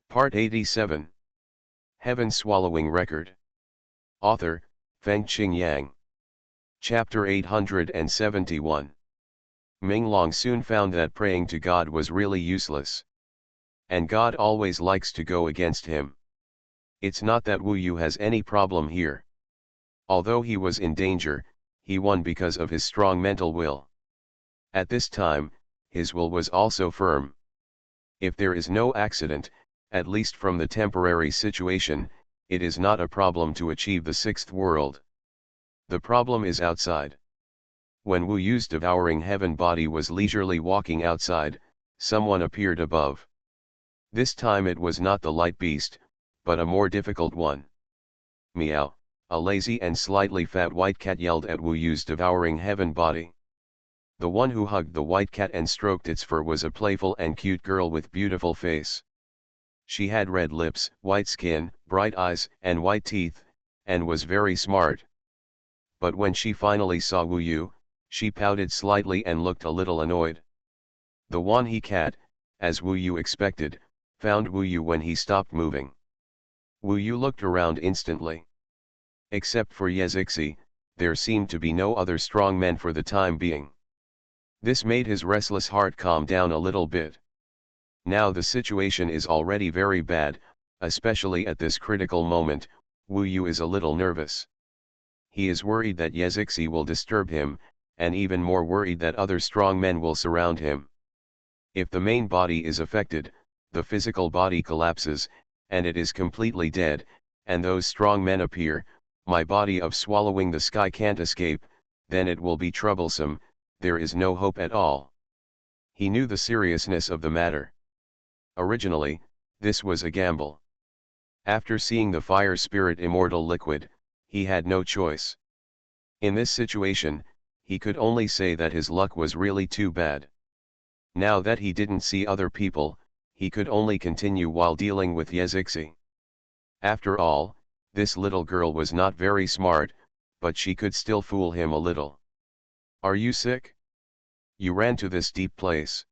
Part 87. Heaven Swallowing Record. Author, Fengqing Yang. Chapter 871. Ming Long soon found that praying to God was really useless. And God always likes to go against him. It's not that Wu Yu has any problem here. Although he was in danger, he won because of his strong mental will. At this time, his will was also firm. If there is no accident, at least from the temporary situation, it is not a problem to achieve the sixth world. The problem is outside. When Wu Yu's devouring heaven body was leisurely walking outside, someone appeared above. This time it was not the light beast, but a more difficult one. Meow, a lazy and slightly fat white cat yelled at Wu Yu's devouring heaven body. The one who hugged the white cat and stroked its fur was a playful and cute girl with beautiful face. She had red lips, white skin, bright eyes, and white teeth, and was very smart. But when she finally saw Wu Yu, she pouted slightly and looked a little annoyed. The Wanhe cat, as Wu Yu expected, found Wu Yu when he stopped moving. Wu Yu looked around instantly. Except for Yezixi, there seemed to be no other strong men for the time being. This made his restless heart calm down a little bit. Now the situation is already very bad, especially at this critical moment. Wu Yu is a little nervous. He is worried that Yezixi will disturb him, and even more worried that other strong men will surround him. If the main body is affected, the physical body collapses, and it is completely dead, and those strong men appear, my body of swallowing the sky can't escape, then it will be troublesome, there is no hope at all. He knew the seriousness of the matter. Originally, this was a gamble. After seeing the fire spirit immortal liquid, he had no choice. In this situation, he could only say that his luck was really too bad. Now that he didn't see other people, he could only continue while dealing with Yezixi. After all, this little girl was not very smart, but she could still fool him a little. Are you sick? You ran to this deep place.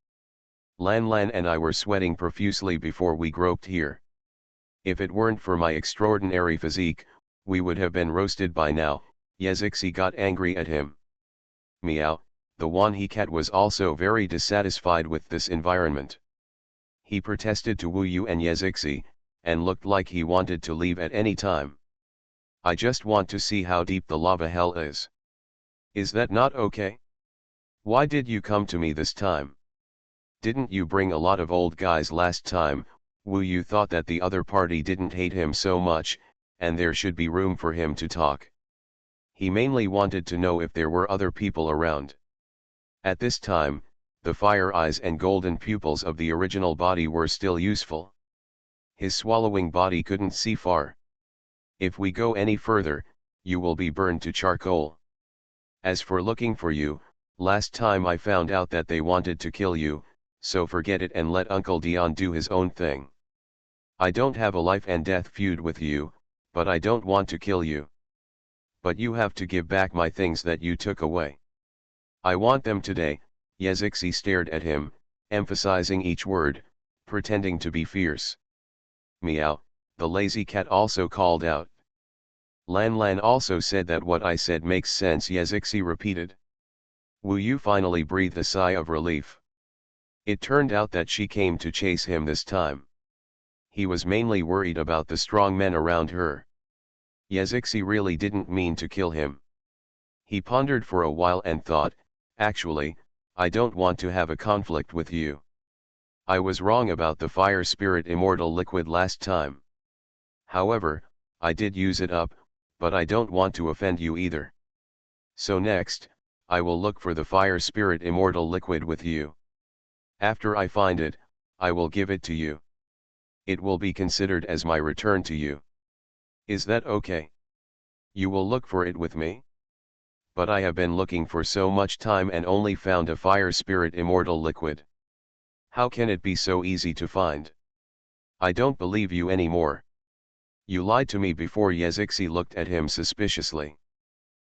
Lan Lan and I were sweating profusely before we groped here. If it weren't for my extraordinary physique, we would have been roasted by now. Yezixi got angry at him. Meow, the Wanhe cat was also very dissatisfied with this environment. He protested to Wu Yu and Yezixi, and looked like he wanted to leave at any time. I just want to see how deep the lava hell is. Is that not okay? Why did you come to me this time? Didn't you bring a lot of old guys last time? Wu Yu thought that the other party didn't hate him so much, and there should be room for him to talk. He mainly wanted to know if there were other people around. At this time, the fire eyes and golden pupils of the original body were still useful. His swallowing body couldn't see far. If we go any further, you will be burned to charcoal. As for looking for you, last time I found out that they wanted to kill you, so forget it and let Uncle Dion do his own thing. I don't have a life and death feud with you, but I don't want to kill you. But you have to give back my things that you took away. I want them today. Yezixi stared at him, emphasizing each word, pretending to be fierce. Meow, the lazy cat also called out. Lan Lan also said that what I said makes sense, Yezixi repeated. Wu Yu finally breathed a sigh of relief. It turned out that she came to chase him this time. He was mainly worried about the strong men around her. Yezixi really didn't mean to kill him. He pondered for a while and thought, actually, I don't want to have a conflict with you. I was wrong about the fire spirit immortal liquid last time. However, I did use it up, but I don't want to offend you either. So next, I will look for the fire spirit immortal liquid with you. After I find it, I will give it to you. It will be considered as my return to you. Is that okay? You will look for it with me? But I have been looking for so much time and only found a fire spirit immortal liquid. How can it be so easy to find? I don't believe you anymore. You lied to me before. Yezixi looked at him suspiciously.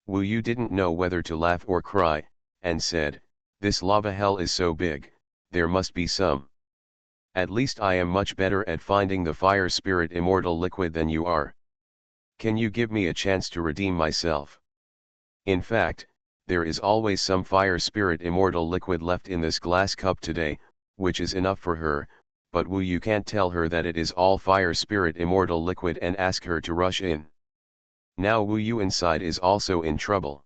Wu Yu didn't know whether to laugh or cry, and said, this lava hell is so big, there must be some At least I am much better at finding the fire spirit immortal liquid than you are. Can you give me a chance to redeem myself? In fact, there is always some fire spirit immortal liquid left in this glass cup today, which is enough for her, but Wu Yu can't tell her that it is all fire spirit immortal liquid and ask her to rush in. Now Wu Yu inside is also in trouble.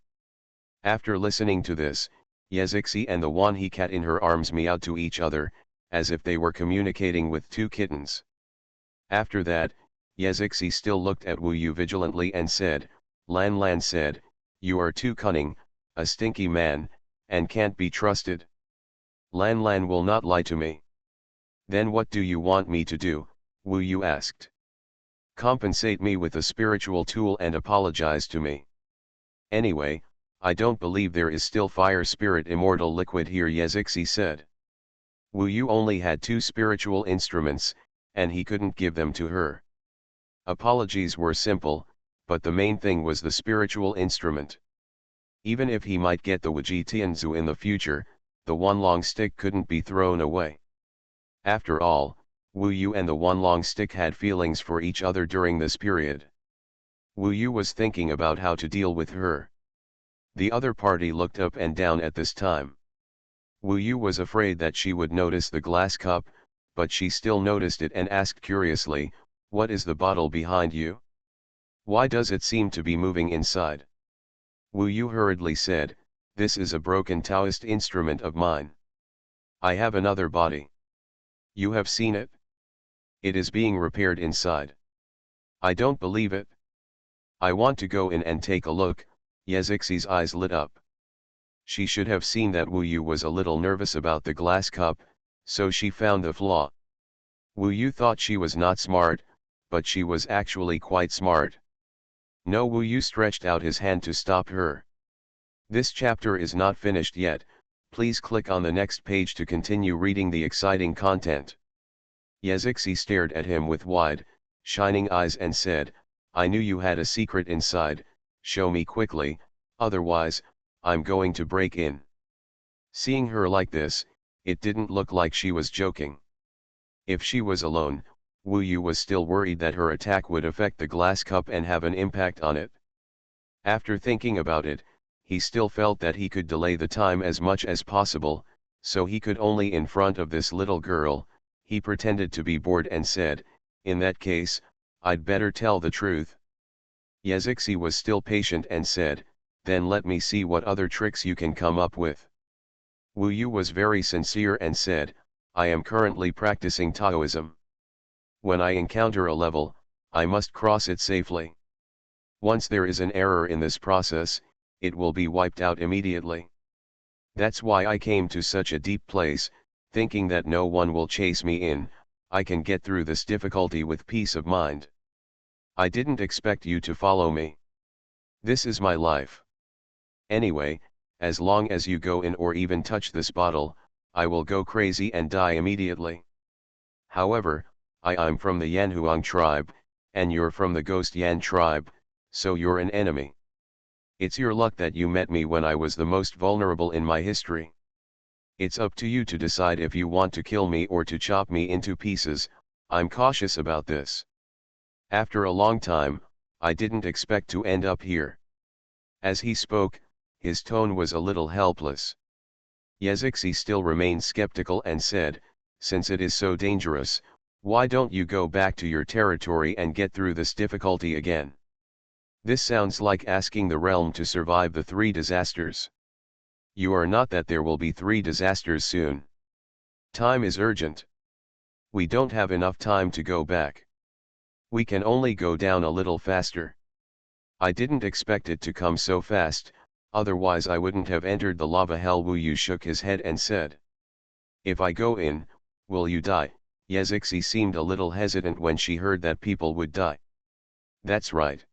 After listening to this, Yezixi and the Wanhe cat in her arms meowed to each other, as if they were communicating with two kittens. After that, Yezixi still looked at Wu Yu vigilantly and said, Lan Lan said, you are too cunning, a stinky man, and can't be trusted. Lan Lan will not lie to me. Then what do you want me to do? Wu Yu asked. Compensate me with a spiritual tool and apologize to me. Anyway, I don't believe there is still fire spirit immortal liquid here, Yezixi said. Wu Yu only had 2 spiritual instruments, and he couldn't give them to her. Apologies were simple, but the main thing was the spiritual instrument. Even if he might get the Wuji Tianzu in the future, the one long stick couldn't be thrown away. After all, Wu Yu and the one long stick had feelings for each other during this period. Wu Yu was thinking about how to deal with her. The other party looked up and down at this time. Wu Yu was afraid that she would notice the glass cup, but she still noticed it and asked curiously, what is the bottle behind you? Why does it seem to be moving inside? Wu Yu hurriedly said, this is a broken Taoist instrument of mine. I have another body. You have seen it? It is being repaired inside. I don't believe it. I want to go in and take a look. Yezixi's eyes lit up. She should have seen that Wu Yu was a little nervous about the glass cup, so she found the flaw. Wu Yu thought she was not smart, but she was actually quite smart. No, Wu Yu stretched out his hand to stop her. This chapter is not finished yet, please click on the next page to continue reading the exciting content. Yezixi stared at him with wide, shining eyes and said, I knew you had a secret inside, show me quickly, otherwise, I'm going to break in. Seeing her like this, it didn't look like she was joking. If she was alone, Wu Yu was still worried that her attack would affect the glass cup and have an impact on it. After thinking about it, he still felt that he could delay the time as much as possible, so he could only in front of this little girl. He pretended to be bored and said, in that case, I'd better tell the truth. Yezixi was still patient and said, then let me see what other tricks you can come up with. Wu Yu was very sincere and said, I am currently practicing Taoism. When I encounter a level, I must cross it safely. Once there is an error in this process, it will be wiped out immediately. That's why I came to such a deep place, thinking that no one will chase me in, I can get through this difficulty with peace of mind. I didn't expect you to follow me. This is my life. Anyway, as long as you go in or even touch this bottle, I will go crazy and die immediately. However, I'm from the Yanhuang tribe, and you're from the Ghost Yan tribe, so you're an enemy. It's your luck that you met me when I was the most vulnerable in my history. It's up to you to decide if you want to kill me or to chop me into pieces. I'm cautious about this. After a long time, I didn't expect to end up here. As he spoke, his tone was a little helpless. Yezixi still remained skeptical and said, since it is so dangerous, why don't you go back to your territory and get through this difficulty again? This sounds like asking the realm to survive the 3 disasters. You are not that there will be 3 disasters soon. Time is urgent. We don't have enough time to go back. We can only go down a little faster. I didn't expect it to come so fast, otherwise I wouldn't have entered the lava hell. Wu Yu shook his head and said, if I go in, will you die? Yezixi seemed a little hesitant when she heard that people would die. That's right.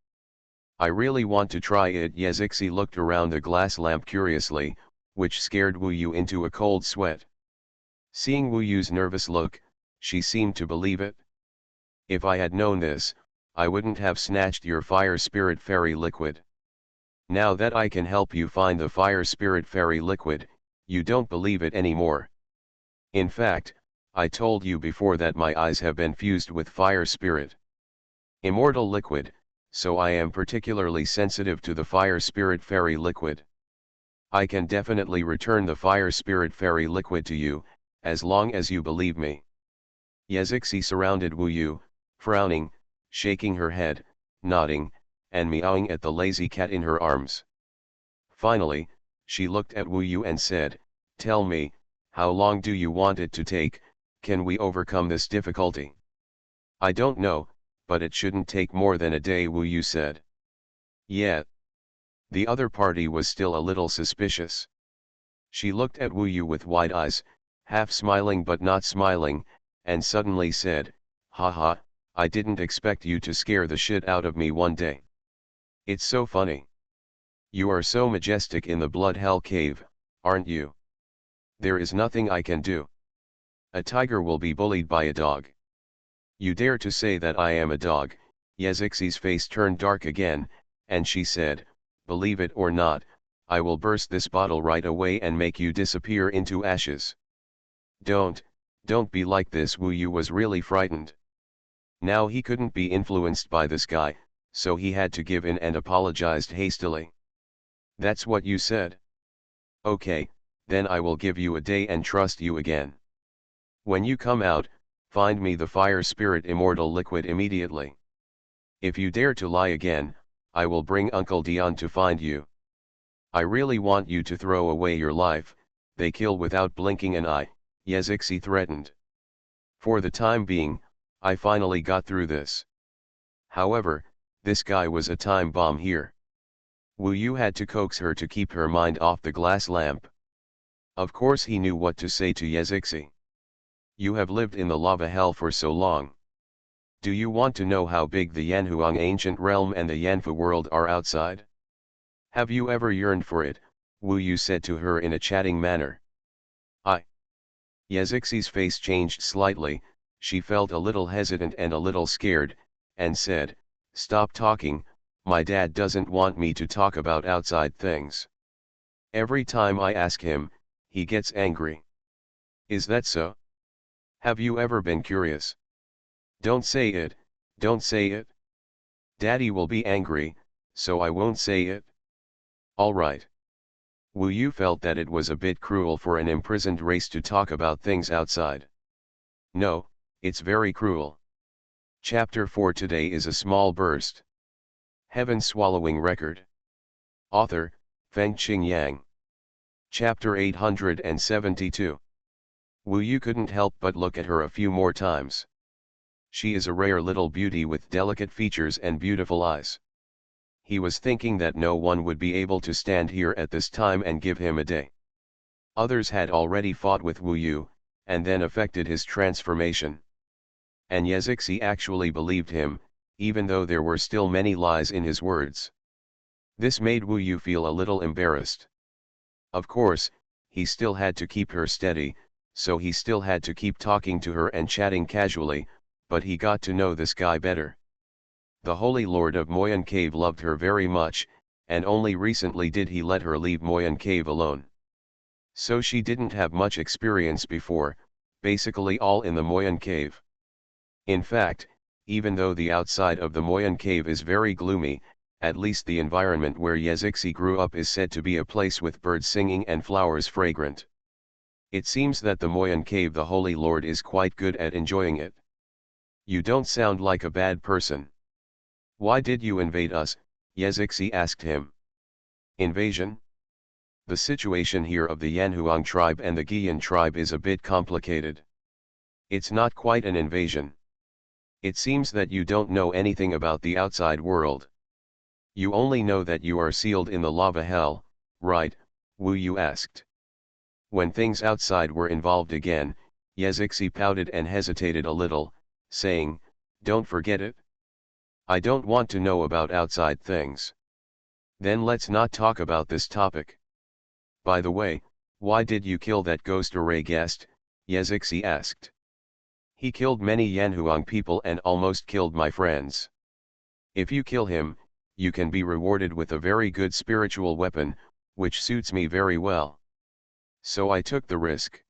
I really want to try it. Yezixi looked around the glass lamp curiously, which scared Wu Yu into a cold sweat. Seeing Wu Yu's nervous look, she seemed to believe it. If I had known this, I wouldn't have snatched your fire spirit fairy liquid. Now that I can help you find the fire spirit fairy liquid, you don't believe it anymore. In fact, I told you before that my eyes have been fused with fire spirit. Immortal liquid, so I am particularly sensitive to the fire spirit fairy liquid. I can definitely return the fire spirit fairy liquid to you, as long as you believe me. Yezixi surrounded Wu Yu, frowning, shaking her head, nodding, and meowing at the lazy cat in her arms. Finally, she looked at Wu Yu and said, "Tell me, how long do you want it to take? Can we overcome this difficulty?" "I don't know, but it shouldn't take more than a day," Wu Yu said. "Yeah." The other party was still a little suspicious. She looked at Wu Yu with wide eyes, half smiling but not smiling, and suddenly said, "Haha, I didn't expect you to scare the shit out of me one day. It's so funny. You are so majestic in the Blood Hell Cave, aren't you? There is nothing I can do. A tiger will be bullied by a dog. You dare to say that I am a dog?" Yezixi's face turned dark again, and she said, "Believe it or not, I will burst this bottle right away and make you disappear into ashes." Don't be like this." Wu Yu was really frightened. Now he couldn't be influenced by this guy, so he had to give in and apologized hastily. "That's what you said? Okay, then I will give you a day and trust you again. When you come out, find me the fire spirit immortal liquid immediately. If you dare to lie again, I will bring Uncle Dion to find you. I really want you to throw away your life, they kill without blinking an eye," Yezixi threatened. "For the time being, I finally got through this. However, this guy was a time bomb here." Wu Yu had to coax her to keep her mind off the glass lamp. Of course he knew what to say to Yezixi. "You have lived in the lava hell for so long. Do you want to know how big the Yanhuang ancient realm and the Yanfu world are outside? Have you ever yearned for it?" Wu Yu said to her in a chatting manner. "I." Yezixi's face changed slightly, she felt a little hesitant and a little scared, and said, "Stop talking, my dad doesn't want me to talk about outside things. Every time I ask him, he gets angry." "Is that so? Have you ever been curious?" "Don't say it, don't say it. Daddy will be angry, so I won't say it." "Alright." Wu Yu felt that it was a bit cruel for an imprisoned race to talk about things outside. "No, it's very cruel." Chapter 4 today is a small burst. Heaven Swallowing Record. Author, Fengqing Yang. Chapter 872. Wu Yu couldn't help but look at her a few more times. She is a rare little beauty with delicate features and beautiful eyes. He was thinking that no one would be able to stand here at this time and give him a day. Others had already fought with Wu Yu, and then affected his transformation. And Yezixi actually believed him, even though there were still many lies in his words. This made Wu Yu feel a little embarrassed. Of course, he still had to keep her steady, so he still had to keep talking to her and chatting casually, but he got to know this guy better. The Holy Lord of Moyan Cave loved her very much, and only recently did he let her leave Moyan Cave alone. So she didn't have much experience before, basically all in the Moyan Cave. In fact, even though the outside of the Moyan Cave is very gloomy, at least the environment where Yezixi grew up is said to be a place with birds singing and flowers fragrant. It seems that the Moyan Cave the Holy Lord is quite good at enjoying it. "You don't sound like a bad person. Why did you invade us?" Yezixi asked him. "Invasion? The situation here of the Yanhuang tribe and the Guiyan tribe is a bit complicated. It's not quite an invasion. It seems that you don't know anything about the outside world. You only know that you are sealed in the lava hell, right?" Wu Yu asked. When things outside were involved again, Yezixi pouted and hesitated a little, saying, "Don't forget it. I don't want to know about outside things." "Then let's not talk about this topic. By the way, why did you kill that ghost array guest?" Yezixi asked. "He killed many Yanhuang people and almost killed my friends. If you kill him, you can be rewarded with a very good spiritual weapon, which suits me very well. So I took the risk."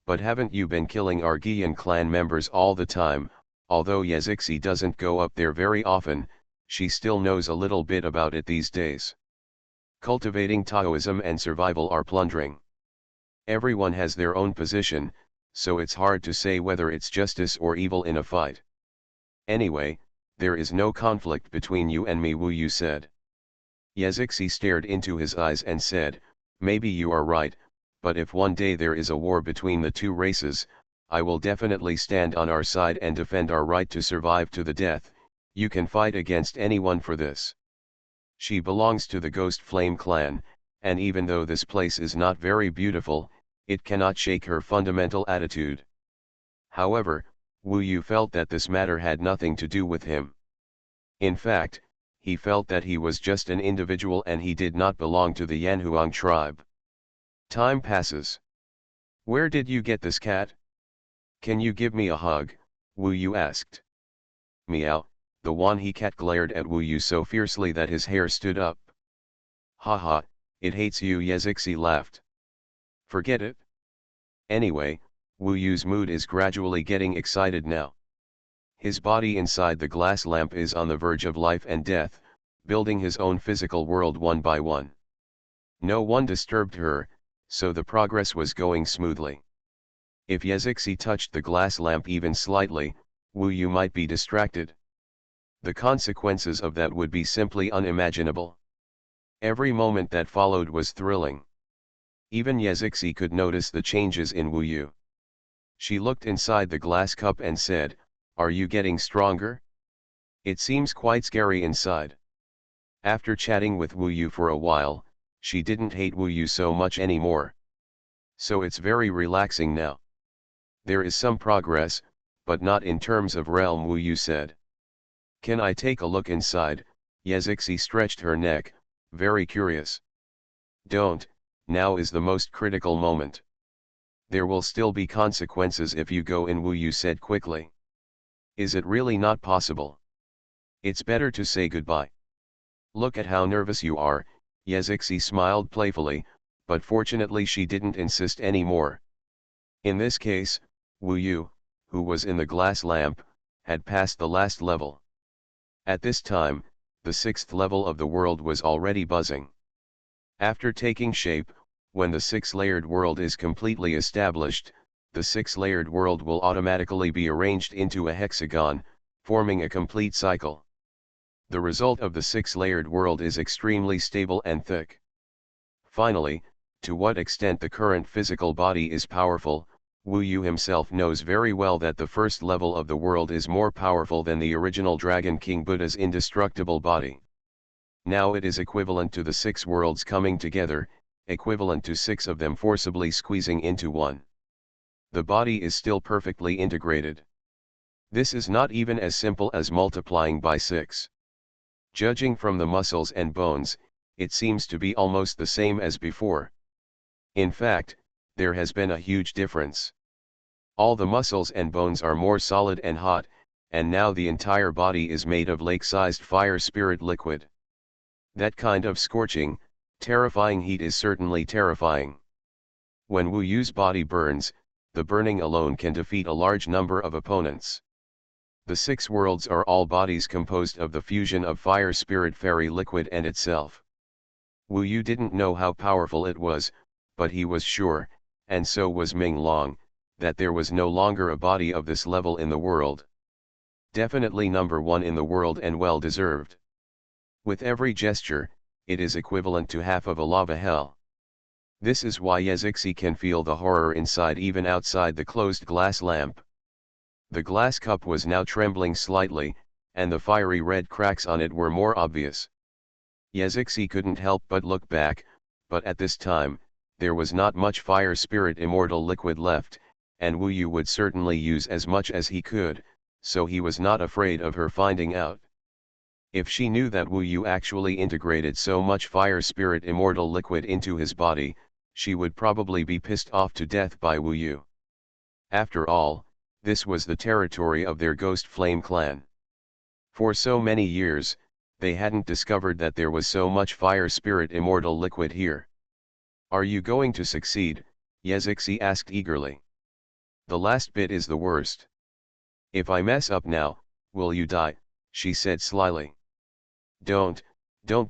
But haven't you been killing Argian clan members all the time? Although Yazixi doesn't go up there very often, she still knows a little bit about it these days. Cultivating Taoism and survival are plundering. Everyone has their own position, so it's hard to say whether it's justice or evil in a fight. Anyway, there is no conflict between you and me, Wu Yu said. Yazixi stared into his eyes and said, maybe you are right, but if one day there is a war between the two races, I will definitely stand on our side and defend our right to survive to the death. You can fight against anyone for this. She belongs to the Ghost Flame clan, and even though this place is not very beautiful, it cannot shake her fundamental attitude. However, Wu Yu felt that this matter had nothing to do with him. In fact, he felt that he was just an individual and he did not belong to the Yanhuang tribe. Time passes. Where did you get this cat? Can you give me a hug? Wu Yu asked. Meow, the Wanhe cat glared at Wu Yu so fiercely that his hair stood up. Haha, it hates you, Yazixi laughed. Forget it. Anyway, Wu Yu's mood is gradually getting excited now. His body inside the glass lamp is on the verge of life and death, building his own physical world one by one. No one disturbed her, so the progress was going smoothly. If Yazixi touched the glass lamp even slightly, Wu Yu might be distracted. The consequences of that would be simply unimaginable. Every moment that followed was thrilling. Even Yazixi could notice the changes in Wu Yu. She looked inside the glass cup and said, "Are you getting stronger? It seems quite scary inside." After chatting with Wu Yu for a while, she didn't hate Wu Yu so much anymore. So it's very relaxing now. There is some progress, but not in terms of realm, Wu Yu said. Can I take a look inside? Yazixi stretched her neck, very curious. Don't, now is the most critical moment. There will still be consequences if you go in, Wu Yu said quickly. Is it really not possible? It's better to say goodbye. Look at how nervous you are, Yazixi smiled playfully, but fortunately she didn't insist anymore. In this case, Wu Yu, who was in the glass lamp, had passed the last level. At this time, the sixth level of the world was already buzzing. After taking shape, when the six-layered world is completely established, the six-layered world will automatically be arranged into a hexagon, forming a complete cycle. The result of the six-layered world is extremely stable and thick. Finally, to what extent the current physical body is powerful, Wu Yu himself knows very well that the first level of the world is more powerful than the original Dragon King Buddha's indestructible body. Now it is equivalent to the six worlds coming together, equivalent to six of them forcibly squeezing into one. The body is still perfectly integrated. This is not even as simple as multiplying by 6. Judging from the muscles and bones, it seems to be almost the same as before. In fact, there has been a huge difference. All the muscles and bones are more solid and hot, and now the entire body is made of lake-sized fire spirit liquid. That kind of scorching, terrifying heat is certainly terrifying. When Wu Yu's body burns, the burning alone can defeat a large number of opponents. The six worlds are all bodies composed of the fusion of fire spirit fairy liquid and itself. Wu Yu didn't know how powerful it was, but he was sure, and so was Ming Long, that there was no longer a body of this level in the world. Definitely number one in the world and well deserved. With every gesture, it is equivalent to half of a lava hell. This is why Yazixi can feel the horror inside even outside the closed glass lamp. The glass cup was now trembling slightly, and the fiery red cracks on it were more obvious. Yazixi couldn't help but look back, but at this time, there was not much fire spirit immortal liquid left, and Wu Yu would certainly use as much as he could, so he was not afraid of her finding out. If she knew that Wu Yu actually integrated so much fire spirit immortal liquid into his body, she would probably be pissed off to death by Wu Yu. After all, this was the territory of their Ghost Flame clan. For so many years, they hadn't discovered that there was so much fire spirit immortal liquid here. Are you going to succeed? Yazixi asked eagerly. The last bit is the worst. If I mess up now, will you die? She said slyly. Don't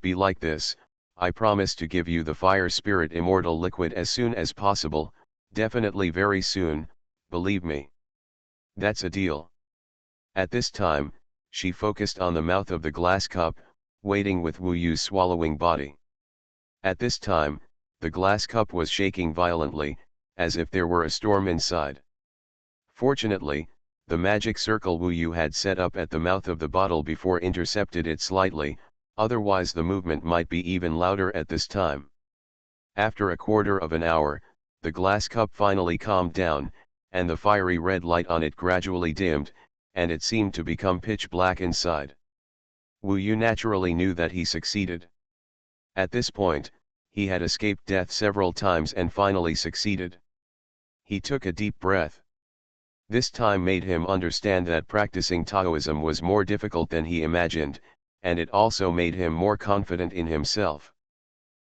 be like this. I promise to give you the fire spirit immortal liquid as soon as possible, definitely very soon, believe me. That's a deal. At this time, she focused on the mouth of the glass cup, waiting with Wu Yu's swallowing body. At this time, the glass cup was shaking violently, as if there were a storm inside. Fortunately, the magic circle Wu Yu had set up at the mouth of the bottle before intercepted it slightly, otherwise the movement might be even louder at this time. After a quarter of an hour, the glass cup finally calmed down, and the fiery red light on it gradually dimmed, and it seemed to become pitch black inside. Wu Yu naturally knew that he succeeded. At this point, he had escaped death several times and finally succeeded. He took a deep breath. This time made him understand that practicing Taoism was more difficult than he imagined, and it also made him more confident in himself.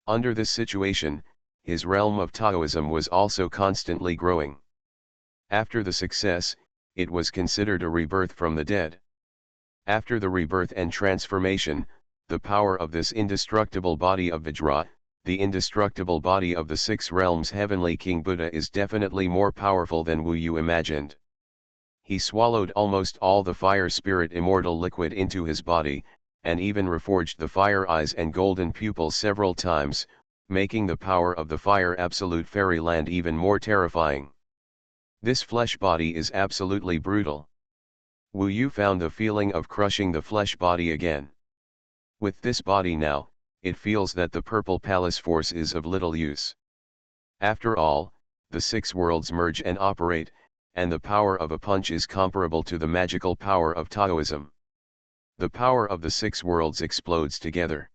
Under this situation, his realm of Taoism was also constantly growing. After the success, it was considered a rebirth from the dead. After the rebirth and transformation, the power of this indestructible body of Vajra, the indestructible body of the six realms heavenly King Buddha, is definitely more powerful than Wu Yu imagined. He swallowed almost all the fire spirit immortal liquid into his body, and even reforged the fire eyes and golden pupils several times, making the power of the fire absolute fairyland even more terrifying. This flesh body is absolutely brutal. Wu Yu found the feeling of crushing the flesh body again. With this body now, it feels that the purple palace force is of little use. After all, the six worlds merge and operate, and the power of a punch is comparable to the magical power of Taoism. The power of the six worlds explodes together.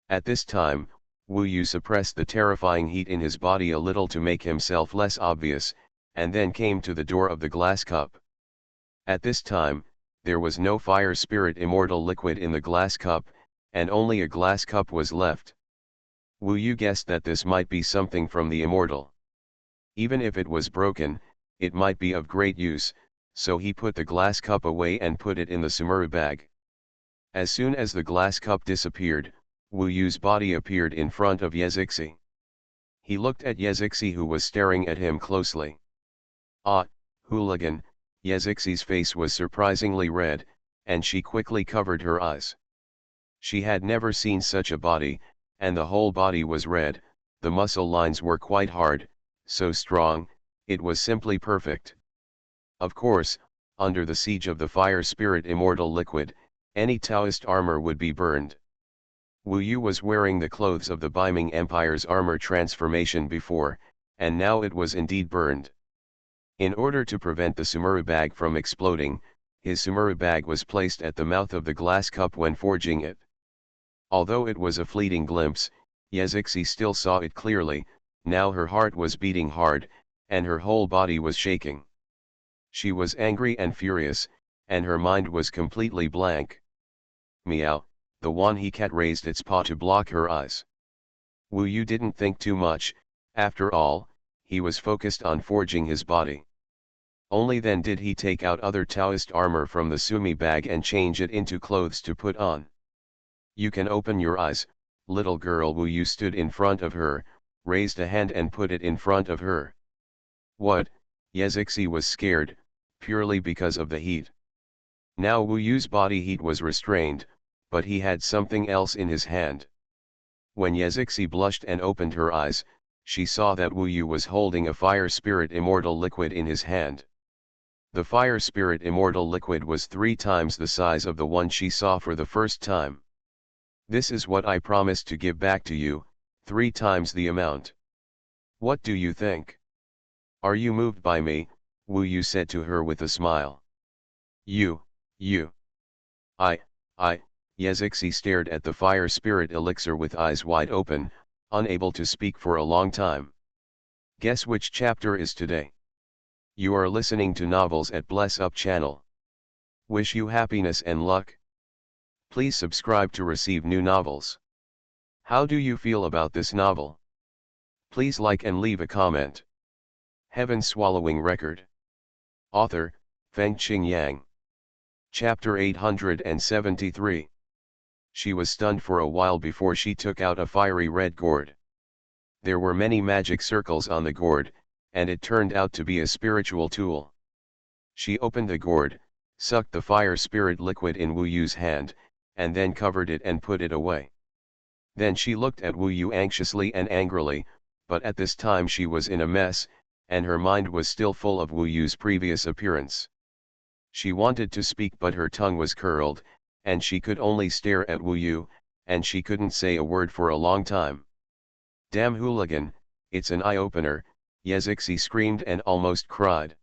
At this time, Wu Yu suppressed the terrifying heat in his body a little to make himself less obvious, and then came to the door of the glass cup. At this time, there was no fire spirit immortal liquid in the glass cup, and only a glass cup was left. Wu Yu guessed that this might be something from the immortal. Even if it was broken, it might be of great use, so he put the glass cup away and put it in the sumuru bag. As soon as the glass cup disappeared, Wu Yu's body appeared in front of Yezixi. He looked at Yezixi, who was staring at him closely. Ah, hooligan! Yezixi's face was surprisingly red, and she quickly covered her eyes. She had never seen such a body, and the whole body was red. The muscle lines were quite hard, so strong, it was simply perfect. Of course, under the siege of the fire spirit immortal liquid, any Taoist armor would be burned. Wu Yu was wearing the clothes of the Beiming Empire's armor transformation before, and now it was indeed burned. In order to prevent the sumuru bag from exploding, his sumuru bag was placed at the mouth of the glass cup when forging it. Although it was a fleeting glimpse, Yezixi still saw it clearly. Now her heart was beating hard, and her whole body was shaking. She was angry and furious, and her mind was completely blank. Meow, the Wanhe cat raised its paw to block her eyes. Wu Yu didn't think too much. After all, he was focused on forging his body. Only then did he take out other Taoist armor from the sumi bag and change it into clothes to put on. You can open your eyes, little girl. Wu Yu stood in front of her, raised a hand and put it in front of her. What? Yezixi was scared, purely because of the heat. Now Wu Yu's body heat was restrained, but he had something else in his hand. When Yezixi blushed and opened her eyes, she saw that Wu Yu was holding a fire spirit immortal liquid in his hand. The fire spirit immortal liquid was 3 times the size of the one she saw for the first time. This is what I promised to give back to you, 3 times the amount. What do you think? Are you moved by me? Wu Yu said to her with a smile. You. I. Yezixi stared at the fire spirit elixir with eyes wide open, unable to speak for a long time. Guess which chapter is today? You are listening to Novels at Bless Up channel. Wish you happiness and luck. Please subscribe to receive new novels. How do you feel about this novel? Please like and leave a comment. Heaven Swallowing Record. Author, Fengqing Yang. Chapter 873. She was stunned for a while before she took out a fiery red gourd. There were many magic circles on the gourd, and it turned out to be a spiritual tool. She opened the gourd, sucked the fire spirit liquid in Wu Yu's hand, and then covered it and put it away. Then she looked at Wu Yu anxiously and angrily, but at this time she was in a mess, and her mind was still full of Wu Yu's previous appearance. She wanted to speak but her tongue was curled, and she could only stare at Wu Yu, and she couldn't say a word for a long time. "Damn hooligan, it's an eye-opener," Yezixi screamed and almost cried.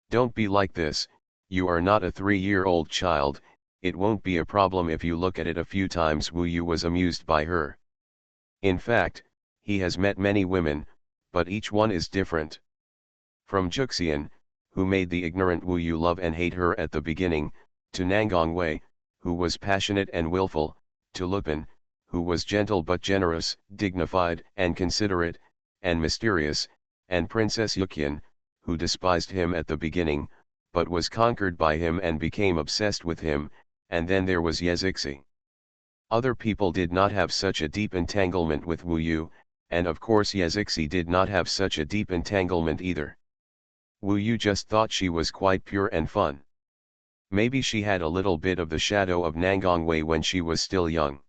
"Don't be like this, you are not a 3-year-old child, it won't be a problem if you look at it a few times." Wu Yu was amused by her. In fact, he has met many women, but each one is different. From Juxian, who made the ignorant Wu Yu love and hate her at the beginning, to Nangongwei, who was passionate and willful, to Lupin, who was gentle but generous, dignified and considerate, and mysterious, and Princess Yuqian, who despised him at the beginning, but was conquered by him and became obsessed with him, and then there was Yezixi. Other people did not have such a deep entanglement with Wu Yu, and of course Yezixi did not have such a deep entanglement either. Wu Yu just thought she was quite pure and fun. Maybe she had a little bit of the shadow of Nangongwei when she was still young.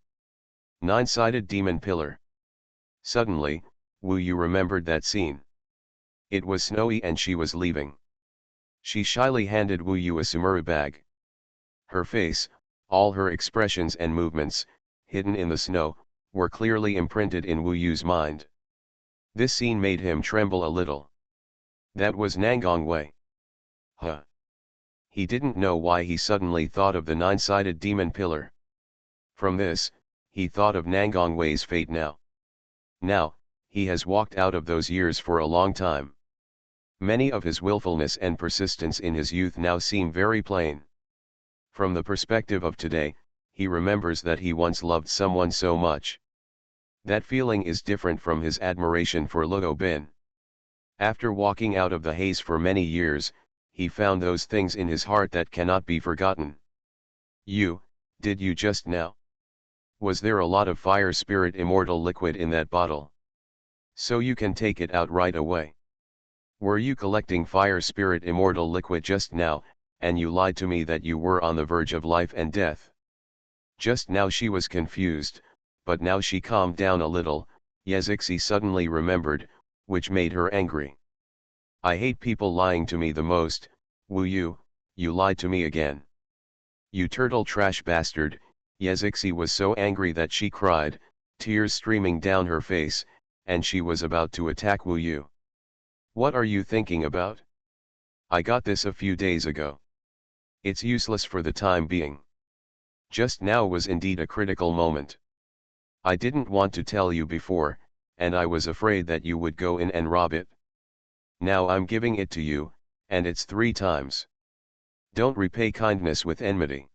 Nine-sided demon pillar. Suddenly, Wu Yu remembered that scene. It was snowy and she was leaving. She shyly handed Wu Yu a sumuru bag. Her face, all her expressions and movements, hidden in the snow, were clearly imprinted in Wu Yu's mind. This scene made him tremble a little. That was Nangongwei. Huh. He didn't know why he suddenly thought of the nine-sided demon pillar. From this, he thought of Nangongwei's fate now. Now, he has walked out of those years for a long time. Many of his willfulness and persistence in his youth now seem very plain. From the perspective of today, he remembers that he once loved someone so much. That feeling is different from his admiration for Luo Bin. After walking out of the haze for many years, he found those things in his heart that cannot be forgotten. Did you just now? Was there a lot of fire spirit immortal liquid in that bottle? So you can take it out right away. Were you collecting fire spirit immortal liquid just now, and you lied to me that you were on the verge of life and death? Just now she was confused, but now she calmed down a little, Yezixi suddenly remembered, which made her angry. "I hate people lying to me the most, Wu Yu, you lied to me again. You turtle trash bastard." Yezixi was so angry that she cried, tears streaming down her face, and she was about to attack Wu Yu. "What are you thinking about? I got this a few days ago. It's useless for the time being. Just now was indeed a critical moment. I didn't want to tell you before, and I was afraid that you would go in and rob it. Now I'm giving it to you, and it's 3 times. Don't repay kindness with enmity.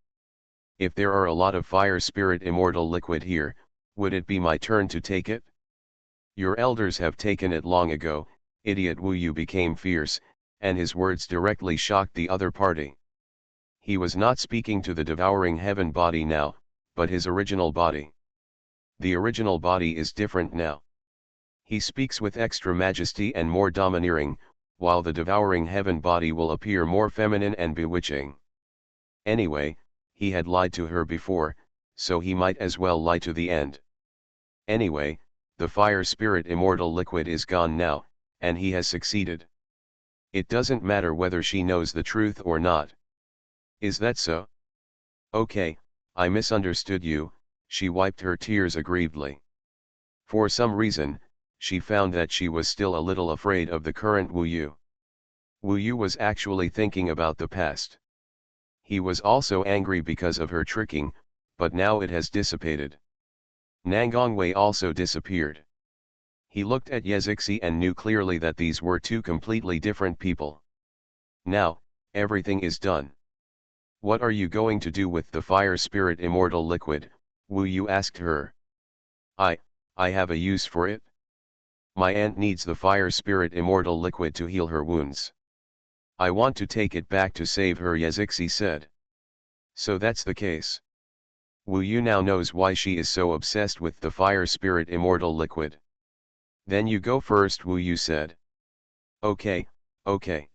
If there are a lot of fire spirit immortal liquid here, would it be my turn to take it? Your elders have taken it long ago." Idiot Wu Yu became fierce, and his words directly shocked the other party. He was not speaking to the devouring heaven body now, but his original body. The original body is different now. He speaks with extra majesty and more domineering, while the devouring heaven body will appear more feminine and bewitching. Anyway, he had lied to her before, so he might as well lie to the end. Anyway, the fire spirit immortal liquid is gone now, and he has succeeded. It doesn't matter whether she knows the truth or not. Is that so? Okay, I misunderstood you. She wiped her tears aggrievedly. For some reason, she found that she was still a little afraid of the current Wu Yu. Wu Yu was actually thinking about the past. He was also angry because of her tricking, but now it has dissipated. Nangongwei also disappeared. He looked at Yezixi and knew clearly that these were 2 completely different people. Now, everything is done. "What are you going to do with the fire spirit immortal liquid?" Wu Yu asked her. I have a use for it. My aunt needs the fire spirit immortal liquid to heal her wounds. I want to take it back to save her, Yazixi said. So that's the case. Wu Yu now knows why she is so obsessed with the fire spirit immortal liquid. Then you go first, Wu Yu said. Okay, okay.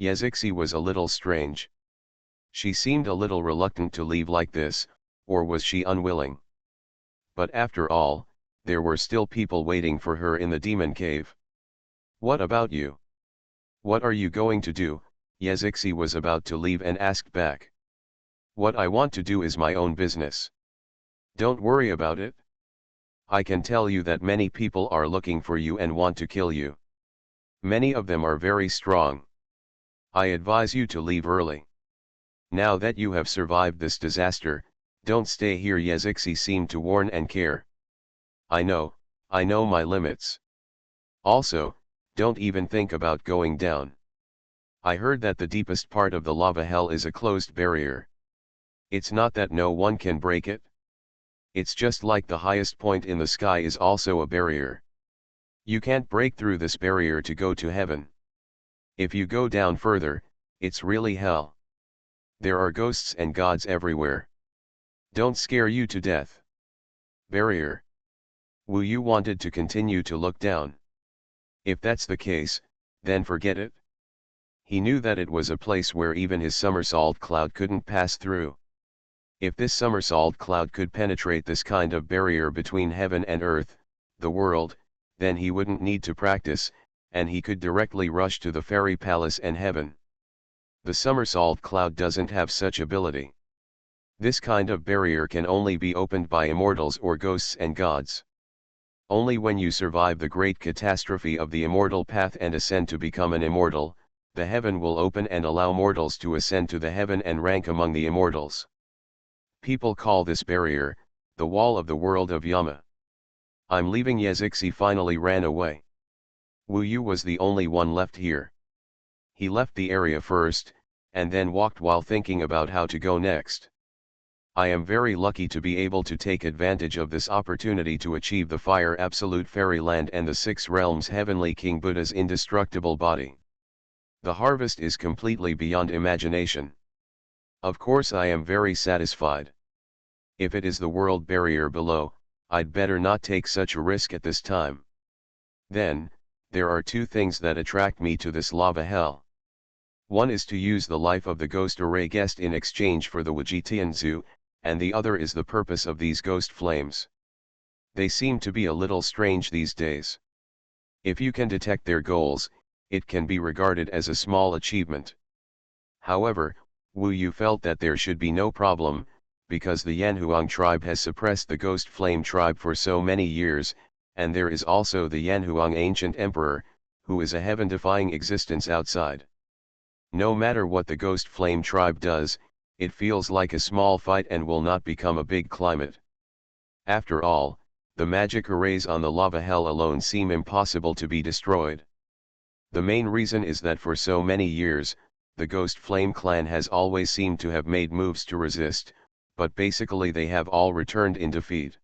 Yazixi was a little strange. She seemed a little reluctant to leave like this, or was she unwilling? But after all, there were still people waiting for her in the demon cave. What about you? What are you going to do? Yazixi was about to leave and asked back. What I want to do is my own business. Don't worry about it. I can tell you that many people are looking for you and want to kill you. Many of them are very strong. I advise you to leave early. Now that you have survived this disaster, don't stay here. Yazixi seemed to warn and care. I know my limits. Also, don't even think about going down. I heard that the deepest part of the lava hell is a closed barrier. It's not that no one can break it. It's just like the highest point in the sky is also a barrier. You can't break through this barrier to go to heaven. If you go down further, it's really hell. There are ghosts and gods everywhere. Don't scare you to death. Barrier. Wu Yu wanted to continue to look down. If that's the case, then forget it. He knew that it was a place where even his somersault cloud couldn't pass through. If this somersault cloud could penetrate this kind of barrier between heaven and earth, the world, then he wouldn't need to practice, and he could directly rush to the fairy palace and heaven. The somersault cloud doesn't have such ability. This kind of barrier can only be opened by immortals or ghosts and gods. Only when you survive the great catastrophe of the immortal path and ascend to become an immortal, the heaven will open and allow mortals to ascend to the heaven and rank among the immortals. People call this barrier, the wall of the world of Yama. I'm leaving. Yazixi finally ran away. Wu Yu was the only one left here. He left the area first, and then walked while thinking about how to go next. I am very lucky to be able to take advantage of this opportunity to achieve the Fire Absolute Fairyland and the Six Realms Heavenly King Buddha's indestructible body. The harvest is completely beyond imagination. Of course I am very satisfied. If it is the world barrier below, I'd better not take such a risk at this time. Then, there are two things that attract me to this lava hell. One is to use the life of the ghost array guest in exchange for the Wujitianzu, and the other is the purpose of these ghost flames. They seem to be a little strange these days. If you can detect their goals, it can be regarded as a small achievement. However, Wu Yu felt that there should be no problem, because the Yanhuang tribe has suppressed the ghost flame tribe for so many years, and there is also the Yanhuang ancient emperor, who is a heaven-defying existence outside. No matter what the ghost flame tribe does, it feels like a small fight and will not become a big climate. After all, the magic arrays on the lava hell alone seem impossible to be destroyed. The main reason is that for so many years, the Ghost Flame clan has always seemed to have made moves to resist, but basically they have all returned in defeat.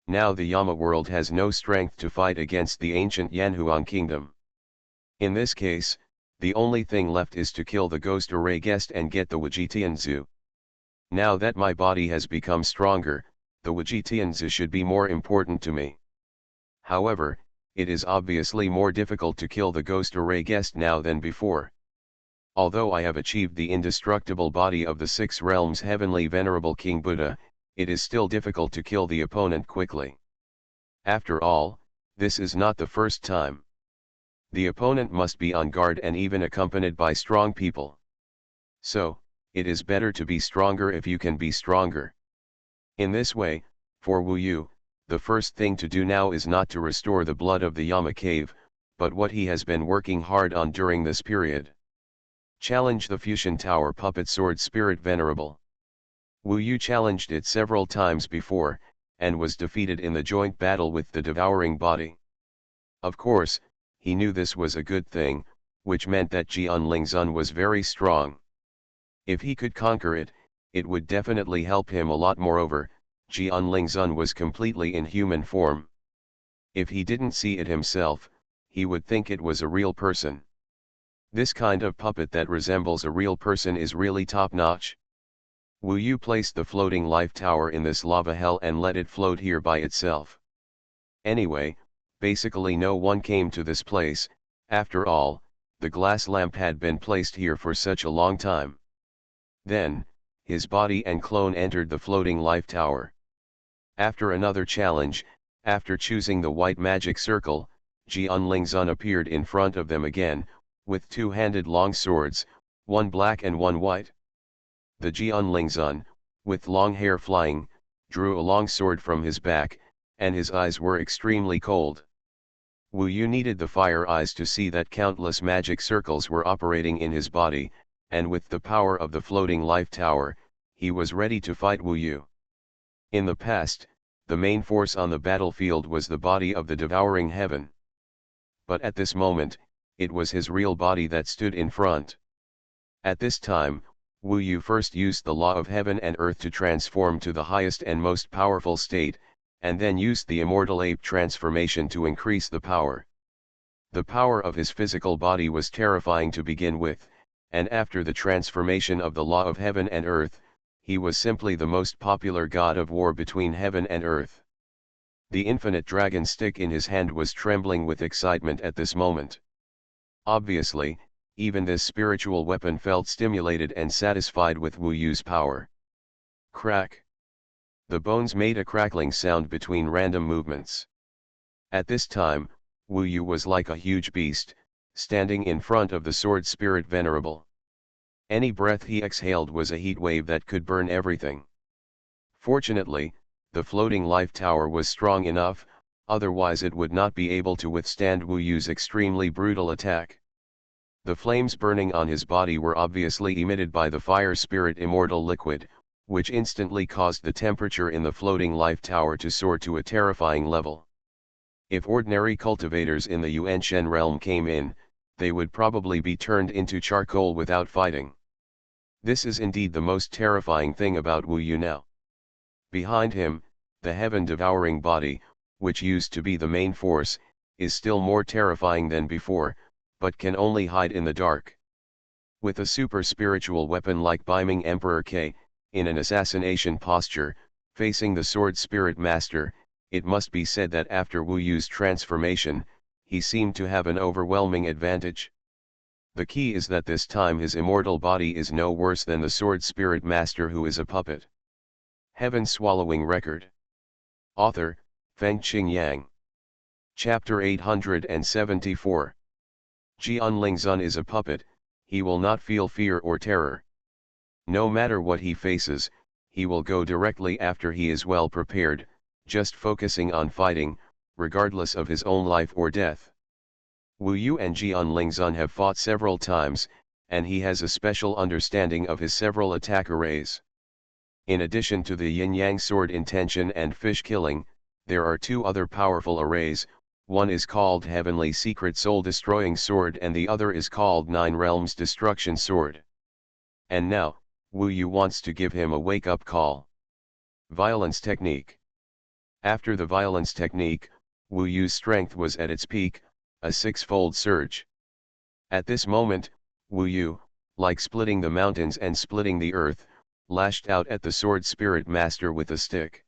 Now the Yama world has no strength to fight against the ancient Yanhuang kingdom. In this case, the only thing left is to kill the ghost array guest and get the Wujitianzu. Now that my body has become stronger, the Wujitianzu should be more important to me. However, it is obviously more difficult to kill the ghost array guest now than before. Although I have achieved the indestructible body of the Six Realms Heavenly Venerable King Buddha, it is still difficult to kill the opponent quickly. After all, this is not the first time. The opponent must be on guard and even accompanied by strong people. So, it is better to be stronger if you can be stronger. In this way, for Wu Yu, the first thing to do now is not to restore the blood of the Yama cave, but what he has been working hard on during this period. Challenge the Fusion Tower Puppet Sword Spirit Venerable. Wu Yu challenged it several times before, and was defeated in the joint battle with the devouring body. Of course, he knew this was a good thing, which meant that Jian Lingzun was very strong. If he could conquer it, it would definitely help him a lot. Moreover, Jian Lingzun was completely in human form. If he didn't see it himself, he would think it was a real person. This kind of puppet that resembles a real person is really top-notch. Wu Yu placed the floating life tower in this lava hell and let it float here by itself. Anyway, basically no one came to this place. After all, the glass lamp had been placed here for such a long time. Then, his body and clone entered the floating life tower. After another challenge, after choosing the white magic circle, Jianlingzun appeared in front of them again, with two-handed long swords, one black and one white. The Jianlingzun, with long hair flying, drew a long sword from his back, and his eyes were extremely cold. Wu Yu needed the fire eyes to see that countless magic circles were operating in his body, and with the power of the floating life tower, he was ready to fight Wu Yu. In the past, the main force on the battlefield was the body of the devouring heaven. But at this moment, it was his real body that stood in front. At this time, Wu Yu first used the law of heaven and earth to transform to the highest and most powerful state, and then used the immortal ape transformation to increase the power. The power of his physical body was terrifying to begin with, and after the transformation of the law of heaven and earth, he was simply the most popular god of war between heaven and earth. The infinite dragon stick in his hand was trembling with excitement at this moment. Obviously, even this spiritual weapon felt stimulated and satisfied with Wu Yu's power. Crack! The bones made a crackling sound between random movements. At this time, Wu Yu was like a huge beast, standing in front of the sword spirit venerable. Any breath he exhaled was a heat wave that could burn everything. Fortunately, the floating life tower was strong enough, otherwise it would not be able to withstand Wu Yu's extremely brutal attack. The flames burning on his body were obviously emitted by the fire spirit immortal liquid, which instantly caused the temperature in the floating life tower to soar to a terrifying level. If ordinary cultivators in the Yuanshen realm came in, they would probably be turned into charcoal without fighting. This is indeed the most terrifying thing about Wu Yu now. Behind him, the heaven-devouring body, which used to be the main force, is still more terrifying than before, but can only hide in the dark. With a super-spiritual weapon like Beiming Emperor K, in an assassination posture, facing the sword spirit master, it must be said that after Wu Yu's transformation, he seemed to have an overwhelming advantage. The key is that this time his immortal body is no worse than the sword spirit master, who is a puppet. Heaven-swallowing record. Author, Fengqing Yang. Chapter 874. Jianlingzun is a puppet, he will not feel fear or terror. No matter what he faces, he will go directly after he is well prepared, just focusing on fighting, regardless of his own life or death. Wu Yu and Jianlingzun have fought several times, and he has a special understanding of his several attack arrays. In addition to the yin-yang sword intention and fish killing, there are two other powerful arrays. One is called Heavenly Secret Soul Destroying Sword and the other is called Nine Realms Destruction Sword. And now, Wu Yu wants to give him a wake-up call. Violence Technique. After the violence technique, Wu Yu's strength was at its peak, a six-fold surge. At this moment, Wu Yu, like splitting the mountains and splitting the earth, lashed out at the sword spirit master with a stick.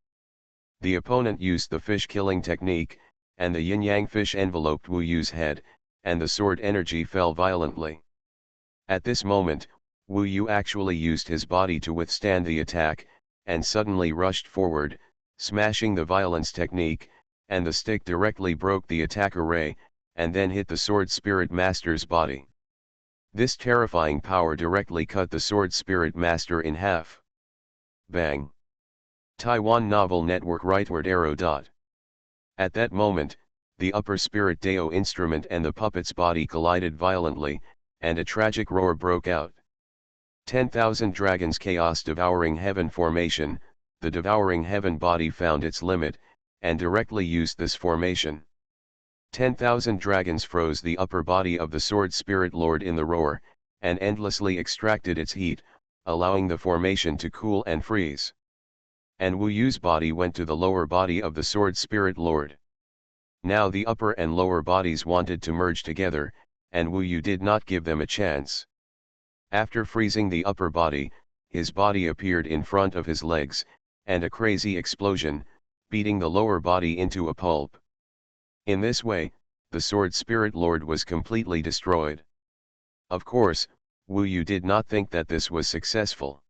The opponent used the fish-killing technique, and the yin-yang fish enveloped Wu Yu's head, and the sword energy fell violently. At this moment, Wu Yu actually used his body to withstand the attack, and suddenly rushed forward, smashing the violence technique, and the stick directly broke the attack array, and then hit the sword spirit master's body. This terrifying power directly cut the sword spirit master in half. Bang! Taiwan Novel Network Rightward Arrow. At that moment, the upper spirit Dao instrument and the puppet's body collided violently, and a tragic roar broke out. 10,000 dragons chaos devouring heaven formation, the devouring heaven body found its limit, and directly used this formation. 10,000 dragons froze the upper body of the sword spirit lord in the roar, and endlessly extracted its heat, allowing the formation to cool and freeze. And Wu Yu's body went to the lower body of the sword spirit lord. Now the upper and lower bodies wanted to merge together, and Wu Yu did not give them a chance. After freezing the upper body, his body appeared in front of his legs, and a crazy explosion, beating the lower body into a pulp. In this way, the Sword Spirit Lord was completely destroyed. Of course, Wu Yu did not think that this was successful.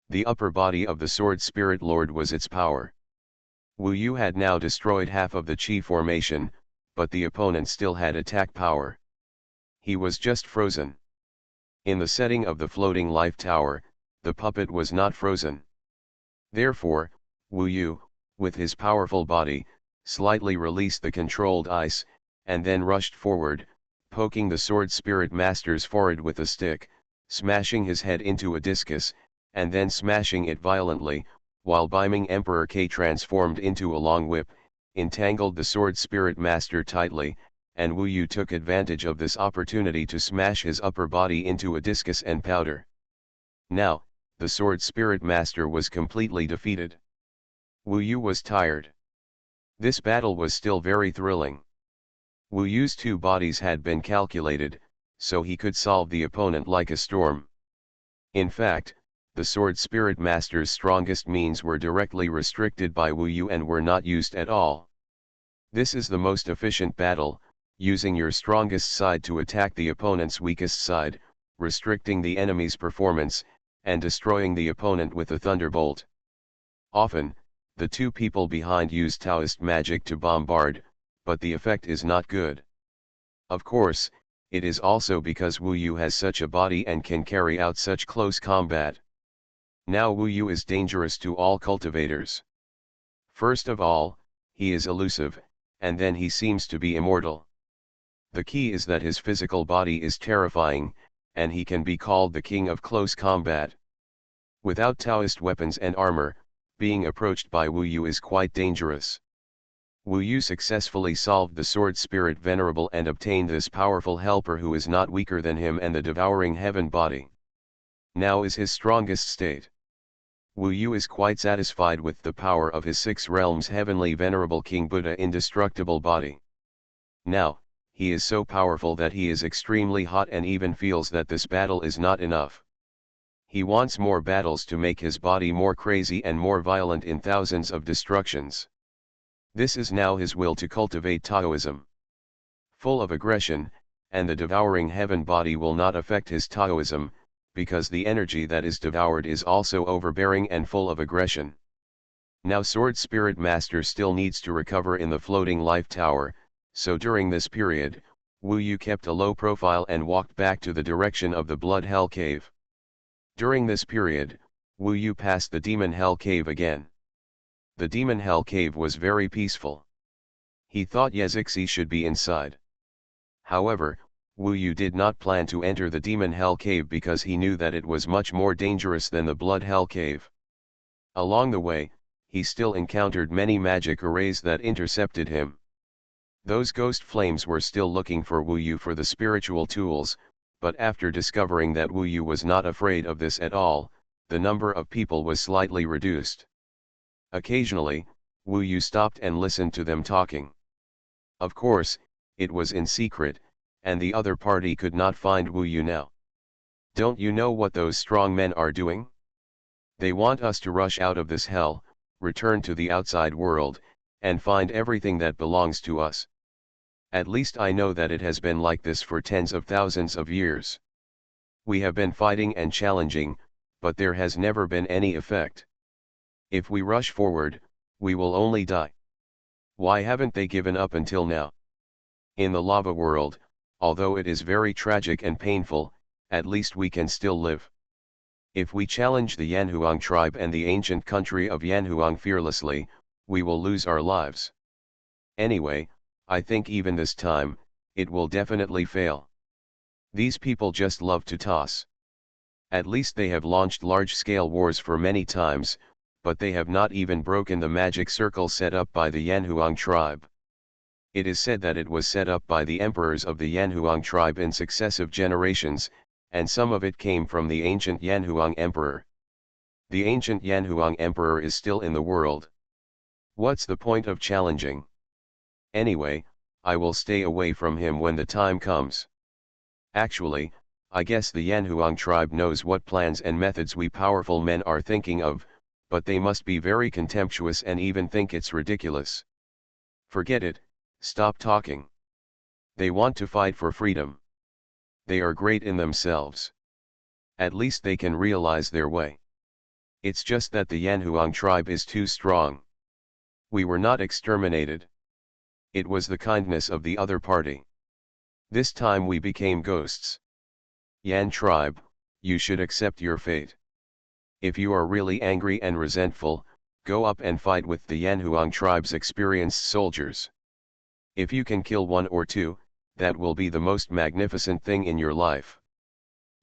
The upper body of the Sword Spirit Lord was its power. Wu Yu had now destroyed half of the Qi formation, but the opponent still had attack power. He was just frozen. In the setting of the floating life tower, the puppet was not frozen. Therefore, Wu Yu, with his powerful body, slightly released the controlled ice, and then rushed forward, poking the Sword Spirit Master's forehead with a stick, smashing his head into a discus, and then smashing it violently, while beaming Emperor K transformed into a long whip, entangled the Sword Spirit Master tightly, and Wu Yu took advantage of this opportunity to smash his upper body into a discus and powder. Now, the Sword Spirit Master was completely defeated. Wu Yu was tired. This battle was still very thrilling. Wu Yu's two bodies had been calculated, so he could solve the opponent like a storm. In fact, the Sword Spirit Master's strongest means were directly restricted by Wu Yu and were not used at all. This is the most efficient battle, using your strongest side to attack the opponent's weakest side, restricting the enemy's performance, and destroying the opponent with a thunderbolt. Often, the two people behind use Taoist magic to bombard, but the effect is not good. Of course, it is also because Wu Yu has such a body and can carry out such close combat. Now Wu Yu is dangerous to all cultivators. First of all, he is elusive, and then he seems to be immortal. The key is that his physical body is terrifying, and he can be called the king of close combat. Without Taoist weapons and armor, being approached by Wu Yu is quite dangerous. Wu Yu successfully solved the Sword Spirit Venerable and obtained this powerful helper who is not weaker than him and the devouring heaven body. Now is his strongest state. Wu Yu is quite satisfied with the power of his six realms heavenly Venerable King Buddha indestructible body. Now, he is so powerful that he is extremely hot and even feels that this battle is not enough. He wants more battles to make his body more crazy and more violent in thousands of destructions. This is now his will to cultivate Taoism. Full of aggression, and the devouring heaven body will not affect his Taoism, because the energy that is devoured is also overbearing and full of aggression. Now Sword Spirit Master still needs to recover in the floating life tower, so during this period, Wu Yu kept a low profile and walked back to the direction of the Blood Hell Cave. During this period, Wu Yu passed the Demon Hell Cave again. The Demon Hell Cave was very peaceful. He thought Yezixi should be inside. However, Wu Yu did not plan to enter the Demon Hell Cave because he knew that it was much more dangerous than the Blood Hell Cave. Along the way, he still encountered many magic arrays that intercepted him. Those ghost flames were still looking for Wu Yu for the spiritual tools, but after discovering that Wu Yu was not afraid of this at all, the number of people was slightly reduced. Occasionally, Wu Yu stopped and listened to them talking. Of course, it was in secret, and the other party could not find Wu Yu now. Don't you know what those strong men are doing? They want us to rush out of this hell, return to the outside world, and find everything that belongs to us. At least I know that it has been like this for tens of thousands of years. We have been fighting and challenging, but there has never been any effect. If we rush forward, we will only die. Why haven't they given up until now? In the lava world, although it is very tragic and painful, at least we can still live. If we challenge the Yanhuang tribe and the ancient country of Yanhuang fearlessly, we will lose our lives. Anyway, I think even this time, it will definitely fail. These people just love to toss. At least they have launched large-scale wars for many times, but they have not even broken the magic circle set up by the Yanhuang tribe. It is said that it was set up by the emperors of the Yanhuang tribe in successive generations, and some of it came from the ancient Yanhuang emperor. The ancient Yanhuang emperor is still in the world. What's the point of challenging? Anyway, I will stay away from him when the time comes. Actually, I guess the Yanhuang tribe knows what plans and methods we powerful men are thinking of, but they must be very contemptuous and even think it's ridiculous. Forget it, stop talking. They want to fight for freedom. They are great in themselves. At least they can realize their way. It's just that the Yanhuang tribe is too strong. We were not exterminated. It was the kindness of the other party. This time we became ghosts. Yan tribe, you should accept your fate. If you are really angry and resentful, go up and fight with the Yanhuang tribe's experienced soldiers. If you can kill one or two, that will be the most magnificent thing in your life.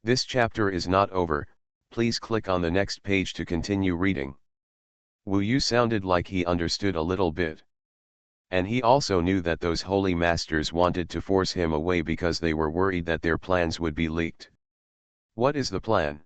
This chapter is not over, please click on the next page to continue reading. Wu Yu sounded like he understood a little bit. And he also knew that those holy masters wanted to force him away because they were worried that their plans would be leaked. What is the plan?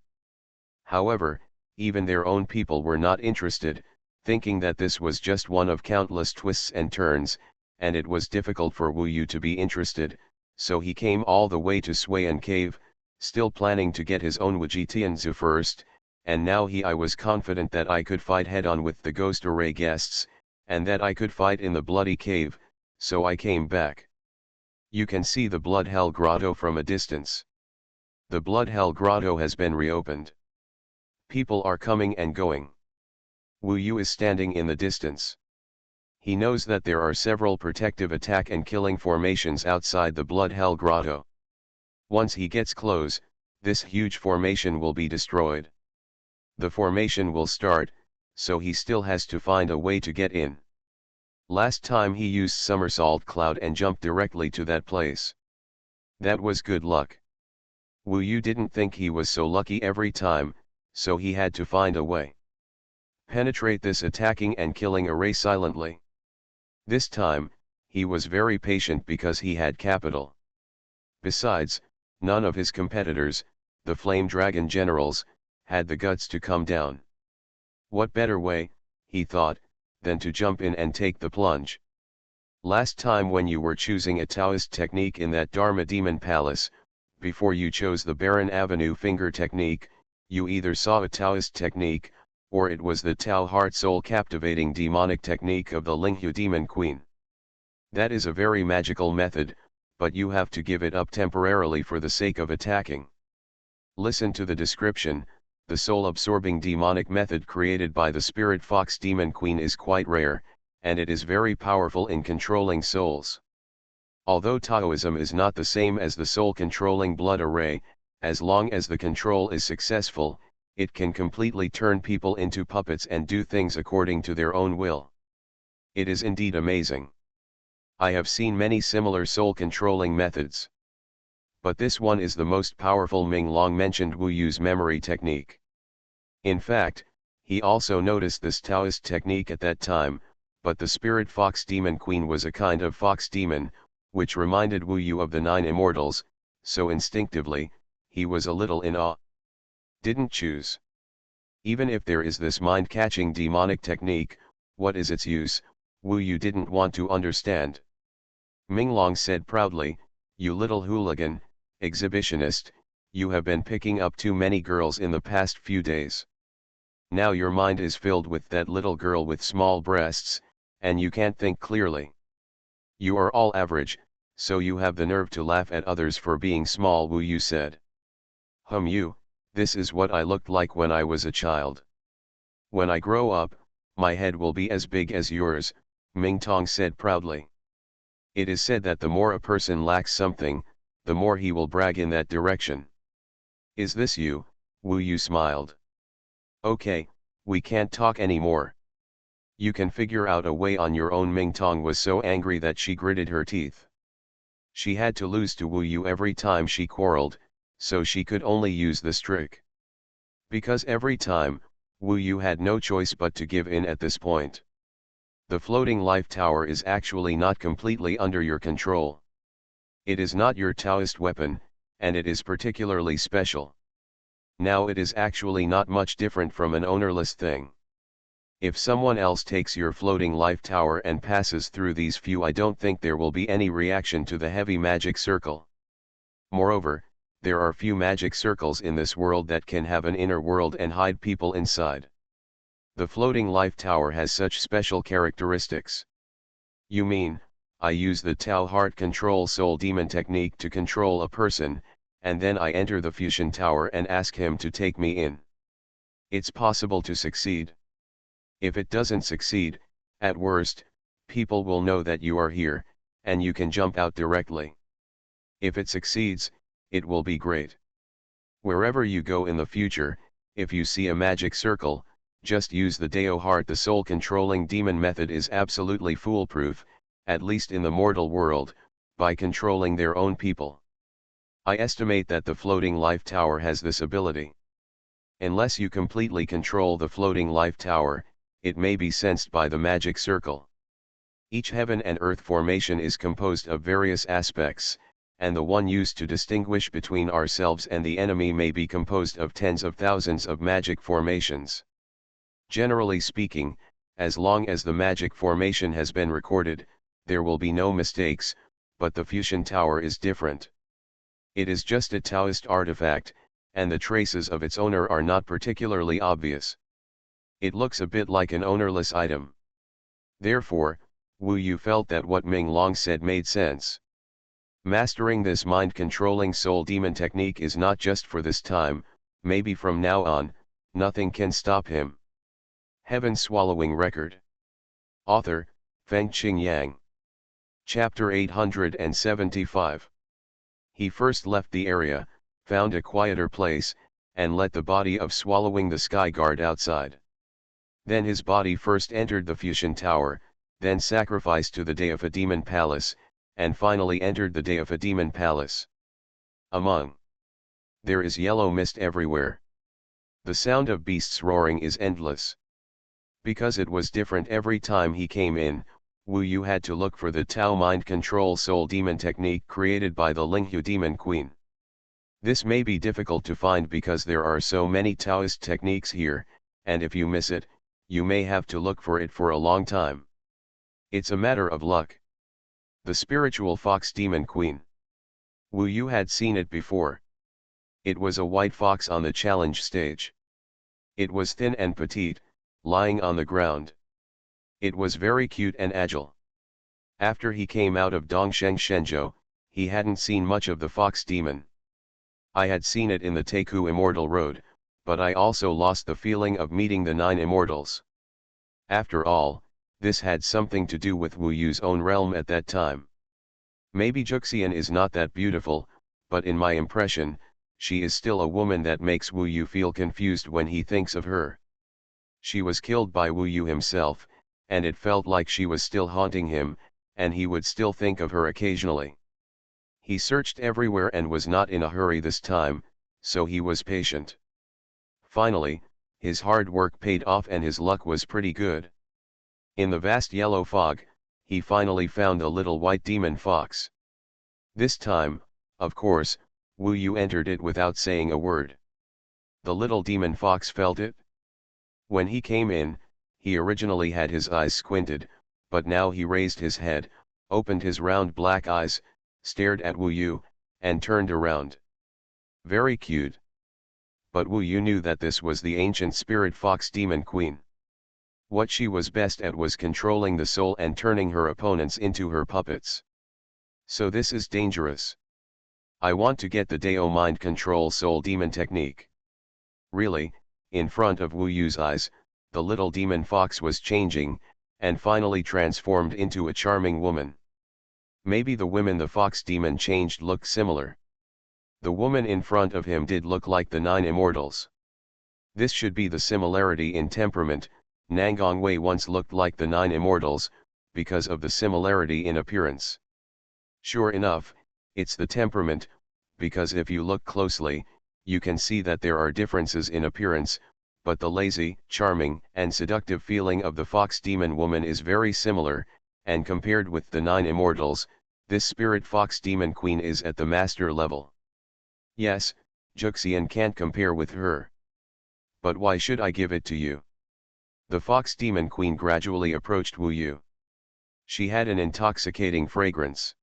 However, even their own people were not interested, thinking that this was just one of countless twists and turns, and it was difficult for Wu Yu to be interested, so he came all the way to Xuanhuan cave, still planning to get his own Wujitianzu first, and now I was confident that I could fight head-on with the ghost array guests, and that I could fight in the bloody cave, so I came back. You can see the Blood Hell Grotto from a distance. The Blood Hell Grotto has been reopened. People are coming and going. Wu Yu is standing in the distance. He knows that there are several protective attack and killing formations outside the Blood Hell Grotto. Once he gets close, this huge formation will be destroyed. The formation will start, so he still has to find a way to get in. Last time he used Somersault Cloud and jumped directly to that place. That was good luck. Wu Yu didn't think he was so lucky every time, so he had to find a way. Penetrate this attacking and killing array silently. This time, he was very patient because he had capital. Besides, none of his competitors, the Flame Dragon generals, had the guts to come down. What better way, he thought, than to jump in and take the plunge. Last time when you were choosing a Taoist technique in that Dharma Demon Palace, before you chose the Baron Avenue finger technique, you either saw a Taoist technique, or it was the Tao Heart Soul captivating demonic technique of the Linghu Demon Queen. That is a very magical method, but you have to give it up temporarily for the sake of attacking. Listen to the description. The soul-absorbing demonic method created by the Spirit Fox Demon Queen is quite rare, and it is very powerful in controlling souls. Although Taoism is not the same as the soul-controlling blood array, as long as the control is successful, it can completely turn people into puppets and do things according to their own will. It is indeed amazing. I have seen many similar soul-controlling methods. But this one is the most powerful. Ming Long mentioned Wu Yu's memory technique. In fact, he also noticed this Taoist technique at that time, but the Spirit Fox Demon Queen was a kind of fox demon, which reminded Wu Yu of the 9 Immortals, so instinctively, he was a little in awe. Didn't choose. Even if there is this mind-catching demonic technique, what is its use? Wu Yu didn't want to understand. Ming Long said proudly, "You little hooligan, exhibitionist, you have been picking up too many girls in the past few days. Now your mind is filled with that little girl with small breasts, and you can't think clearly. You are all average, so you have the nerve to laugh at others for being small." Wu Yu said. You, this is what I looked like when I was a child. When I grow up, my head will be as big as yours, Ming Tong said proudly. It is said that the more a person lacks something, the more he will brag in that direction. Is this you? Wu Yu smiled. Okay, we can't talk anymore. You can figure out a way on your own. Ming Tong was so angry that she gritted her teeth. She had to lose to Wu Yu every time she quarreled, so she could only use this trick. Because every time, Wu Yu had no choice but to give in at this point. The floating life tower is actually not completely under your control. It is not your Taoist weapon, and it is particularly special. Now it is actually not much different from an ownerless thing. If someone else takes your floating life tower and passes through these few, I don't think there will be any reaction to the heavy magic circle. Moreover, There are few magic circles in this world that can have an inner world and hide people inside. The floating life tower has such special characteristics. You mean, I use the Tao heart control soul demon technique to control a person, and then I enter the fusion tower and ask him to take me in. It's possible to succeed. If it doesn't succeed, at worst, people will know that you are here, and you can jump out directly. If it succeeds, it will be great. Wherever you go in the future, if you see a magic circle, just use the Dao heart. The soul controlling demon method is absolutely foolproof, at least in the mortal world, by controlling their own people. I estimate that the floating life tower has this ability. Unless you completely control the floating life tower, it may be sensed by the magic circle. Each heaven and earth formation is composed of various aspects, and the one used to distinguish between ourselves and the enemy may be composed of tens of thousands of magic formations. Generally speaking, as long as the magic formation has been recorded, there will be no mistakes, but the fusion tower is different. It is just a Taoist artifact, and the traces of its owner are not particularly obvious. It looks a bit like an ownerless item. Therefore, Wu Yu felt that what Ming Long said made sense. Mastering this mind-controlling soul demon technique is not just for this time, maybe from now on, nothing can stop him. Heaven-swallowing record. Author, Fengqing Yang. Chapter 875. He first left the area, found a quieter place, and let the body of swallowing the sky guard outside. Then his body first entered the fusion tower, then sacrificed to the day of a demon palace, and finally entered the day of a demon palace. Among. There is yellow mist everywhere. The sound of beasts roaring is endless. Because it was different every time he came in, Wu Yu had to look for the Tao mind control soul demon technique created by the Linghu demon queen. This may be difficult to find because there are so many Taoist techniques here, and if you miss it, you may have to look for it for a long time. It's a matter of luck. The spiritual fox demon queen. Wu Yu had seen it before. It was a white fox on the challenge stage. It was thin and petite, lying on the ground. It was very cute and agile. After he came out of Dongsheng Shenzhou, he hadn't seen much of the fox demon. I had seen it in the Taku Immortal Road, but I also lost the feeling of meeting the 9 immortals. After all, this had something to do with Wu Yu's own realm at that time. Maybe Juxian is not that beautiful, but in my impression, she is still a woman that makes Wu Yu feel confused when he thinks of her. She was killed by Wu Yu himself, and it felt like she was still haunting him, and he would still think of her occasionally. He searched everywhere and was not in a hurry this time, so he was patient. Finally, his hard work paid off and his luck was pretty good. In the vast yellow fog, he finally found a little white demon fox. This time, of course, Wu Yu entered it without saying a word. The little demon fox felt it. When he came in, he originally had his eyes squinted, but now he raised his head, opened his round black eyes, stared at Wu Yu, and turned around. Very cute. But Wu Yu knew that this was the ancient spirit fox demon queen. What she was best at was controlling the soul and turning her opponents into her puppets. So this is dangerous. I want to get the Dao mind control soul demon technique. Really, in front of Wu Yu's eyes, the little demon fox was changing, and finally transformed into a charming woman. Maybe the women the fox demon changed looked similar. The woman in front of him did look like the 9 immortals. This should be the similarity in temperament. Nangong Wei once looked like the 9 immortals, because of the similarity in appearance. Sure enough, it's the temperament, because if you look closely, you can see that there are differences in appearance, but the lazy, charming, and seductive feeling of the fox demon woman is very similar, and compared with the 9 immortals, this spirit fox demon queen is at the master level. Yes, Juxian can't compare with her. But why should I give it to you? The fox demon queen gradually approached Wu Yu. She had an intoxicating fragrance.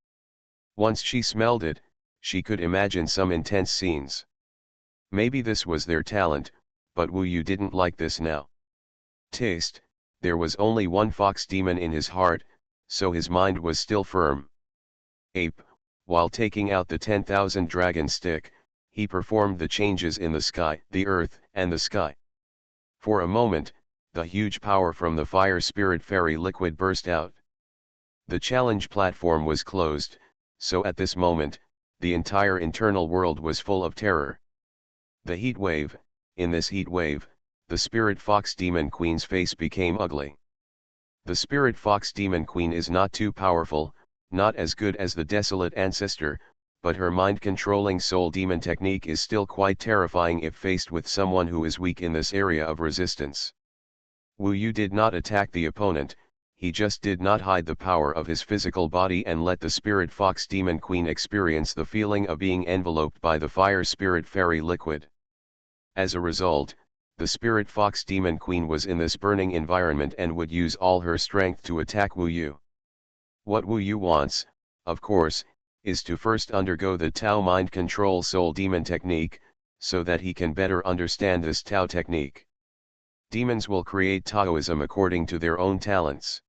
Once she smelled it, She could imagine some intense scenes. Maybe this was their talent, but Wu Yu didn't like this now. Taste, there was only one fox demon in his heart, so his mind was still firm. Ape, while taking out the 10,000 dragon stick, he performed the changes in the sky, the earth, and the sky. For a moment, the huge power from the fire spirit fairy liquid burst out. The challenge platform was closed, so at this moment, the entire internal world was full of terror. The heat wave, in this heat wave, the spirit fox demon queen's face became ugly. The spirit fox demon queen is not too powerful, not as good as the desolate ancestor, but her mind-controlling soul demon technique is still quite terrifying if faced with someone who is weak in this area of resistance. Wu Yu did not attack the opponent, he just did not hide the power of his physical body and let the spirit fox demon queen experience the feeling of being enveloped by the fire spirit fairy liquid. As a result, the spirit fox demon queen was in this burning environment and would use all her strength to attack Wu Yu. What Wu Yu wants, of course, is to first undergo the Tao mind control soul demon technique, so that he can better understand this Tao technique. Demons will create Taoism according to their own talents.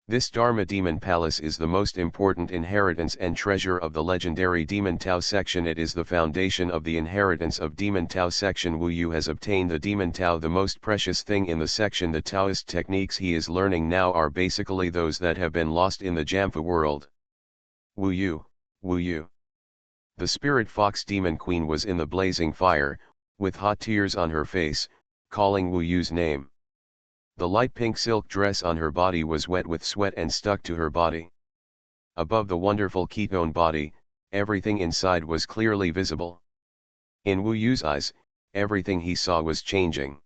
This Dharma Demon Palace is the most important inheritance and treasure of the legendary Demon Tao section. It is the foundation of the inheritance of Demon Tao section. Wu Yu has obtained the Demon Tao, the most precious thing in the section. The Taoist techniques he is learning now are basically those that have been lost in the Jamfa world. Wu Yu, Wu Yu. The spirit fox demon queen was in the blazing fire, with hot tears on her face, calling Wu Yu's name. The light pink silk dress on her body was wet with sweat and stuck to her body. Above the wonderful ketone body, everything inside was clearly visible. In Wu Yu's eyes, everything he saw was changing.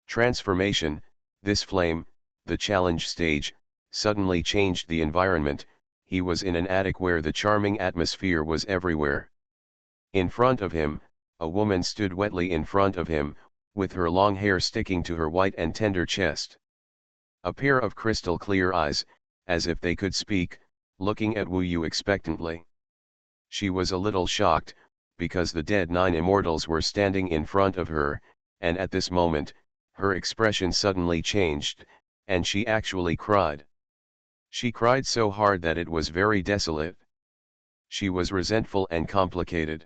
Transformation, this flame, the challenge stage, suddenly changed the environment. He was in an attic where the charming atmosphere was everywhere. In front of him, a woman stood wetly in front of him, with her long hair sticking to her white and tender chest. A pair of crystal clear eyes, as if they could speak, looking at Wu Yu expectantly. She was a little shocked, because the dead 9 immortals were standing in front of her, and at this moment, her expression suddenly changed, and she actually cried. She cried so hard that it was very desolate. She was resentful and complicated.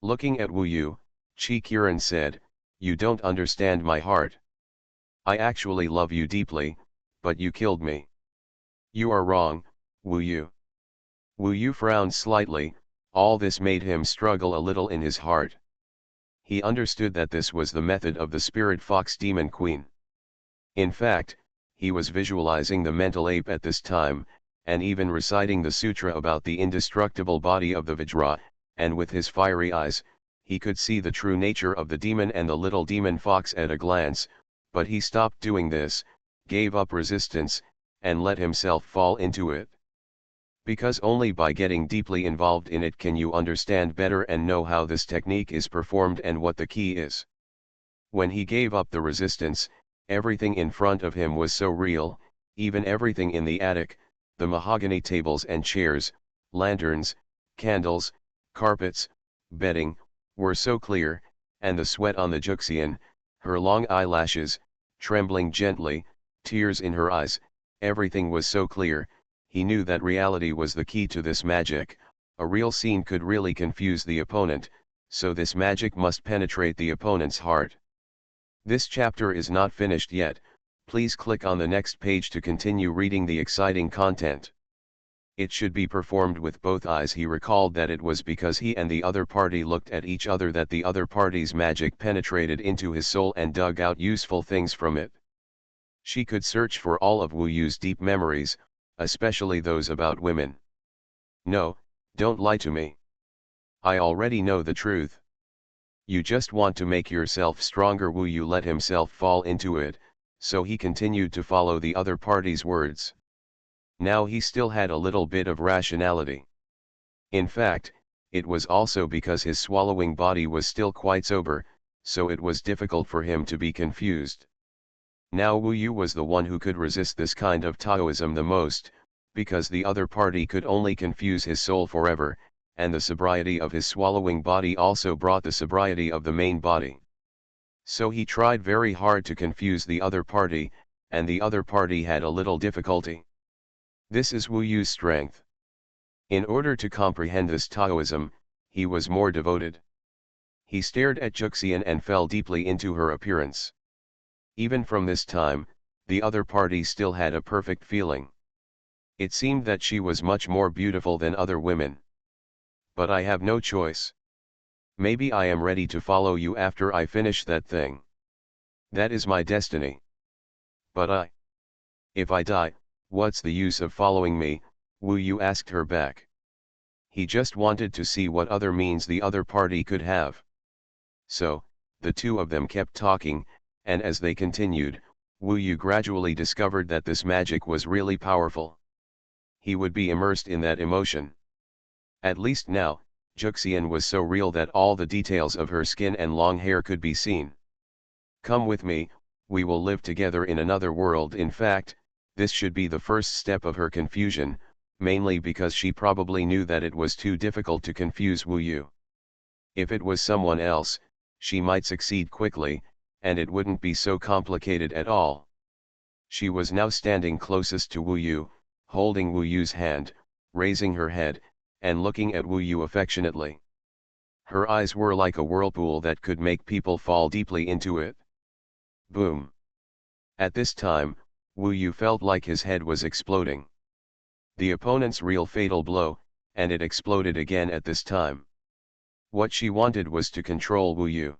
Looking at Wu Yu, Chi Qiren said, "You don't understand my heart. I actually love you deeply, but you killed me. You are wrong, Wu Yu." Wu Yu frowned slightly. All this made him struggle a little in his heart. He understood that this was the method of the spirit fox demon queen. In fact, he was visualizing the mental ape at this time, and even reciting the sutra about the indestructible body of the Vajra, and with his fiery eyes, he could see the true nature of the demon and the little demon fox at a glance, but he stopped doing this, gave up resistance, and let himself fall into it. Because only by getting deeply involved in it can you understand better and know how this technique is performed and what the key is. When he gave up the resistance, everything in front of him was so real, even everything in the attic, the mahogany tables and chairs, lanterns, candles, carpets, bedding, were so clear, and the sweat on the Juxian, her long eyelashes, trembling gently, tears in her eyes, everything was so clear. He knew that reality was the key to this magic. A real scene could really confuse the opponent, so this magic must penetrate the opponent's heart. This chapter is not finished yet. Please click on the next page to continue reading the exciting content. It should be performed with both eyes. He recalled that it was because he and the other party looked at each other that the other party's magic penetrated into his soul and dug out useful things from it. She could search for all of Wu Yu's deep memories, especially those about women. "No, don't lie to me. I already know the truth. You just want to make yourself stronger." Wu Yu let himself fall into it, so he continued to follow the other party's words. Now he still had a little bit of rationality. In fact, it was also because his swallowing body was still quite sober, so it was difficult for him to be confused. Now Wu Yu was the one who could resist this kind of Taoism the most, because the other party could only confuse his soul forever, and the sobriety of his swallowing body also brought the sobriety of the main body. So he tried very hard to confuse the other party, and the other party had a little difficulty. This is Wu Yu's strength. In order to comprehend this Taoism, he was more devoted. He stared at Juxian and fell deeply into her appearance. Even from this time, the other party still had a perfect feeling. It seemed that she was much more beautiful than other women. But I have no choice. Maybe I am ready to follow you after I finish that thing. That is my destiny. But if I die, what's the use of following me? Wu Yu asked her back. He just wanted to see what other means the other party could have. So, the two of them kept talking, and as they continued, Wu Yu gradually discovered that this magic was really powerful. He would be immersed in that emotion. At least now, Juxian was so real that all the details of her skin and long hair could be seen. Come with me, we will live together in another world. In fact, this should be the first step of her confusion, mainly because she probably knew that it was too difficult to confuse Wu Yu. If it was someone else, she might succeed quickly, and it wouldn't be so complicated at all. She was now standing closest to Wu Yu, holding Wu Yu's hand, raising her head, and looking at Wu Yu affectionately. Her eyes were like a whirlpool that could make people fall deeply into it. Boom! At this time, Wu Yu felt like his head was exploding. The opponent's real fatal blow, and it exploded again at this time. What she wanted was to control Wu Yu.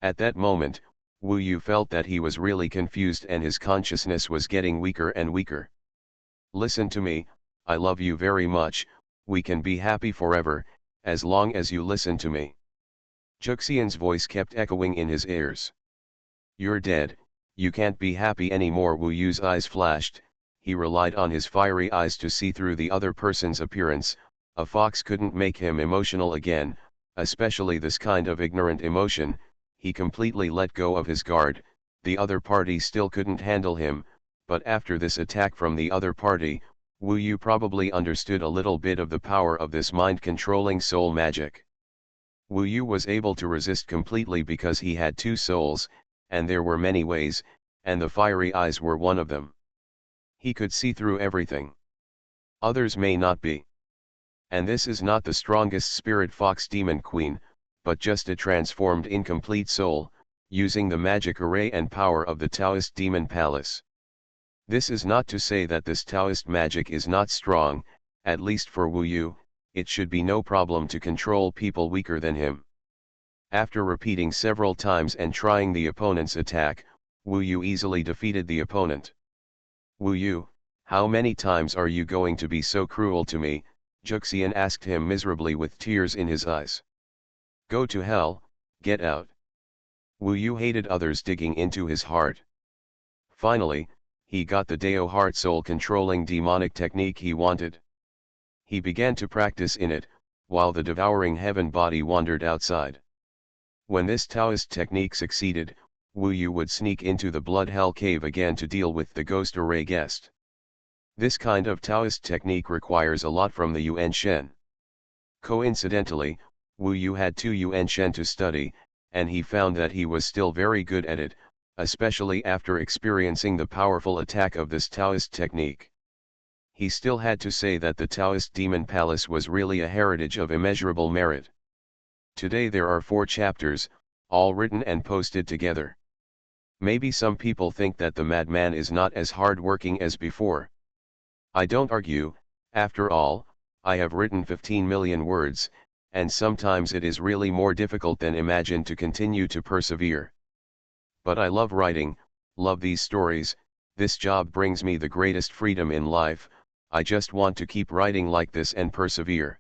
At that moment, Wu Yu felt that he was really confused and his consciousness was getting weaker and weaker. Listen to me, I love you very much, we can be happy forever, as long as you listen to me. Juxian's voice kept echoing in his ears. You're dead, you can't be happy anymore. Wu Yu's eyes flashed, he relied on his fiery eyes to see through the other person's appearance. A fox couldn't make him emotional again, especially this kind of ignorant emotion. He completely let go of his guard. The other party still couldn't handle him, but after this attack from the other party, Wu Yu probably understood a little bit of the power of this mind-controlling soul magic. Wu Yu was able to resist completely because he had two souls, and there were many ways, and the fiery eyes were one of them. He could see through everything. Others may not be. And this is not the strongest spirit fox demon queen, but just a transformed incomplete soul, using the magic array and power of the Taoist demon palace. This is not to say that this Taoist magic is not strong, at least for Wu Yu, it should be no problem to control people weaker than him. After repeating several times and trying the opponent's attack, Wu Yu easily defeated the opponent. Wu Yu, how many times are you going to be so cruel to me? Juxian asked him miserably with tears in his eyes. Go to hell, get out. Wu Yu hated others digging into his heart. Finally, he got the Dao heart soul controlling demonic technique he wanted. He began to practice in it, while the devouring heaven body wandered outside. When this Taoist technique succeeded, Wu Yu would sneak into the blood hell cave again to deal with the ghost array guest. This kind of Taoist technique requires a lot from the Yuan Shen. Coincidentally, Wu Yu had 2 Yuan Shen to study, and he found that he was still very good at it, especially after experiencing the powerful attack of this Taoist technique. He still had to say that the Taoist demon palace was really a heritage of immeasurable merit. Today there are 4 chapters, all written and posted together. Maybe some people think that the madman is not as hard-working as before. I don't argue, after all, I have written 15 million words, and sometimes it is really more difficult than imagined to continue to persevere. But I love writing, love these stories, this job brings me the greatest freedom in life, I just want to keep writing like this and persevere.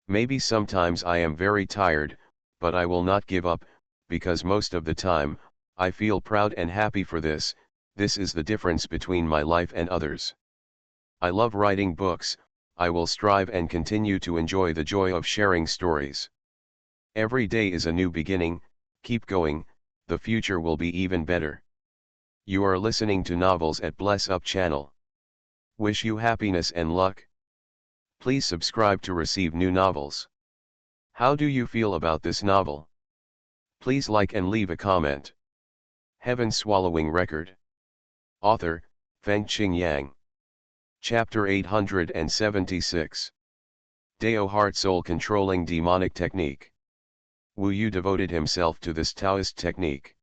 Maybe sometimes I am very tired, but I will not give up, because most of the time, I feel proud and happy for this. This is the difference between my life and others. I love writing books, I will strive and continue to enjoy the joy of sharing stories. Every day is a new beginning, keep going, the future will be even better. You are listening to Novels at Bless Up channel. Wish you happiness and luck. Please subscribe to receive new novels. How do you feel about this novel? Please like and leave a comment. Heaven Swallowing Record. Author, Fengqing Yang. Chapter 876. Dao Heart Soul Controlling Demonic Technique. Wu Yu devoted himself to this Taoist technique.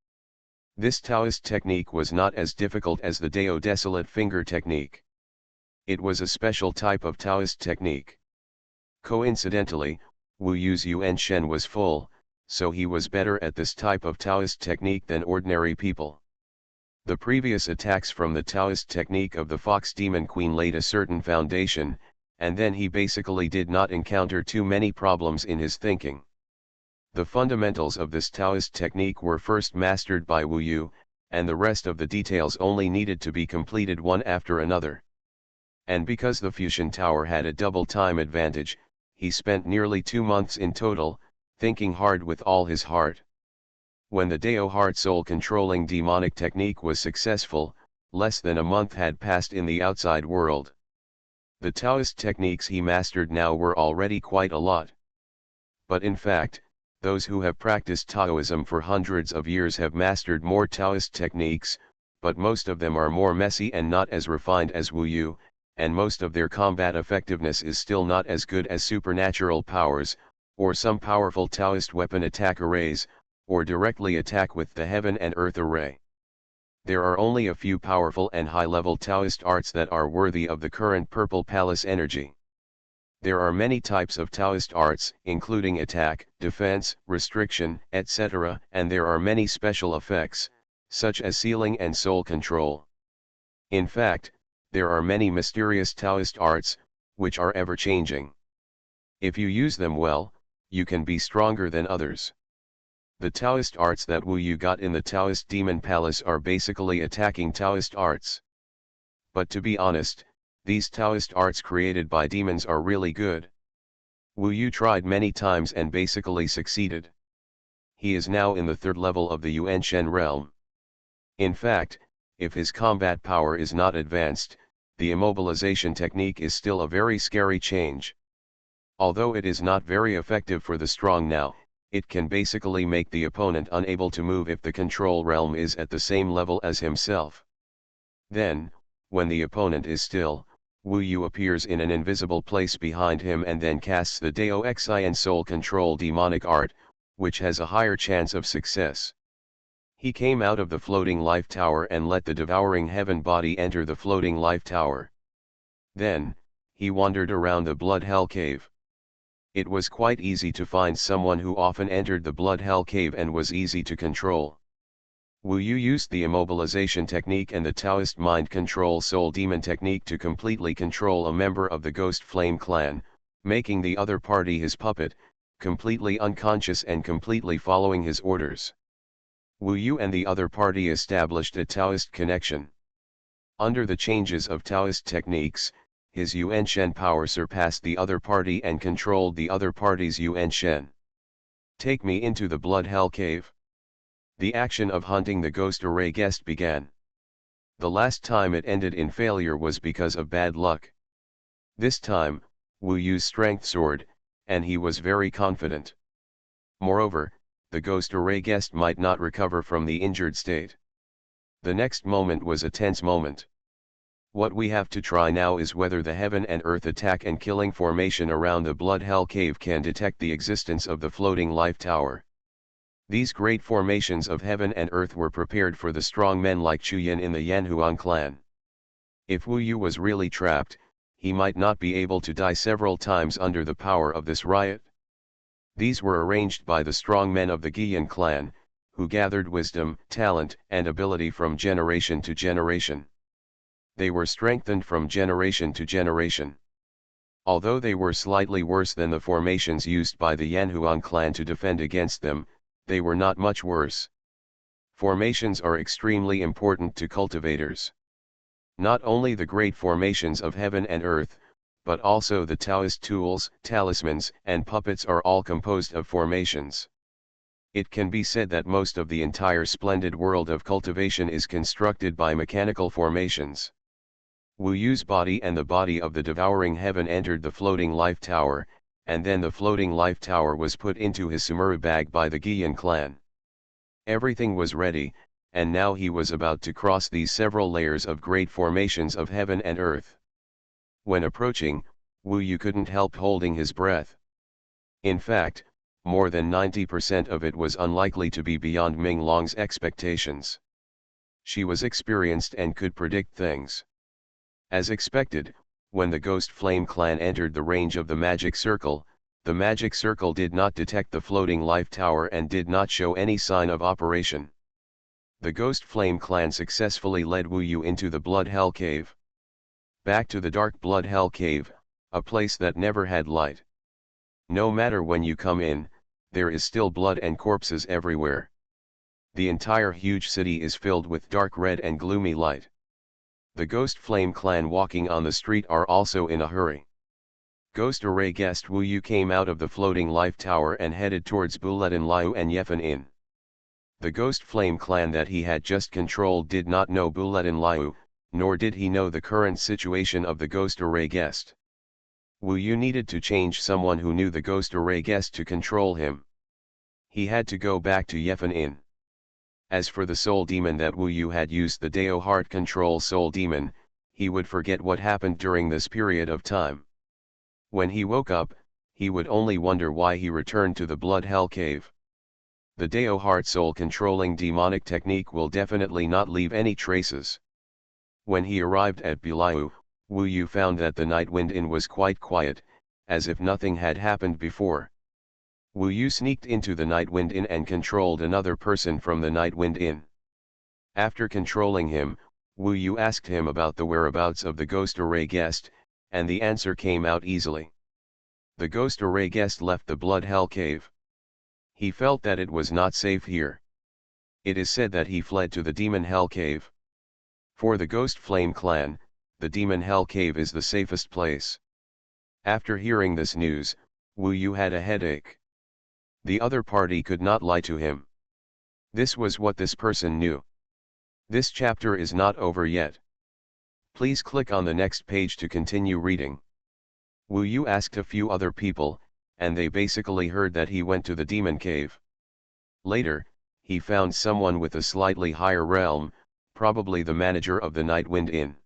This Taoist technique was not as difficult as the Dao Desolate Finger technique. It was a special type of Taoist technique. Coincidentally, Wu Yu's Yuan Shen was full, so he was better at this type of Taoist technique than ordinary people. The previous attacks from the Taoist technique of the Fox Demon Queen laid a certain foundation, and then he basically did not encounter too many problems in his thinking. The fundamentals of this Taoist technique were first mastered by Wu Yu, and the rest of the details only needed to be completed one after another. And because the Fusion Tower had a double time advantage, he spent nearly 2 months in total, thinking hard with all his heart. When the Dao Heart Soul Controlling Demonic Technique was successful, less than a month had passed in the outside world. The Taoist techniques he mastered now were already quite a lot. But in fact, those who have practiced Taoism for hundreds of years have mastered more Taoist techniques, but most of them are more messy and not as refined as Wu Yu, and most of their combat effectiveness is still not as good as supernatural powers, or some powerful Taoist weapon attack arrays, or directly attack with the heaven and earth array. There are only a few powerful and high-level Taoist arts that are worthy of the current Purple Palace energy. There are many types of Taoist arts, including attack, defense, restriction, etc., and there are many special effects, such as sealing and soul control. In fact, there are many mysterious Taoist arts, which are ever-changing. If you use them well, you can be stronger than others. The Taoist arts that Wu Yu got in the Taoist Demon Palace are basically attacking Taoist arts. But to be honest, these Taoist arts created by demons are really good. Wu Yu tried many times and basically succeeded. He is now in the 3rd level of the Yuan Shen realm. In fact, if his combat power is not advanced, the immobilization technique is still a very scary change. Although it is not very effective for the strong now, it can basically make the opponent unable to move if the control realm is at the same level as himself. Then, when the opponent is still, Wu Yu appears in an invisible place behind him and then casts the Dao Xi and Soul Control demonic art, which has a higher chance of success. He came out of the floating life tower and let the devouring heaven body enter the floating life tower. Then, he wandered around the blood hell cave. It was quite easy to find someone who often entered the blood hell cave and was easy to control. Wu Yu used the immobilization technique and the Taoist mind control soul demon technique to completely control a member of the Ghost Flame clan, making the other party his puppet, completely unconscious and completely following his orders. Wu Yu and the other party established a Taoist connection. Under the changes of Taoist techniques, his Yuan Shen power surpassed the other party and controlled the other party's Yuan Shen. Take me into the blood hell cave. The action of hunting the ghost array guest began. The last time it ended in failure was because of bad luck. This time, Wu Yu's strength soared, and he was very confident. Moreover, the ghost array guest might not recover from the injured state. The next moment was a tense moment. What we have to try now is whether the heaven and earth attack and killing formation around the blood hell cave can detect the existence of the floating life tower. These great formations of heaven and earth were prepared for the strong men like Chu Yin in the Yanhuang clan. If Wu Yu was really trapped, he might not be able to die several times under the power of this riot. These were arranged by the strong men of the Guiyan clan, who gathered wisdom, talent, and ability from generation to generation. They were strengthened from generation to generation. Although they were slightly worse than the formations used by the Yanhuang clan to defend against them, they were not much worse. Formations are extremely important to cultivators. Not only the great formations of heaven and earth, but also the Taoist tools, talismans, and puppets are all composed of formations. It can be said that most of the entire splendid world of cultivation is constructed by mechanical formations. Wu Yu's body and the body of the devouring heaven entered the floating life tower, and then the floating life tower was put into his Sumuru bag by the Giyan clan. Everything was ready, and now he was about to cross these several layers of great formations of heaven and earth. When approaching, Wu Yu couldn't help holding his breath. In fact, more than 90% of it was unlikely to be beyond Ming Long's expectations. She was experienced and could predict things. As expected, when the Ghost Flame clan entered the range of the magic circle did not detect the floating life tower and did not show any sign of operation. The Ghost Flame clan successfully led Wu Yu into the Blood Hell Cave. Back to the dark Blood Hell Cave, a place that never had light. No matter when you come in, there is still blood and corpses everywhere. The entire huge city is filled with dark red and gloomy light. The Ghost Flame clan walking on the street are also in a hurry. Ghost Array guest Wu Yu came out of the floating life tower and headed towards Buletin Liu and Yefan Inn. The Ghost Flame clan that he had just controlled did not know Buletin Liu, nor did he know the current situation of the Ghost Array guest. Wu Yu needed to change someone who knew the Ghost Array guest to control him. He had to go back to Yefan Inn. As for the soul demon that Wu Yu had used, the Dao Heart Control soul demon, he would forget what happened during this period of time. When he woke up, he would only wonder why he returned to the Blood Hell Cave. The Dao Heart soul controlling demonic technique will definitely not leave any traces. When he arrived at Buliu, Wu Yu found that the Night Wind Inn was quite quiet, as if nothing had happened before. Wu Yu sneaked into the Night Wind Inn and controlled another person from the Night Wind Inn. After controlling him, Wu Yu asked him about the whereabouts of the Ghost Array guest, and the answer came out easily. The Ghost Array guest left the Blood Hell Cave. He felt that it was not safe here. It is said that he fled to the Demon Hell Cave. For the Ghost Flame clan, the Demon Hell Cave is the safest place. After hearing this news, Wu Yu had a headache. The other party could not lie to him. This was what this person knew. This chapter is not over yet. Please click on the next page to continue reading. Wu Yu asked a few other people, and they basically heard that he went to the Demon Cave. Later, he found someone with a slightly higher realm, probably the manager of the Night Wind Inn.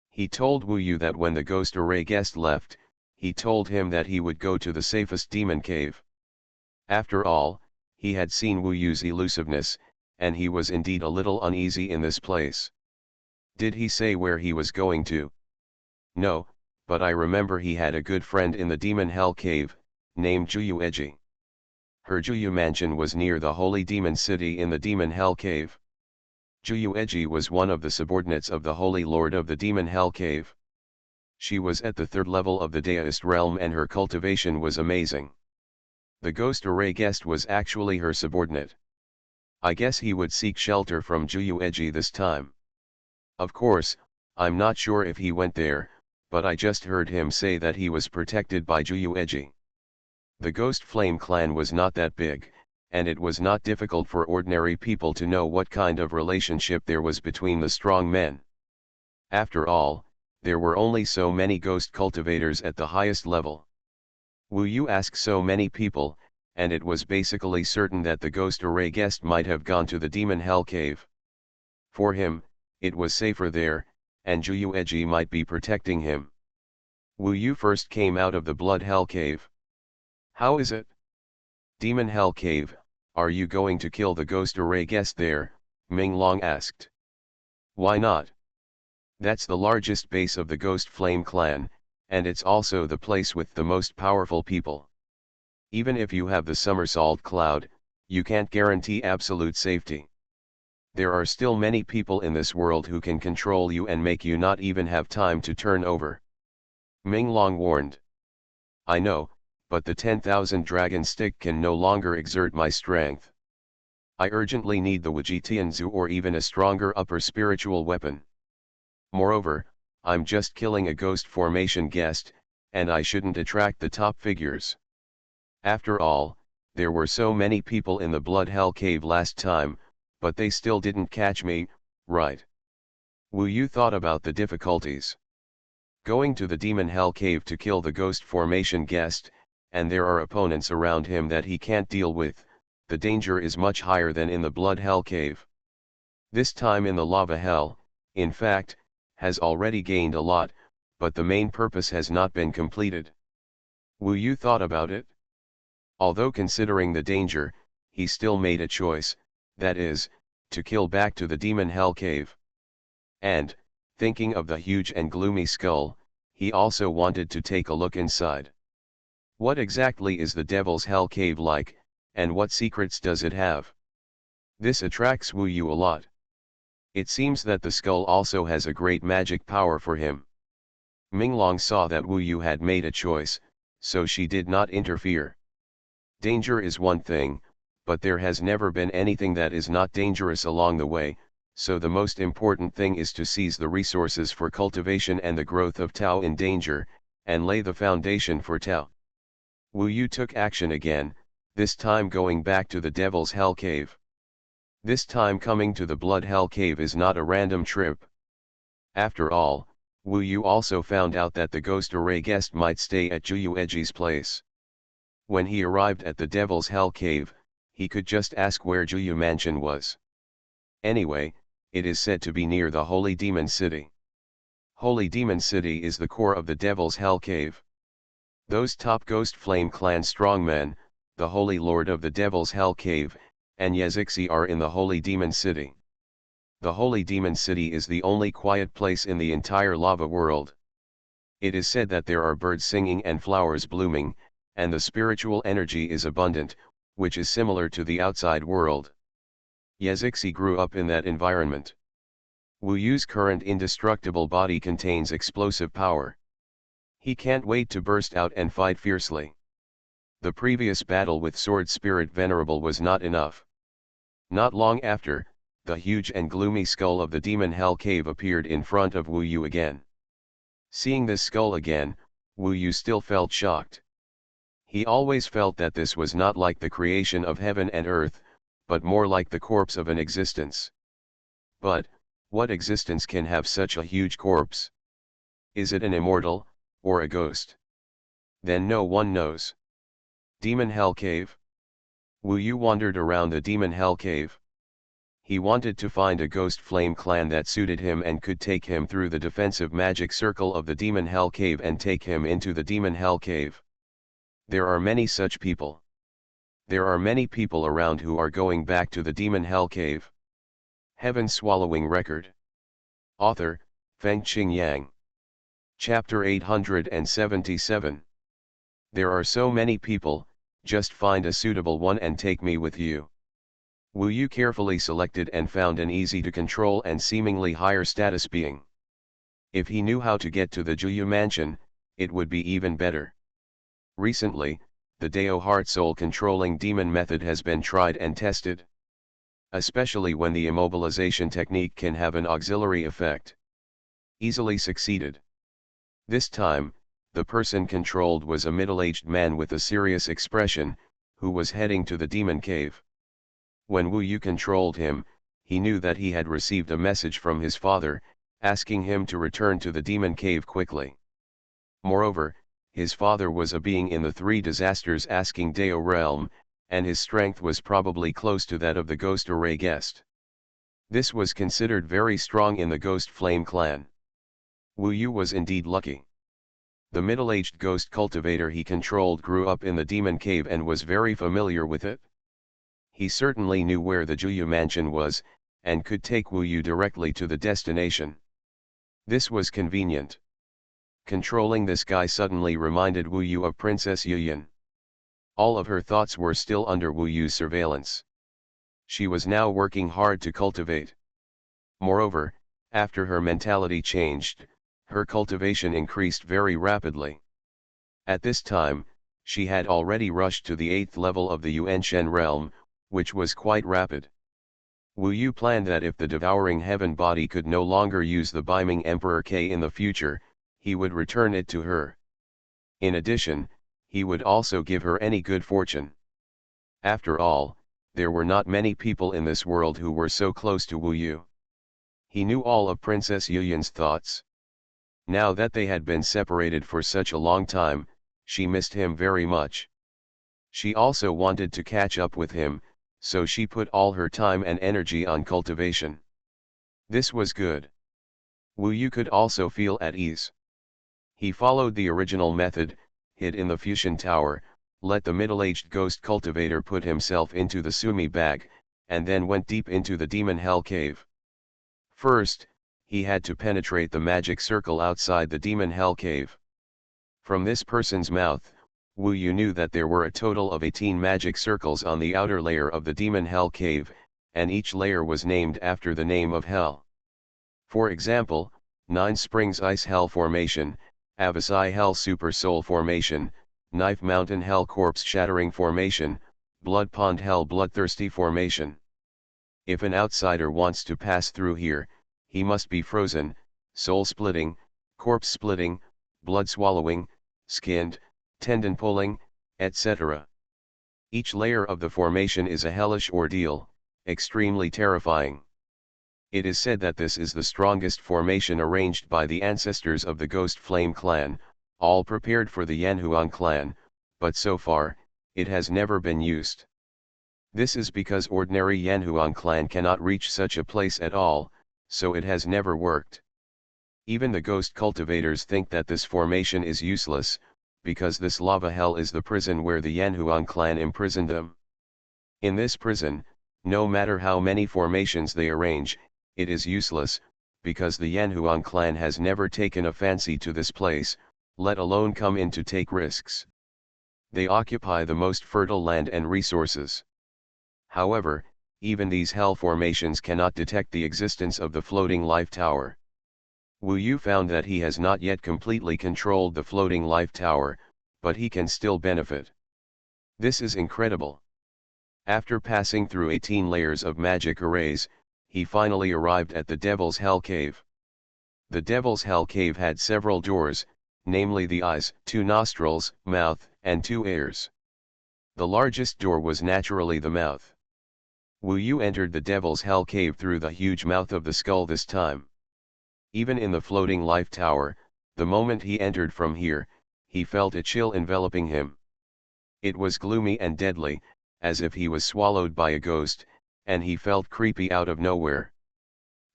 He told Wu Yu that when the Ghost Array guest left, he told him that he would go to the safest Demon Cave. After all, he had seen Wu Yu's elusiveness, and he was indeed a little uneasy in this place. Did he say where he was going to? No, but I remember he had a good friend in the Demon Hell Cave, named Juyu Eji. Her Juyu mansion was near the holy demon city in the Demon Hell Cave. Juyu Eji was one of the subordinates of the Holy Lord of the Demon Hell Cave. She was at the third level of the Daoist realm and her cultivation was amazing. The Ghost Array guest was actually her subordinate. I guess he would seek shelter from Juyu Eji this time. Of course, I'm not sure if he went there, but I just heard him say that he was protected by Juyu Eji. The Ghost Flame clan was not that big, and it was not difficult for ordinary people to know what kind of relationship there was between the strong men. After all, there were only so many ghost cultivators at the highest level. Wu Yu asked so many people, and it was basically certain that the Ghost Array guest might have gone to the Demon Hell Cave. For him, it was safer there, and Juyu Eji might be protecting him. Wu Yu first came out of the Blood Hell Cave. How is it? Demon Hell Cave, are you going to kill the Ghost Array guest there? Ming Long asked. Why not? That's the largest base of the Ghost Flame clan, and it's also the place with the most powerful people. Even if you have the Somersault Cloud, you can't guarantee absolute safety. There are still many people in this world who can control you and make you not even have time to turn over. Ming Long warned. I know, but the 10,000 dragon stick can no longer exert my strength. I urgently need the Wujitianzu or even a stronger upper spiritual weapon. Moreover, I'm just killing a ghost formation guest, and I shouldn't attract the top figures. After all, there were so many people in the Blood Hell Cave last time, but they still didn't catch me, right? Wu Yu thought about the difficulties. Going to the demon hell cave to kill the ghost formation guest, and there are opponents around him that he can't deal with, the danger is much higher than in the blood hell cave. This time in the lava hell, in fact, has already gained a lot, but the main purpose has not been completed. Wu Yu thought about it. Although considering the danger, he still made a choice, that is, to kill back to the demon hell cave. And, thinking of the huge and gloomy skull, he also wanted to take a look inside. What exactly is the devil's hell cave like, and what secrets does it have? This attracts Wu Yu a lot. It seems that the skull also has a great magic power for him. Minglong saw that Wu Yu had made a choice, so she did not interfere. Danger is one thing, but there has never been anything that is not dangerous along the way, so the most important thing is to seize the resources for cultivation and the growth of Tao in danger, and lay the foundation for Tao. Wu Yu took action again, this time going back to the Devil's Hell Cave. This time coming to the Blood Hell Cave is not a random trip. After all, Wu Yu also found out that the ghost array guest might stay at Juyu Eji's place. When he arrived at the Devil's Hell Cave, he could just ask where Juyu Mansion was. Anyway, it is said to be near the Holy Demon City. Holy Demon City is the core of the Devil's Hell Cave. Those top Ghost Flame Clan strongmen, the Holy Lord of the Devil's Hell Cave, and Yazixi are in the Holy Demon City. The Holy Demon City is the only quiet place in the entire lava world. It is said that there are birds singing and flowers blooming, and the spiritual energy is abundant, which is similar to the outside world. Yazixi grew up in that environment. Wu Yu's current indestructible body contains explosive power. He can't wait to burst out and fight fiercely. The previous battle with Sword Spirit Venerable was not enough. Not long after, the huge and gloomy skull of the Demon Hell Cave appeared in front of Wu Yu again. Seeing this skull again, Wu Yu still felt shocked. He always felt that this was not like the creation of heaven and earth, but more like the corpse of an existence. But, what existence can have such a huge corpse? Is it an immortal, or a ghost? Then no one knows. Demon Hell Cave? Wu Yu wandered around the Demon Hell Cave. He wanted to find a ghost flame clan that suited him and could take him through the defensive magic circle of the Demon Hell Cave and take him into the Demon Hell Cave. There are many such people. There are many people around who are going back to the Demon Hell Cave. Heaven Swallowing Record. Author, Fengqing Yang. Chapter 877. There are so many people, just find a suitable one and take me with you. Wu Yu carefully selected and found an easy-to-control and seemingly higher status being. If he knew how to get to the Juyu Mansion, it would be even better. Recently, the Dao Heart Soul controlling demon method has been tried and tested. Especially when the immobilization technique can have an auxiliary effect. Easily succeeded. This time, the person controlled was a middle-aged man with a serious expression, who was heading to the demon cave. When Wu Yu controlled him, he knew that he had received a message from his father, asking him to return to the demon cave quickly. Moreover, his father was a being in the three disasters asking Dao realm, and his strength was probably close to that of the ghost array guest. This was considered very strong in the ghost flame clan. Wu Yu was indeed lucky. The middle-aged ghost cultivator he controlled grew up in the demon cave and was very familiar with it. He certainly knew where the Juyu Mansion was, and could take Wu Yu directly to the destination. This was convenient. Controlling this guy suddenly reminded Wu Yu of Princess Yuyan. All of her thoughts were still under Wu Yu's surveillance. She was now working hard to cultivate. Moreover, after her mentality changed, her cultivation increased very rapidly. At this time, she had already rushed to the 8th level of the Yuanshen realm, which was quite rapid. Wu Yu planned that if the devouring heaven body could no longer use the Beiming Emperor K in the future, he would return it to her. In addition, he would also give her any good fortune. After all, there were not many people in this world who were so close to Wu Yu. He knew all of Princess Yuyan's thoughts. Now that they had been separated for such a long time, she missed him very much. She also wanted to catch up with him, so she put all her time and energy on cultivation. This was good. Wu Yu could also feel at ease. He followed the original method, hid in the fusion tower, let the middle-aged ghost cultivator put himself into the sumi bag, and then went deep into the demon hell cave. First, he had to penetrate the magic circle outside the demon hell cave. From this person's mouth, Wu Yu knew that there were a total of 18 magic circles on the outer layer of the demon hell cave, and each layer was named after the name of hell. For example, 9 Springs Ice Hell Formation, Avasai Hell Super Soul Formation, Knife Mountain Hell Corpse Shattering Formation, Blood Pond Hell Bloodthirsty Formation. If an outsider wants to pass through here, he must be frozen, soul splitting, corpse splitting, blood swallowing, skinned, tendon pulling, etc. Each layer of the formation is a hellish ordeal, extremely terrifying. It is said that this is the strongest formation arranged by the ancestors of the Ghost Flame clan, all prepared for the Yanhuan clan, but so far, it has never been used. This is because ordinary Yanhuan clan cannot reach such a place at all, so it has never worked. Even the ghost cultivators think that this formation is useless, because this lava hell is the prison where the Yanhuan clan imprisoned them. In this prison, no matter how many formations they arrange, it is useless, because the Yanhuan clan has never taken a fancy to this place, let alone come in to take risks. They occupy the most fertile land and resources. However, even these hell formations cannot detect the existence of the floating life tower. Wu Yu found that he has not yet completely controlled the floating life tower, but he can still benefit. This is incredible. After passing through 18 layers of magic arrays, he finally arrived at the Devil's Hell Cave. The Devil's Hell Cave had several doors, namely the eyes, 2 nostrils, mouth, and 2 ears. The largest door was naturally the mouth. Wu Yu entered the Devil's Hell Cave through the huge mouth of the skull this time. Even in the floating life tower, the moment he entered from here, he felt a chill enveloping him. It was gloomy and deadly, as if he was swallowed by a ghost, and he felt creepy out of nowhere.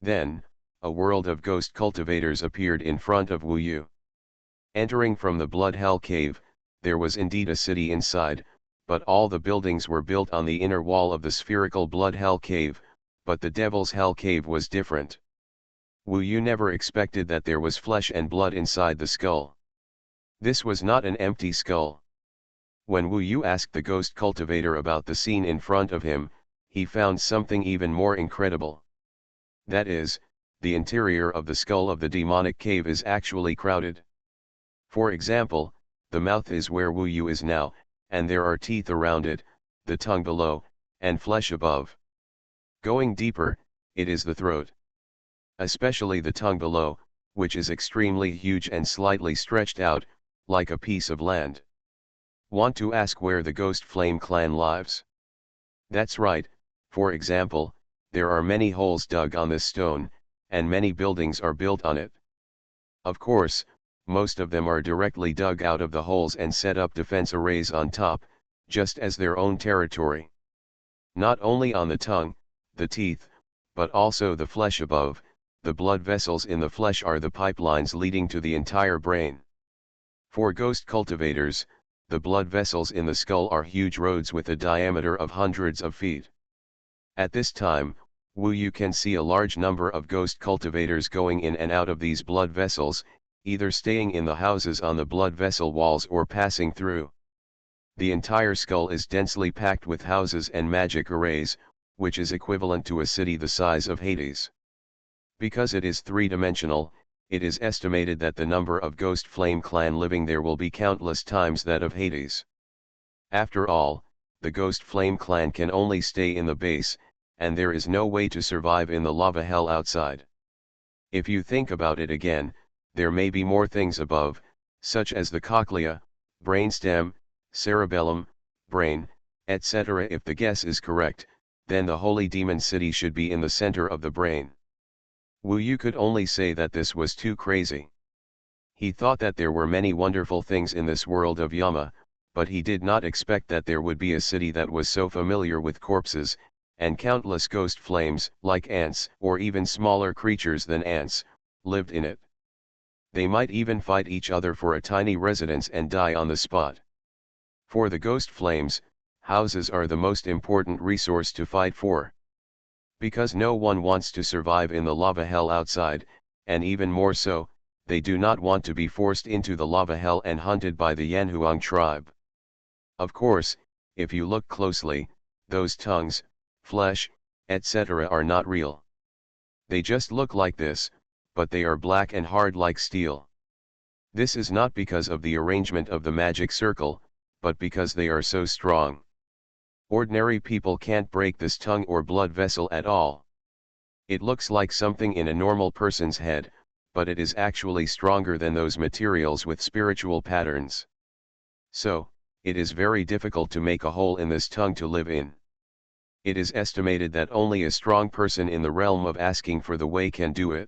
Then, a world of ghost cultivators appeared in front of Wu Yu. Entering from the Blood Hell Cave, there was indeed a city inside, but all the buildings were built on the inner wall of the spherical Blood Hell Cave, but the Devil's Hell Cave was different. Wu Yu never expected that there was flesh and blood inside the skull. This was not an empty skull. When Wu Yu asked the ghost cultivator about the scene in front of him, he found something even more incredible. That is, the interior of the skull of the demonic cave is actually crowded. For example, the mouth is where Wu Yu is now, and there are teeth around it, the tongue below, and flesh above. Going deeper, it is the throat. Especially the tongue below, which is extremely huge and slightly stretched out, like a piece of land. Want to ask where the Ghost Flame clan lives? That's right, for example, there are many holes dug on this stone, and many buildings are built on it. Of course, most of them are directly dug out of the holes and set up defense arrays on top, just as their own territory. Not only on the tongue, the teeth, but also the flesh above, the blood vessels in the flesh are the pipelines leading to the entire brain. For ghost cultivators, the blood vessels in the skull are huge roads with a diameter of hundreds of feet. At this time, Wu Yu can see a large number of ghost cultivators going in and out of these blood vessels, either staying in the houses on the blood vessel walls or passing through. The entire skull is densely packed with houses and magic arrays, which is equivalent to a city the size of Hades. Because it is three-dimensional, it is estimated that the number of Ghost Flame clan living there will be countless times that of Hades. After all, the Ghost Flame clan can only stay in the base, and there is no way to survive in the lava hell outside. If you think about it again, there may be more things above, such as the cochlea, brainstem, cerebellum, brain, etc. If the guess is correct, then the holy demon city should be in the center of the brain. Wu Yu could only say that this was too crazy. He thought that there were many wonderful things in this world of Yama, but he did not expect that there would be a city that was so familiar with corpses, and countless ghost flames, like ants, or even smaller creatures than ants, lived in it. They might even fight each other for a tiny residence and die on the spot. For the ghost flames, houses are the most important resource to fight for. Because no one wants to survive in the lava hell outside, and even more so, they do not want to be forced into the lava hell and hunted by the Yanhuang tribe. Of course, if you look closely, those tongues, flesh, etc. are not real. They just look like this, but they are black and hard like steel. This is not because of the arrangement of the magic circle, but because they are so strong. Ordinary people can't break this tongue or blood vessel at all. It looks like something in a normal person's head, but it is actually stronger than those materials with spiritual patterns. So, it is very difficult to make a hole in this tongue to live in. It is estimated that only a strong person in the realm of asking for the way can do it.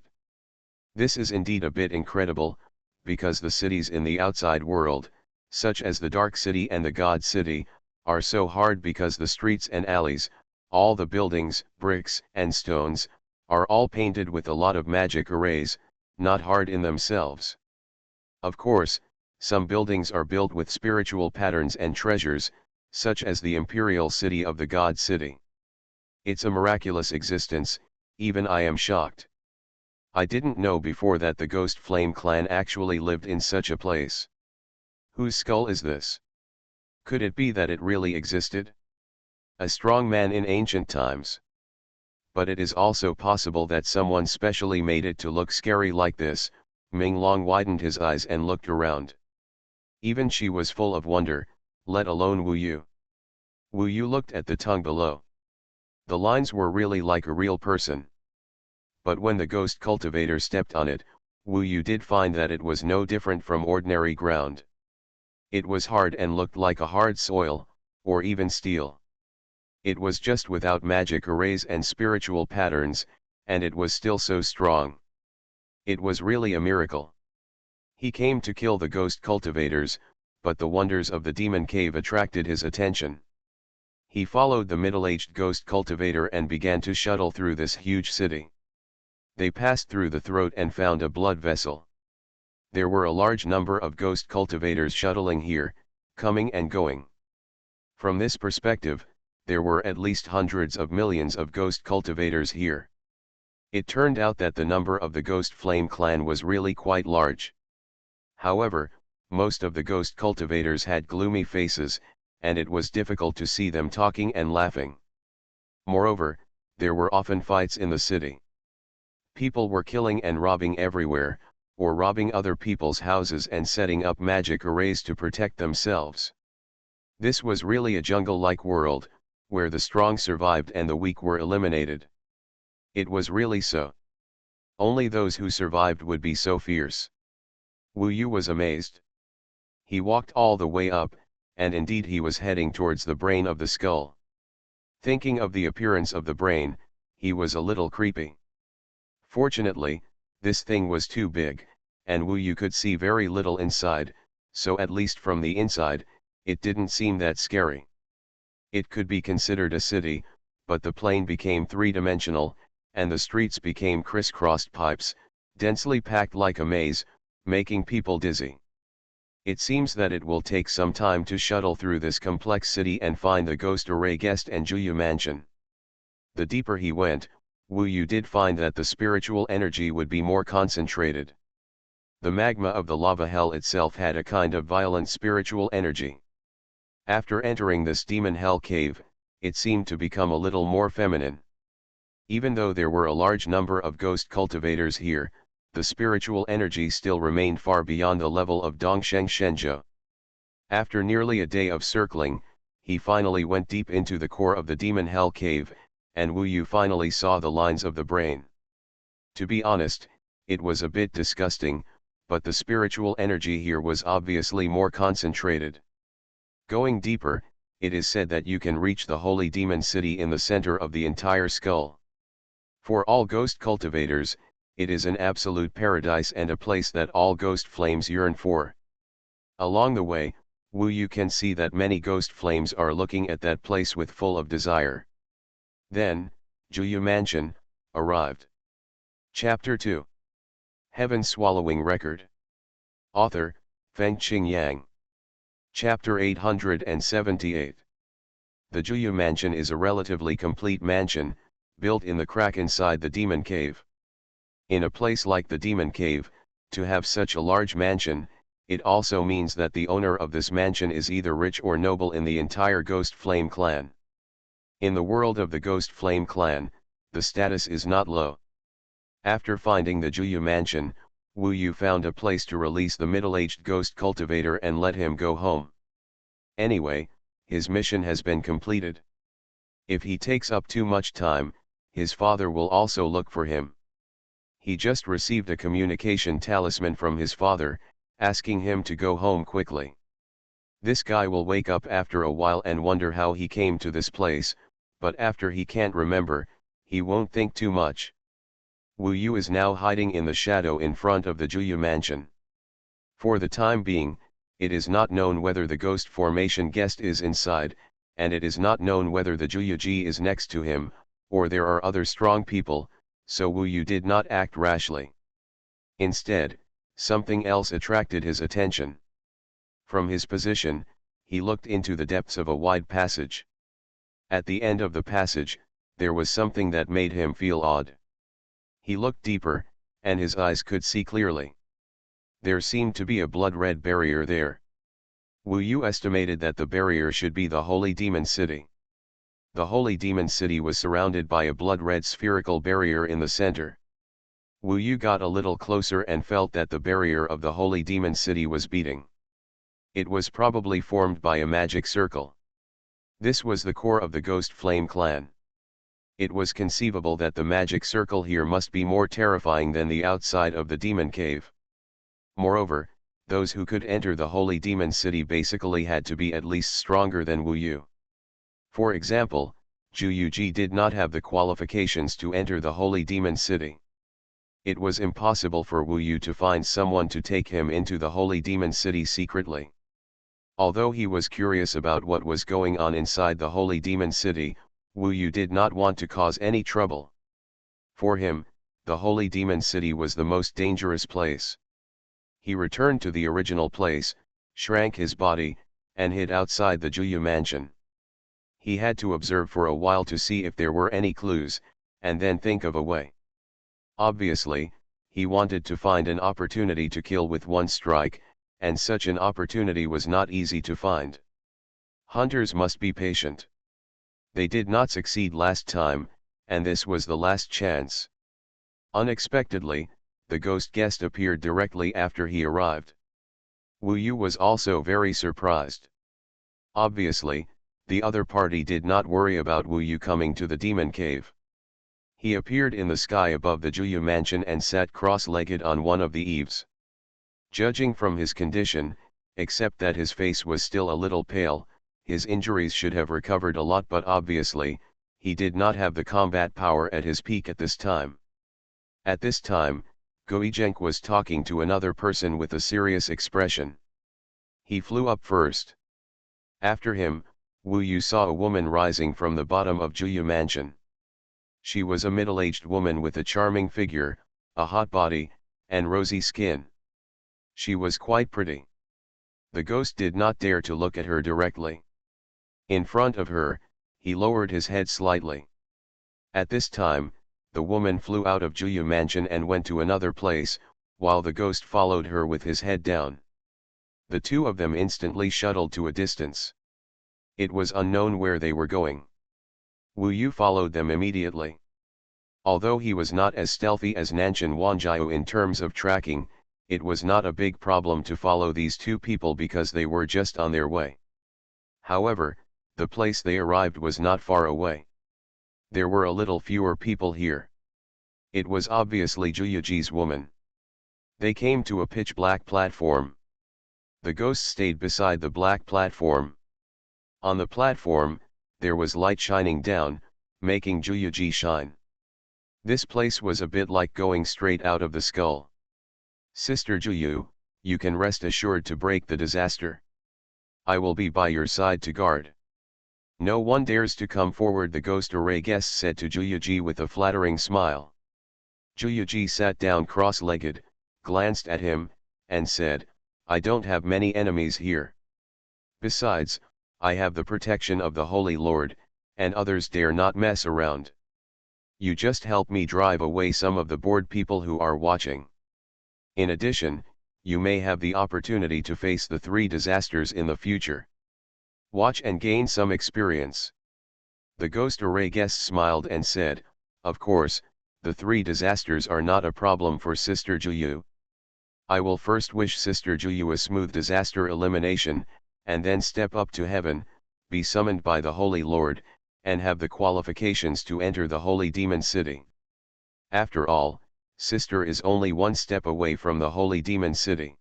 This is indeed a bit incredible, because the cities in the outside world, such as the Dark City and the God City, are so hard because the streets and alleys, all the buildings, bricks and stones, are all painted with a lot of magic arrays, not hard in themselves. Of course, some buildings are built with spiritual patterns and treasures, such as the imperial city of the God City. It's a miraculous existence, even I am shocked. I didn't know before that the Ghost Flame clan actually lived in such a place. Whose skull is this? Could it be that it really existed? A strong man in ancient times. But it is also possible that someone specially made it to look scary like this. Ming Long widened his eyes and looked around. Even she was full of wonder, let alone Wu Yu. Wu Yu looked at the tongue below. The lines were really like a real person. But when the ghost cultivator stepped on it, Wu Yu did find that it was no different from ordinary ground. It was hard and looked like a hard soil, or even steel. It was just without magic arrays and spiritual patterns, and it was still so strong. It was really a miracle. He came to kill the ghost cultivators, but the wonders of the demon cave attracted his attention. He followed the middle-aged ghost cultivator and began to shuttle through this huge city. They passed through the throat and found a blood vessel. There were a large number of ghost cultivators shuttling here, coming and going. From this perspective, there were at least hundreds of millions of ghost cultivators here. It turned out that the number of the Ghost Flame clan was really quite large. However, most of the ghost cultivators had gloomy faces, and it was difficult to see them talking and laughing. Moreover, there were often fights in the city. People were killing and robbing everywhere, or robbing other people's houses and setting up magic arrays to protect themselves. This was really a jungle-like world, where the strong survived and the weak were eliminated. It was really so. Only those who survived would be so fierce. Wu Yu was amazed. He walked all the way up, and indeed he was heading towards the brain of the skull. Thinking of the appearance of the brain, he was a little creepy. Fortunately, this thing was too big, and Wu Yu could see very little inside, so at least from the inside, it didn't seem that scary. It could be considered a city, but the plane became three-dimensional, and the streets became crisscrossed pipes, densely packed like a maze, making people dizzy. It seems that it will take some time to shuttle through this complex city and find the Ghost Array Guest and Juyu Mansion. The deeper he went, Wu Yu did find that the spiritual energy would be more concentrated. The magma of the lava hell itself had a kind of violent spiritual energy. After entering this demon hell cave, it seemed to become a little more feminine. Even though there were a large number of ghost cultivators here, the spiritual energy still remained far beyond the level of Dongsheng Shenzhou. After nearly a day of circling, he finally went deep into the core of the demon hell cave, and Wu Yu finally saw the lines of the brain. To be honest, it was a bit disgusting, but the spiritual energy here was obviously more concentrated. Going deeper, it is said that you can reach the holy demon city in the center of the entire skull. For all ghost cultivators, it is an absolute paradise and a place that all ghost flames yearn for. Along the way, Wu Yu can see that many ghost flames are looking at that place with full of desire. Then, Juyu Mansion arrived. Chapter 2. Heaven Swallowing Record. Author, Fengqing Yang. Chapter 878. The Juyu Mansion is a relatively complete mansion, built in the crack inside the demon cave. In a place like the demon cave, to have such a large mansion, it also means that the owner of this mansion is either rich or noble in the entire Ghost Flame clan. In the world of the Ghost Flame clan, the status is not low. After finding the Juyu Mansion, Wu Yu found a place to release the middle-aged ghost cultivator and let him go home. Anyway, his mission has been completed. If he takes up too much time, his father will also look for him. He just received a communication talisman from his father, asking him to go home quickly. This guy will wake up after a while and wonder how he came to this place, but after he can't remember, he won't think too much. Wu Yu is now hiding in the shadow in front of the Juyu Mansion. For the time being, it is not known whether the ghost formation guest is inside, and it is not known whether the Juyu-ji is next to him, or there are other strong people, so Wu Yu did not act rashly. Instead, something else attracted his attention. From his position, he looked into the depths of a wide passage. At the end of the passage, there was something that made him feel odd. He looked deeper, and his eyes could see clearly. There seemed to be a blood-red barrier there. Wu Yu estimated that the barrier should be the Holy Demon City. The Holy Demon City was surrounded by a blood-red spherical barrier in the center. Wu Yu got a little closer and felt that the barrier of the Holy Demon City was beating. It was probably formed by a magic circle. This was the core of the Ghost Flame clan. It was conceivable that the magic circle here must be more terrifying than the outside of the demon cave. Moreover, those who could enter the Holy Demon City basically had to be at least stronger than Wu Yu. For example, Juyu-ji did not have the qualifications to enter the Holy Demon City. It was impossible for Wu Yu to find someone to take him into the Holy Demon City secretly. Although he was curious about what was going on inside the Holy Demon City, Wu Yu did not want to cause any trouble. For him, the Holy Demon City was the most dangerous place. He returned to the original place, shrank his body, and hid outside the Juyu Mansion. He had to observe for a while to see if there were any clues, and then think of a way. Obviously, he wanted to find an opportunity to kill with one strike, and such an opportunity was not easy to find. Hunters must be patient. They did not succeed last time, and this was the last chance. Unexpectedly, the ghost guest appeared directly after he arrived. Wu Yu was also very surprised. Obviously, the other party did not worry about Wu Yu coming to the demon cave. He appeared in the sky above the Juyu Mansion and sat cross-legged on one of the eaves. Judging from his condition, except that his face was still a little pale, his injuries should have recovered a lot, but obviously, he did not have the combat power at his peak at this time. At this time, Goijenk was talking to another person with a serious expression. He flew up first. After him, Wu Yu saw a woman rising from the bottom of Juyu Mansion. She was a middle-aged woman with a charming figure, a hot body, and rosy skin. She was quite pretty. The ghost did not dare to look at her directly. In front of her, he lowered his head slightly. At this time, the woman flew out of Juyu Mansion and went to another place, while the ghost followed her with his head down. The two of them instantly shuttled to a distance. It was unknown where they were going. Wu Yu followed them immediately. Although he was not as stealthy as Nanshan Wanjiu in terms of tracking, it was not a big problem to follow these two people because they were just on their way. However, the place they arrived was not far away. There were a little fewer people here. It was obviously Juyuji's woman. They came to a pitch-black platform. The ghost stayed beside the black platform. On the platform, there was light shining down, making Juyuji shine. This place was a bit like going straight out of the skull. Sister Juyu, you can rest assured to break the disaster. I will be by your side to guard. No one dares to come forward, the ghost array guest said to Juyuji with a flattering smile. Juyuji sat down cross-legged, glanced at him, and said, I don't have many enemies here. Besides, I have the protection of the Holy Lord, and others dare not mess around. You just help me drive away some of the bored people who are watching. In addition, you may have the opportunity to face the 3 disasters in the future. Watch and gain some experience. The ghost array guest smiled and said, of course, the 3 disasters are not a problem for Sister Juyu. I will first wish Sister Juyu a smooth disaster elimination, and then step up to heaven, be summoned by the Holy Lord, and have the qualifications to enter the Holy Demon City. After all, Sister is only 1 step away from the Holy Demon City.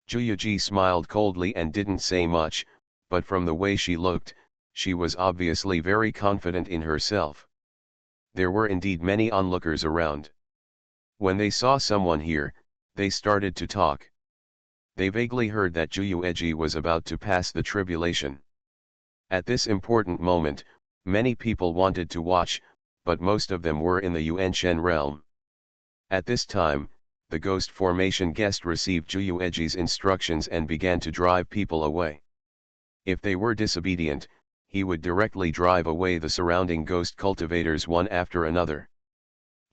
Juyuji smiled coldly and didn't say much, but from the way she looked, she was obviously very confident in herself. There were indeed many onlookers around. When they saw someone here, they started to talk. They vaguely heard that Juyueji was about to pass the tribulation. At this important moment, many people wanted to watch, but most of them were in the Yuanshen realm. At this time, the ghost formation guest received Juyueji's instructions and began to drive people away. If they were disobedient, he would directly drive away the surrounding ghost cultivators one after another.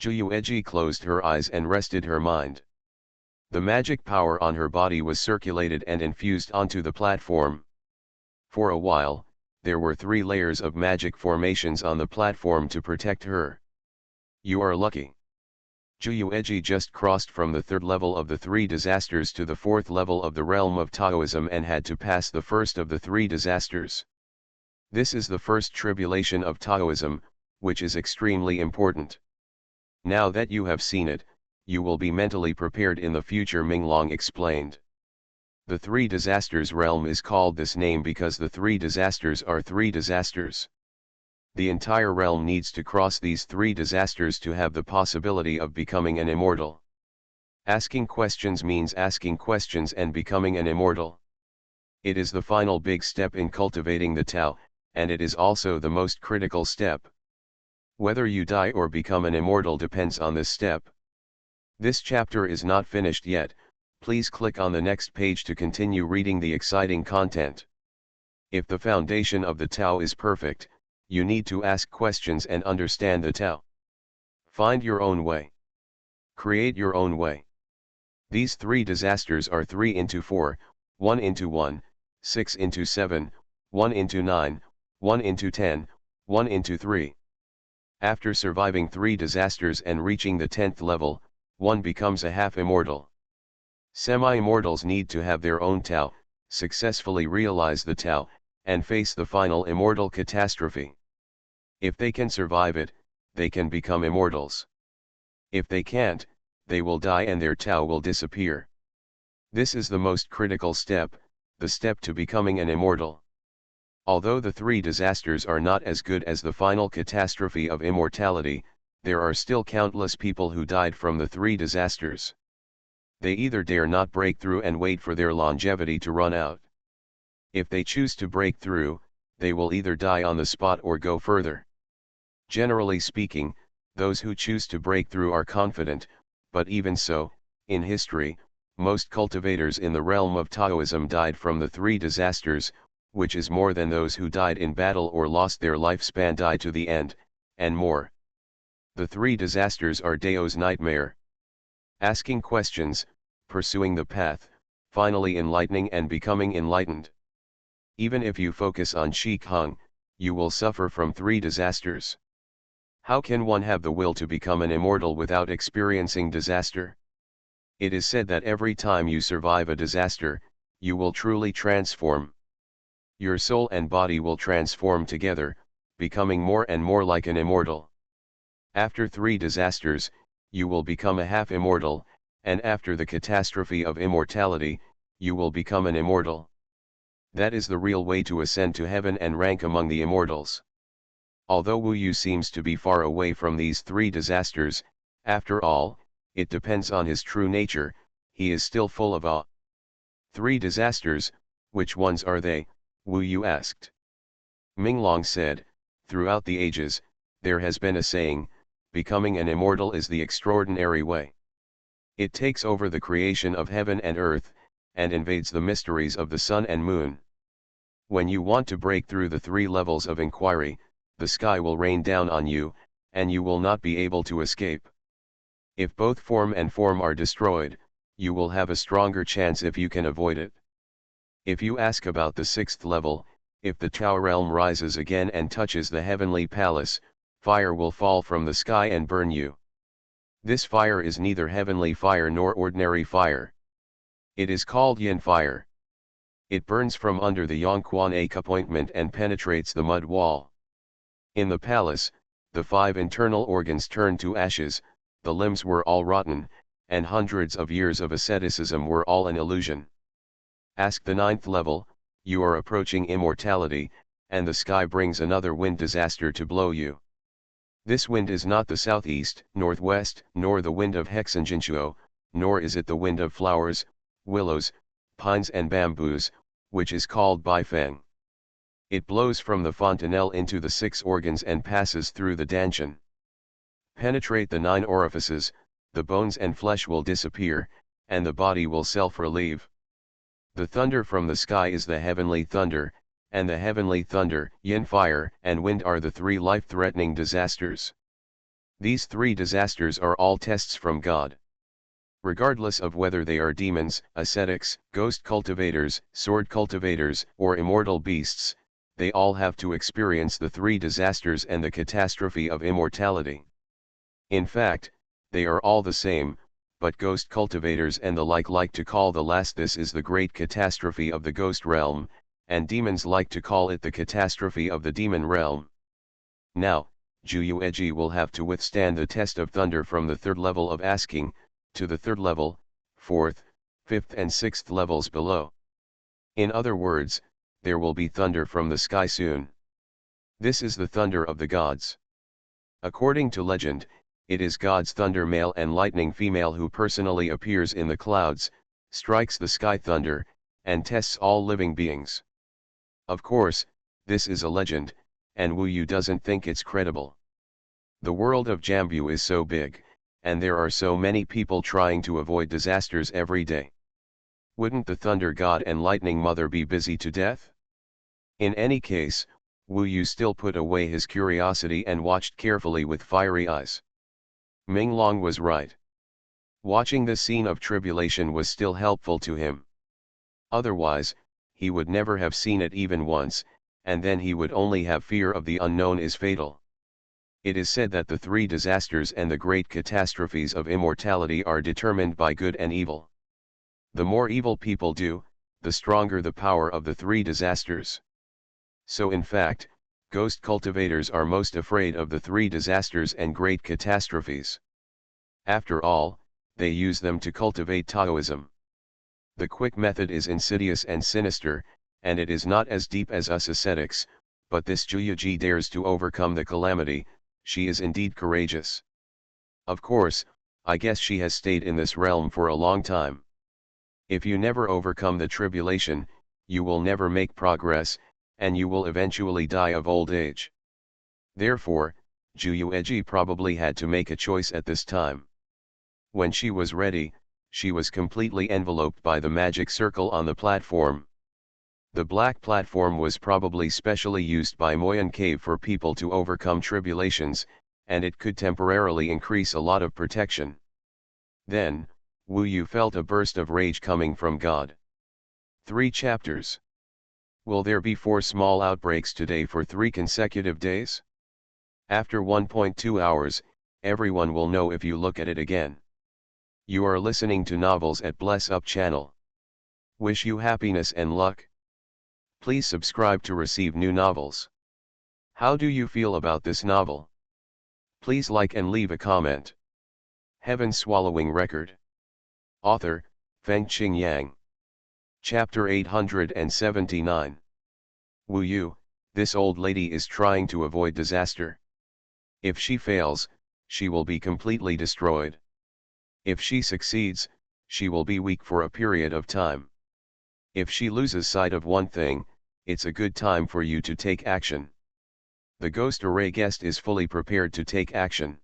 Juyueji closed her eyes and rested her mind. The magic power on her body was circulated and infused onto the platform. For a while, there were 3 layers of magic formations on the platform to protect her. You are lucky. Juyueji just crossed from the 3rd level of the 3 disasters to the 4th level of the realm of Taoism and had to pass the first of the 3 disasters. This is the first tribulation of Taoism, which is extremely important. Now that you have seen it, you will be mentally prepared in the future, Minglong explained. The 3 disasters realm is called this name because the 3 disasters are 3 disasters. The entire realm needs to cross these 3 disasters to have the possibility of becoming an immortal. Asking questions means asking questions and becoming an immortal. It is the final big step in cultivating the Tao, and it is also the most critical step. Whether you die or become an immortal depends on this step. This chapter is not finished yet, please click on the next page to continue reading the exciting content. If the foundation of the Tao is perfect, you need to ask questions and understand the Tao. Find your own way. Create your own way. These 3 disasters are 3 into 4, 1 into 1, 6 into 7, 1 into 9, 1 into 10, 1 into 3. After surviving 3 disasters and reaching the 10th level, one becomes a half-immortal. Semi-immortals need to have their own Tao, successfully realize the Tao, and face the final immortal catastrophe. If they can survive it, they can become immortals. If they can't, they will die and their Tao will disappear. This is the most critical step, the step to becoming an immortal. Although the 3 disasters are not as good as the final catastrophe of immortality, there are still countless people who died from the 3 disasters. They either dare not break through and wait for their longevity to run out. If they choose to break through, they will either die on the spot or go further. Generally speaking, those who choose to break through are confident, but even so, in history, most cultivators in the realm of Taoism died from the 3 disasters, which is more than those who died in battle or lost their lifespan die to the end, and more. The 3 disasters are Dao's nightmare. Asking questions, pursuing the path, finally enlightening and becoming enlightened. Even if you focus on Shi Hung, you will suffer from 3 disasters. How can one have the will to become an immortal without experiencing disaster? It is said that every time you survive a disaster, you will truly transform. Your soul and body will transform together, becoming more and more like an immortal. After 3 disasters, you will become a half-immortal, and after the catastrophe of immortality, you will become an immortal. That is the real way to ascend to heaven and rank among the immortals. Although Wu Yu seems to be far away from these three disasters, after all, it depends on his true nature, he is still full of awe. Three disasters, which ones are they? Wu Yu asked. Minglong said, throughout the ages, there has been a saying, becoming an immortal is the extraordinary way. It takes over the creation of heaven and earth, and invades the mysteries of the sun and moon. When you want to break through the three levels of inquiry, the sky will rain down on you, and you will not be able to escape. If both form and form are destroyed, you will have a stronger chance if you can avoid it. If you ask about the sixth level, if the Tao realm rises again and touches the heavenly palace, fire will fall from the sky and burn you. This fire is neither heavenly fire nor ordinary fire. It is called yin fire. It burns from under the Yongquan appointment and penetrates the mud wall. In the palace, the 5 internal organs turned to ashes, the limbs were all rotten, and hundreds of years of asceticism were all an illusion. Ask the 9th level, you are approaching immortality, and the sky brings another wind disaster to blow you. This wind is not the southeast, northwest, nor the wind of Hexanjinchuo, nor is it the wind of flowers, willows, pines and bamboos, which is called Baifeng. It blows from the fontanelle into the 6 organs and passes through the dantian. Penetrate the 9 orifices, the bones and flesh will disappear, and the body will self-relieve. The thunder from the sky is the heavenly thunder, and the heavenly thunder, yin fire, and wind are the 3 life-threatening disasters. These 3 disasters are all tests from God. Regardless of whether they are demons, ascetics, ghost cultivators, sword cultivators, or immortal beasts, they all have to experience the 3 disasters and the catastrophe of immortality. In fact, they are all the same, but ghost cultivators and the like to call the last this is the great catastrophe of the ghost realm, and demons like to call it the catastrophe of the demon realm. Now, Xuanhuan will have to withstand the test of thunder from the 3rd level of asking, to the 3rd level, 4th, 5th and 6th levels below. In other words, there will be thunder from the sky soon. This is the thunder of the gods. According to legend, it is God's thunder male and lightning female who personally appears in the clouds, strikes the sky thunder, and tests all living beings. Of course, this is a legend, and Wu Yu doesn't think it's credible. The world of Jambu is so big, and there are so many people trying to avoid disasters every day. Wouldn't the thunder god and lightning mother be busy to death? In any case, Wu Yu still put away his curiosity and watched carefully with fiery eyes. Minglong was right. Watching the scene of tribulation was still helpful to him. Otherwise, he would never have seen it even once, and then he would only have fear of the unknown is fatal. It is said that the 3 disasters and the great catastrophes of immortality are determined by good and evil. The more evil people do, the stronger the power of the 3 disasters. So in fact, ghost cultivators are most afraid of the 3 disasters and great catastrophes. After all, they use them to cultivate Taoism. The quick method is insidious and sinister, and it is not as deep as us ascetics, but this Xuanhuan dares to overcome the calamity. She is indeed courageous. Of course, I guess she has stayed in this realm for a long time. If you never overcome the tribulation, you will never make progress, and you will eventually die of old age. Therefore, Xuanhuan probably had to make a choice at this time. When she was ready, she was completely enveloped by the magic circle on the platform. The black platform was probably specially used by Moyan Cave for people to overcome tribulations, and it could temporarily increase a lot of protection. Then, Wu Yu felt a burst of rage coming from God. 3 chapters. Will there be 4 small outbreaks today for 3 consecutive days? After 1.2 hours, everyone will know if you look at it again. You are listening to Novels at Bless Up channel. Wish you happiness and luck. Please subscribe to receive new novels. How do you feel about this novel? Please like and leave a comment. Heaven Swallowing Record. Author, Fengqing Yang. Chapter 879. Wu Yu, this old lady is trying to avoid disaster. If she fails, she will be completely destroyed. If she succeeds, she will be weak for a period of time. If she loses sight of one thing, it's a good time for you to take action. The ghost array guest is fully prepared to take action.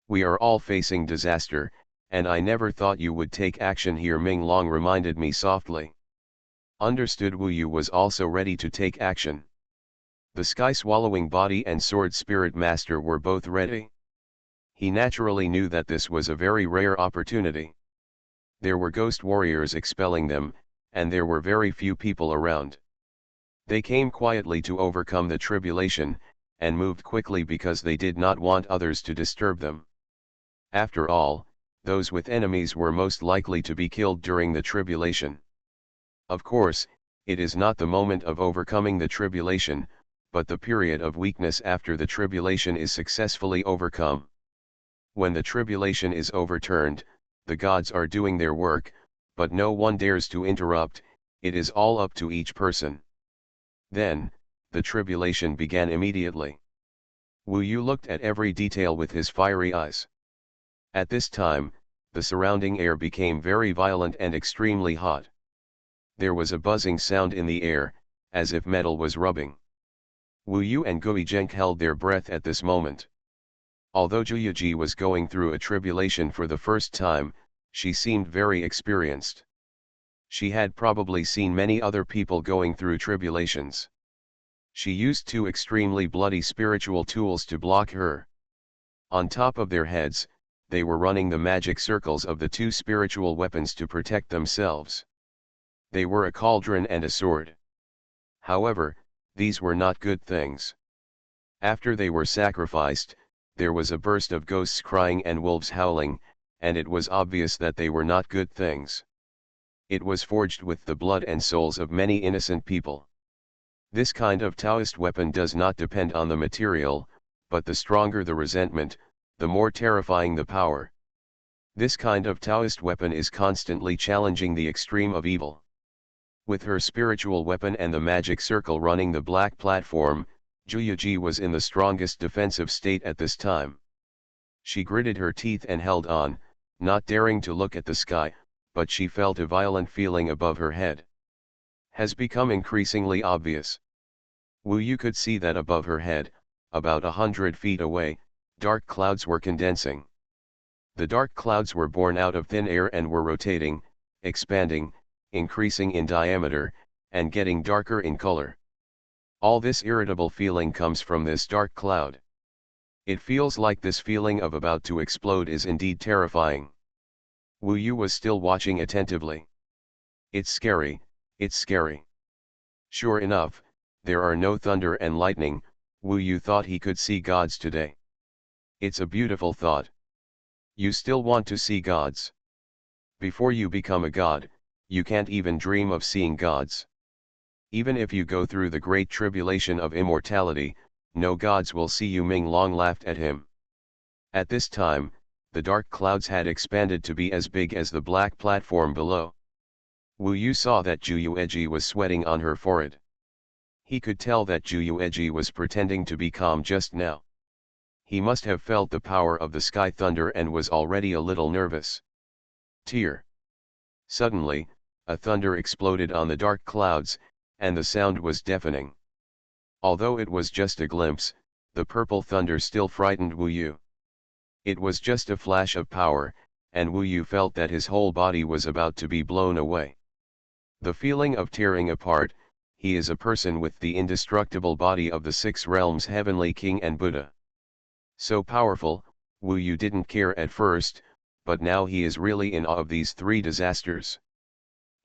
We are all facing disaster, and I never thought you would take action here, Ming Long reminded me softly. Understood. Wu Yu was also ready to take action. The sky-swallowing body and sword spirit master were both ready. He naturally knew that this was a very rare opportunity. There were ghost warriors expelling them, and there were very few people around. They came quietly to overcome the tribulation, and moved quickly because they did not want others to disturb them. After all, those with enemies were most likely to be killed during the tribulation. Of course, it is not the moment of overcoming the tribulation, but the period of weakness after the tribulation is successfully overcome. When the tribulation is overturned, the gods are doing their work, but no one dares to interrupt. It is all up to each person. Then, the tribulation began immediately. Wu Yu looked at every detail with his fiery eyes. At this time, the surrounding air became very violent and extremely hot. There was a buzzing sound in the air, as if metal was rubbing. Wu Yu and Gui Zheng held their breath at this moment. Although Zhuyi was going through a tribulation for the first time, she seemed very experienced. She had probably seen many other people going through tribulations. She used two extremely bloody spiritual tools to block her. On top of their heads, they were running the magic circles of the two spiritual weapons to protect themselves. They were a cauldron and a sword. However, these were not good things. After they were sacrificed, there was a burst of ghosts crying and wolves howling, and it was obvious that they were not good things. It was forged with the blood and souls of many innocent people. This kind of Taoist weapon does not depend on the material, but the stronger the resentment, the more terrifying the power. This kind of Taoist weapon is constantly challenging the extreme of evil. With her spiritual weapon and the magic circle running the black platform, Zhuyi was in the strongest defensive state at this time. She gritted her teeth and held on, not daring to look at the sky, but she felt a violent feeling above her head. Has become increasingly obvious. Wu Yu could see that above her head, about 100 feet away, dark clouds were condensing. The dark clouds were born out of thin air and were rotating, expanding, increasing in diameter, and getting darker in color. All this irritable feeling comes from this dark cloud. It feels like this feeling of about to explode is indeed terrifying. Wu Yu was still watching attentively. It's scary, it's scary. Sure enough, there are no thunder and lightning. Wu Yu thought he could see gods today. It's a beautiful thought. You still want to see gods. Before you become a god, you can't even dream of seeing gods. Even if you go through the great tribulation of immortality, no gods will see you. Ming Long laughed at him. At this time, the dark clouds had expanded to be as big as the black platform below. Wu Yu saw that Zhuyi was sweating on her forehead. He could tell that Zhuyi was pretending to be calm just now. He must have felt the power of the sky thunder and was already a little nervous. Tear. Suddenly, a thunder exploded on the dark clouds, and the sound was deafening. Although it was just a glimpse, the purple thunder still frightened Wu Yu. It was just a flash of power, and Wu Yu felt that his whole body was about to be blown away. The feeling of tearing apart. He is a person with the indestructible body of the six realms heavenly king and Buddha. So powerful, Wu Yu didn't care at first, but now he is really in awe of these three disasters.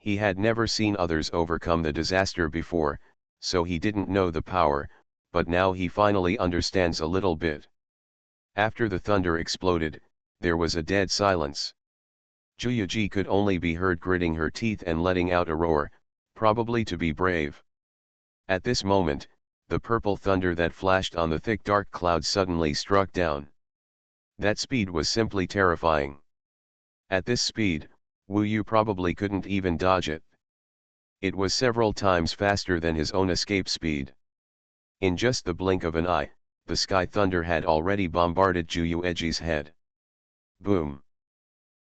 He had never seen others overcome the disaster before, so he didn't know the power, but now he finally understands a little bit. After the thunder exploded, there was a dead silence. Zhuyi could only be heard gritting her teeth and letting out a roar, probably to be brave. At this moment, the purple thunder that flashed on the thick dark cloud suddenly struck down. That speed was simply terrifying. At this speed, Wu Yu probably couldn't even dodge it. It was several times faster than his own escape speed. In just the blink of an eye, the sky thunder had already bombarded Zhu head. Boom!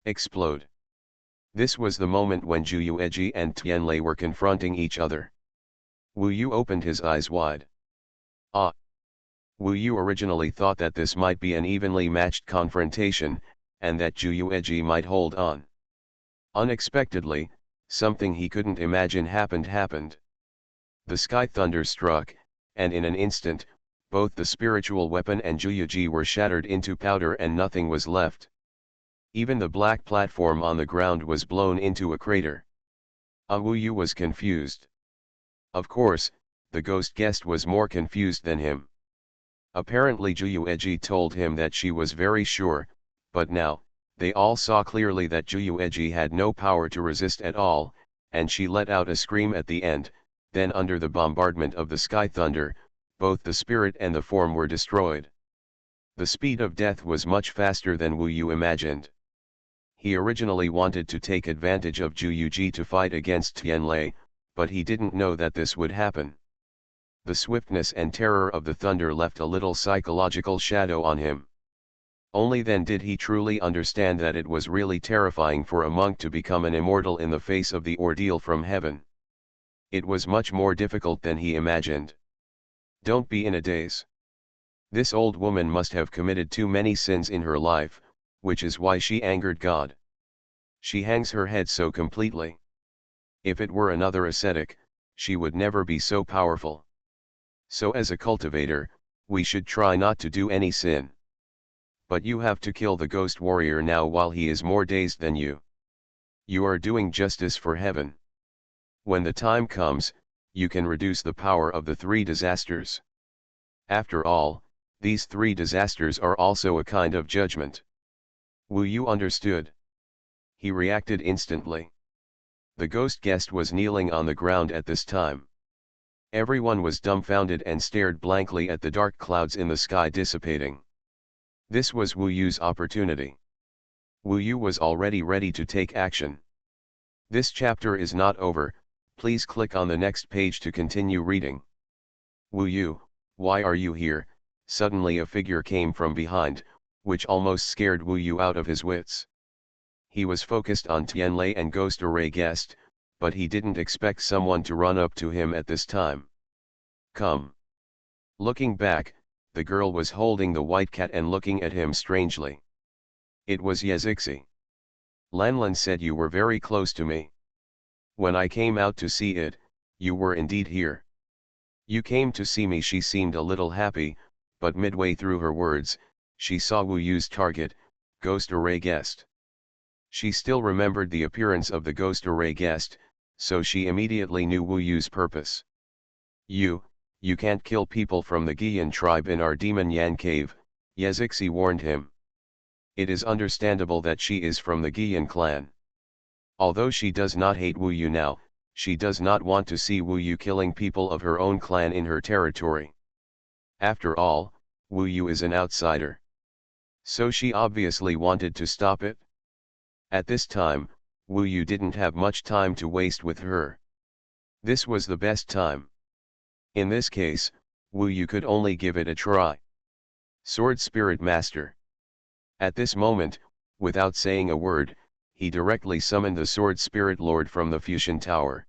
Explode! This was the moment when Zhu and Tianlei were confronting each other. Wu Yu opened his eyes wide. Ah! Wu Yu originally thought that this might be an evenly matched confrontation, and that Zhu might hold on. Unexpectedly, something he couldn't imagine happened. The sky thunder struck, and in an instant, both the spiritual weapon and Zhu were shattered into powder and nothing was left. Even the black platform on the ground was blown into a crater. Wu Yu was confused. Of course, the ghost guest was more confused than him. Apparently Zhu told him that she was very sure, but now, they all saw clearly that Zhu had no power to resist at all, and she let out a scream at the end. Then under the bombardment of the sky thunder, both the spirit and the form were destroyed. The speed of death was much faster than Wu Yu imagined. He originally wanted to take advantage of Zhu to fight against Tianlei, but he didn't know that this would happen. The swiftness and terror of the thunder left a little psychological shadow on him. Only then did he truly understand that it was really terrifying for a monk to become an immortal in the face of the ordeal from heaven. It was much more difficult than he imagined. Don't be in a daze. This old woman must have committed too many sins in her life, which is why she angered God. She hangs her head so completely. If it were another ascetic, she would never be so powerful. So as a cultivator, we should try not to do any sin. But you have to kill the ghost warrior now while he is more dazed than you. You are doing justice for heaven. When the time comes, you can reduce the power of the three disasters. After all, these three disasters are also a kind of judgment. Wu Yu understood. He reacted instantly. The ghost guest was kneeling on the ground at this time. Everyone was dumbfounded and stared blankly at the dark clouds in the sky dissipating. This was Wu Yu's opportunity. Wu Yu was already ready to take action. This chapter is not over, please click on the next page to continue reading. Wu Yu, why are you here? Suddenly a figure came from behind, which almost scared Wu Yu out of his wits. He was focused on Tianlei and Ghost Array Guest, but he didn't expect someone to run up to him at this time. Come. Looking back, the girl was holding the white cat and looking at him strangely. It was Yazixi. Lanlan said you were very close to me. When I came out to see it, you were indeed here. You came to see me. She seemed a little happy, but midway through her words, she saw Wu Yu's target, Ghost Array Guest. She still remembered the appearance of the Ghost Array Guest, so she immediately knew Wu Yu's purpose. You can't kill people from the Giyan tribe in our Demon Yan cave, Yazixi warned him. It is understandable that she is from the Giyan clan. Although she does not hate Wu Yu now, she does not want to see Wu Yu killing people of her own clan in her territory. After all, Wu Yu is an outsider. So she obviously wanted to stop it. At this time, Wu Yu didn't have much time to waste with her. This was the best time. In this case, Wu Yu could only give it a try. Sword Spirit Master. At this moment, without saying a word, he directly summoned the Sword Spirit Lord from the Fusion Tower.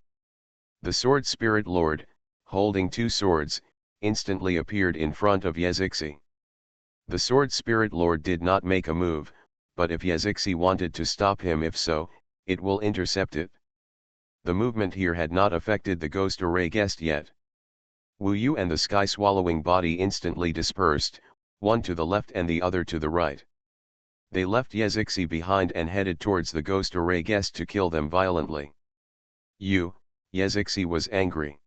The Sword Spirit Lord, holding two swords, instantly appeared in front of Yazixi. The Sword Spirit Lord did not make a move, but if Yazixi wanted to stop him, if so, it will intercept it. The movement here had not affected the Ghost Array Guest yet. Wu Yu and the sky-swallowing body instantly dispersed, one to the left and the other to the right. They left Yazixi behind and headed towards the Ghost Array Guest to kill them violently. Yazixi was angry.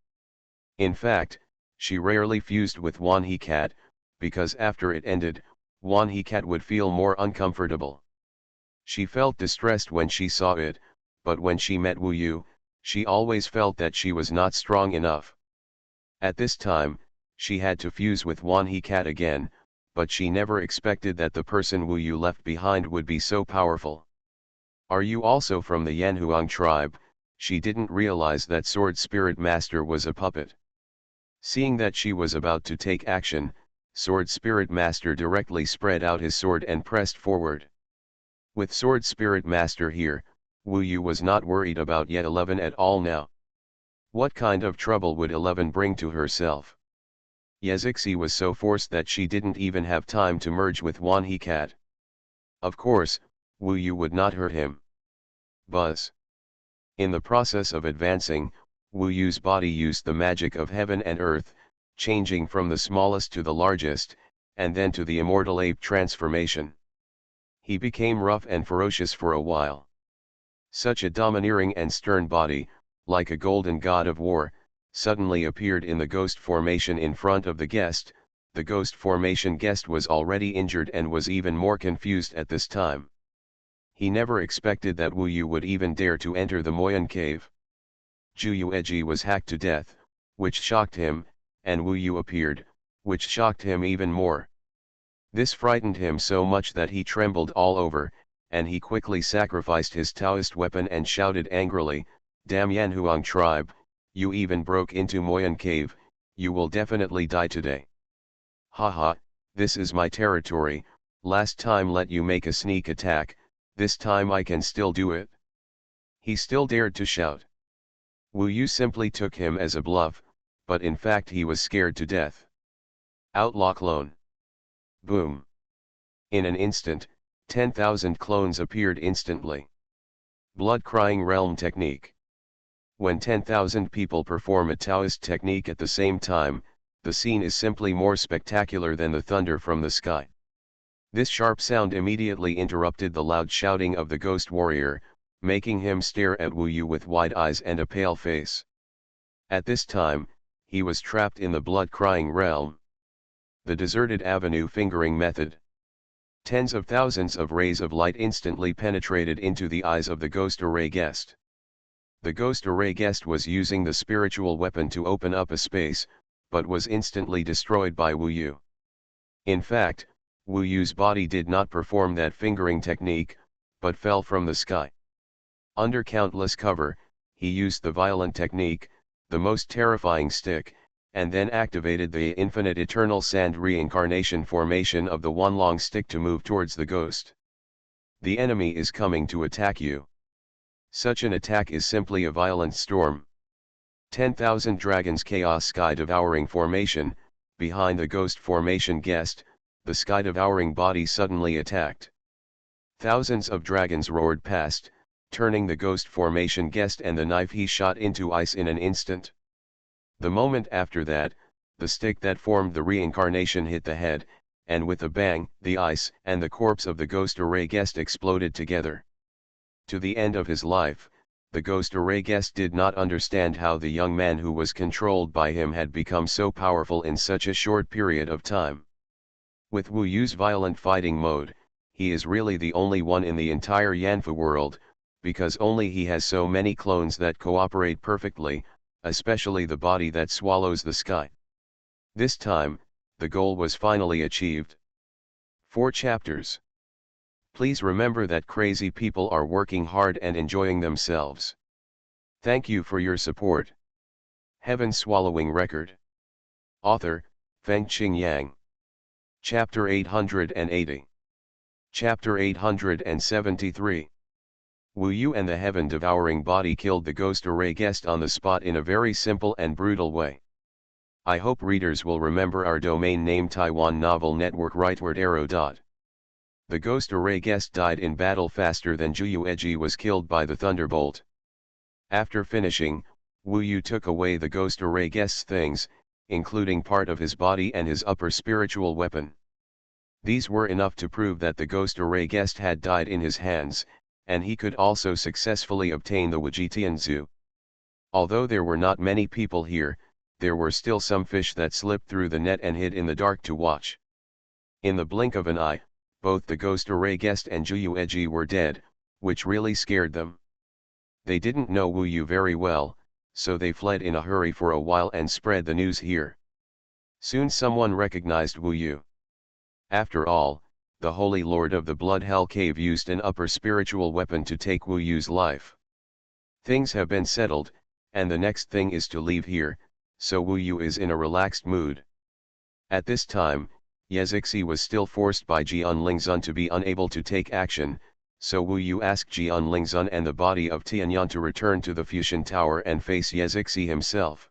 In fact, she rarely fused with Xuanhuan cat, because after it ended, Xuanhuan cat would feel more uncomfortable. She felt distressed when she saw it, but when she met Wu Yu, she always felt that she was not strong enough. At this time, she had to fuse with Xuanhuan cat again, but she never expected that the person Wu Yu left behind would be so powerful. Are you also from the Yanhuang tribe? She didn't realize that Sword Spirit Master was a puppet. Seeing that she was about to take action, Sword Spirit Master directly spread out his sword and pressed forward. With Sword Spirit Master here, Wu Yu was not worried about yet 11 at all now. What kind of trouble would 11 bring to herself? Yezixi was so forced that she didn't even have time to merge with Wan He Cat. Of course, Wu Yu would not hurt him. Buzz. In the process of advancing, Wu Yu's body used the magic of heaven and earth, changing from the smallest to the largest, and then to the immortal ape transformation. He became rough and ferocious for a while. Such a domineering and stern body, like a golden god of war, suddenly appeared in the ghost formation in front of the guest. The ghost formation guest was already injured and was even more confused at this time. He never expected that Wu Yu would even dare to enter the Moyan cave. Juyu Eji was hacked to death, which shocked him, and Wu Yu appeared, which shocked him even more. This frightened him so much that he trembled all over, and he quickly sacrificed his Taoist weapon and shouted angrily, "Damn Yanhuang tribe, you even broke into Moyan cave, you will definitely die today. Haha, this is my territory, last time let you make a sneak attack, this time I can still do it." He still dared to shout. Wu Yu simply took him as a bluff, but in fact he was scared to death. Outlaw clone. Boom. In an instant, 10,000 clones appeared instantly. Blood-crying realm technique. When 10,000 people perform a Taoist technique at the same time, the scene is simply more spectacular than the thunder from the sky. This sharp sound immediately interrupted the loud shouting of the ghost warrior, making him stare at Wu Yu with wide eyes and a pale face. At this time, he was trapped in the blood-crying realm. The deserted avenue fingering method. Tens of thousands of rays of light instantly penetrated into the eyes of the ghost array guest. The ghost array guest was using the spiritual weapon to open up a space, but was instantly destroyed by Wu Yu. In fact, Wu Yu's body did not perform that fingering technique, but fell from the sky. Under countless cover, he used the violent technique, the most terrifying stick, and then activated the infinite eternal sand reincarnation formation of the one long stick to move towards the ghost. The enemy is coming to attack you. Such an attack is simply a violent storm. 10,000 dragons chaos sky devouring formation, behind the ghost formation guest, the sky devouring body suddenly attacked. Thousands of dragons roared past, turning the ghost formation guest and the knife he shot into ice in an instant. The moment after that, the stick that formed the reincarnation hit the head, and with a bang, the ice and the corpse of the ghost array guest exploded together. To the end of his life, the ghost array guest did not understand how the young man who was controlled by him had become so powerful in such a short period of time. With Wu Yu's violent fighting mode, he is really the only one in the entire Yanfu world, because only he has so many clones that cooperate perfectly, especially the body that swallows the sky. This time, the goal was finally achieved. 4 chapters. Please remember that crazy people are working hard and enjoying themselves. Thank you for your support. Heaven Swallowing Record. Author, Fengqing Yang. Chapter 880. Chapter 873. Wu Yu and the heaven-devouring body killed the ghost array guest on the spot in a very simple and brutal way. I hope readers will remember our domain name Taiwan Novel Network rightward arrow. The ghost array guest died in battle faster than Juyu Eji was killed by the thunderbolt. After finishing, Wu Yu took away the ghost array guest's things, including part of his body and his upper spiritual weapon. These were enough to prove that the ghost array guest had died in his hands, and he could also successfully obtain the Wujitianzu. Although there were not many people here, there were still some fish that slipped through the net and hid in the dark to watch. In the blink of an eye, both the ghost array guest and Juyu Eji were dead, which really scared them. They didn't know Wu Yu very well, so they fled in a hurry for a while and spread the news here. Soon someone recognized Wu Yu. After all, the Holy Lord of the Blood Hell Cave used an upper spiritual weapon to take Wu Yu's life. Things have been settled, and the next thing is to leave here, so Wu Yu is in a relaxed mood. At this time, Yezixi was still forced by Jian Lingzun to be unable to take action, so Wu Yu asked Jian Lingzun and the body of Tianyan to return to the Fusion Tower and face Yezixi himself.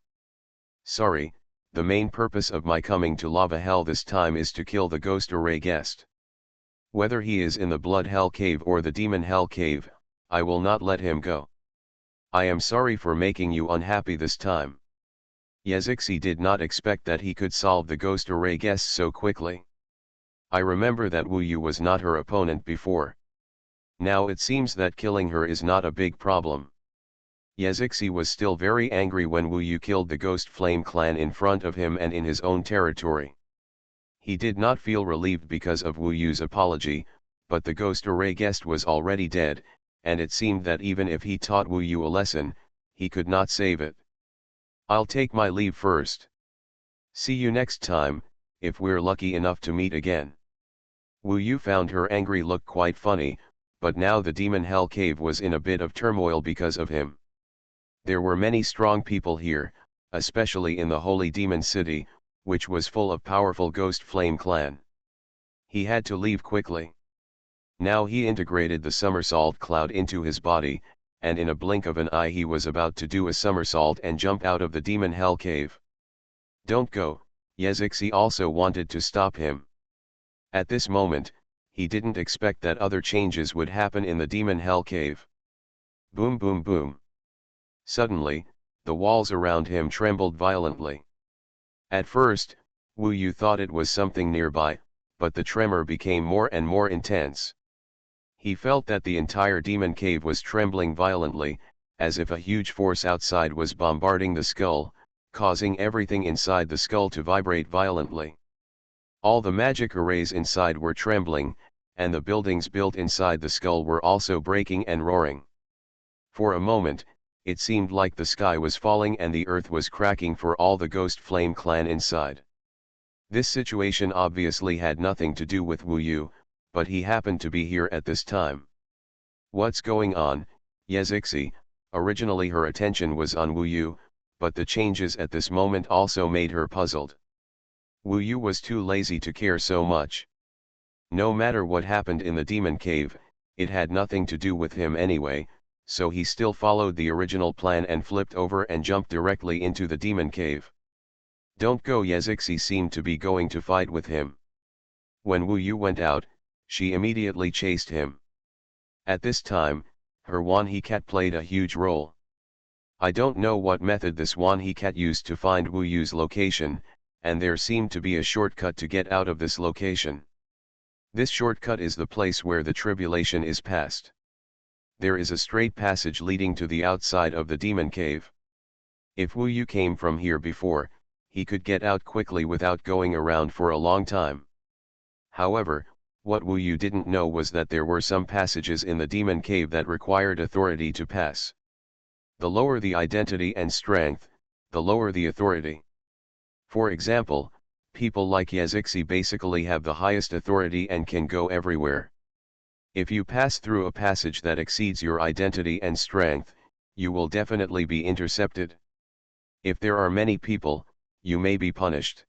Sorry, the main purpose of my coming to Lava Hell this time is to kill the Ghost Array guest. Whether he is in the Blood Hell Cave or the Demon Hell Cave, I will not let him go. I am sorry for making you unhappy this time. Yezixi did not expect that he could solve the Ghost Array guest so quickly. I remember that Wu Yu was not her opponent before. Now it seems that killing her is not a big problem. Yezixi was still very angry when Wu Yu killed the Ghost Flame clan in front of him and in his own territory. He did not feel relieved because of Wu Yu's apology, but the Ghost Array guest was already dead, and it seemed that even if he taught Wu Yu a lesson, he could not save it. I'll take my leave first. See you next time, if we're lucky enough to meet again. Wu Yu found her angry look quite funny, but now the Demon Hell Cave was in a bit of turmoil because of him. There were many strong people here, especially in the Holy Demon City, which was full of powerful Ghost Flame clan. He had to leave quickly. Now he integrated the somersault cloud into his body, and in a blink of an eye he was about to do a somersault and jump out of the Demon Hell Cave. Don't go, Yezixi also wanted to stop him. At this moment, he didn't expect that other changes would happen in the Demon Hell Cave. Boom boom boom. Suddenly, the walls around him trembled violently. At first, Wu Yu thought it was something nearby, but the tremor became more and more intense. He felt that the entire demon cave was trembling violently, as if a huge force outside was bombarding the skull, causing everything inside the skull to vibrate violently. All the magic arrays inside were trembling, and the buildings built inside the skull were also breaking and roaring. For a moment, it seemed like the sky was falling and the earth was cracking for all the Ghost Flame clan inside. This situation obviously had nothing to do with Wu Yu, but he happened to be here at this time. What's going on, Yezixi? Originally her attention was on Wu Yu, but the changes at this moment also made her puzzled. Wu Yu was too lazy to care so much. No matter what happened in the demon cave, it had nothing to do with him anyway, so he still followed the original plan and flipped over and jumped directly into the demon cave. Don't go, Yezixi seemed to be going to fight with him. When Wu Yu went out, she immediately chased him. At this time, her Xuanhuan cat played a huge role. I don't know what method this Xuanhuan cat used to find Wu Yu's location, and there seemed to be a shortcut to get out of this location. This shortcut is the place where the tribulation is passed. There is a straight passage leading to the outside of the demon cave. If Wu Yu came from here before, he could get out quickly without going around for a long time. However, what Wu Yu didn't know was that there were some passages in the demon cave that required authority to pass. The lower the identity and strength, the lower the authority. For example, people like Yezixi basically have the highest authority and can go everywhere. If you pass through a passage that exceeds your identity and strength, you will definitely be intercepted. If there are many people, you may be punished.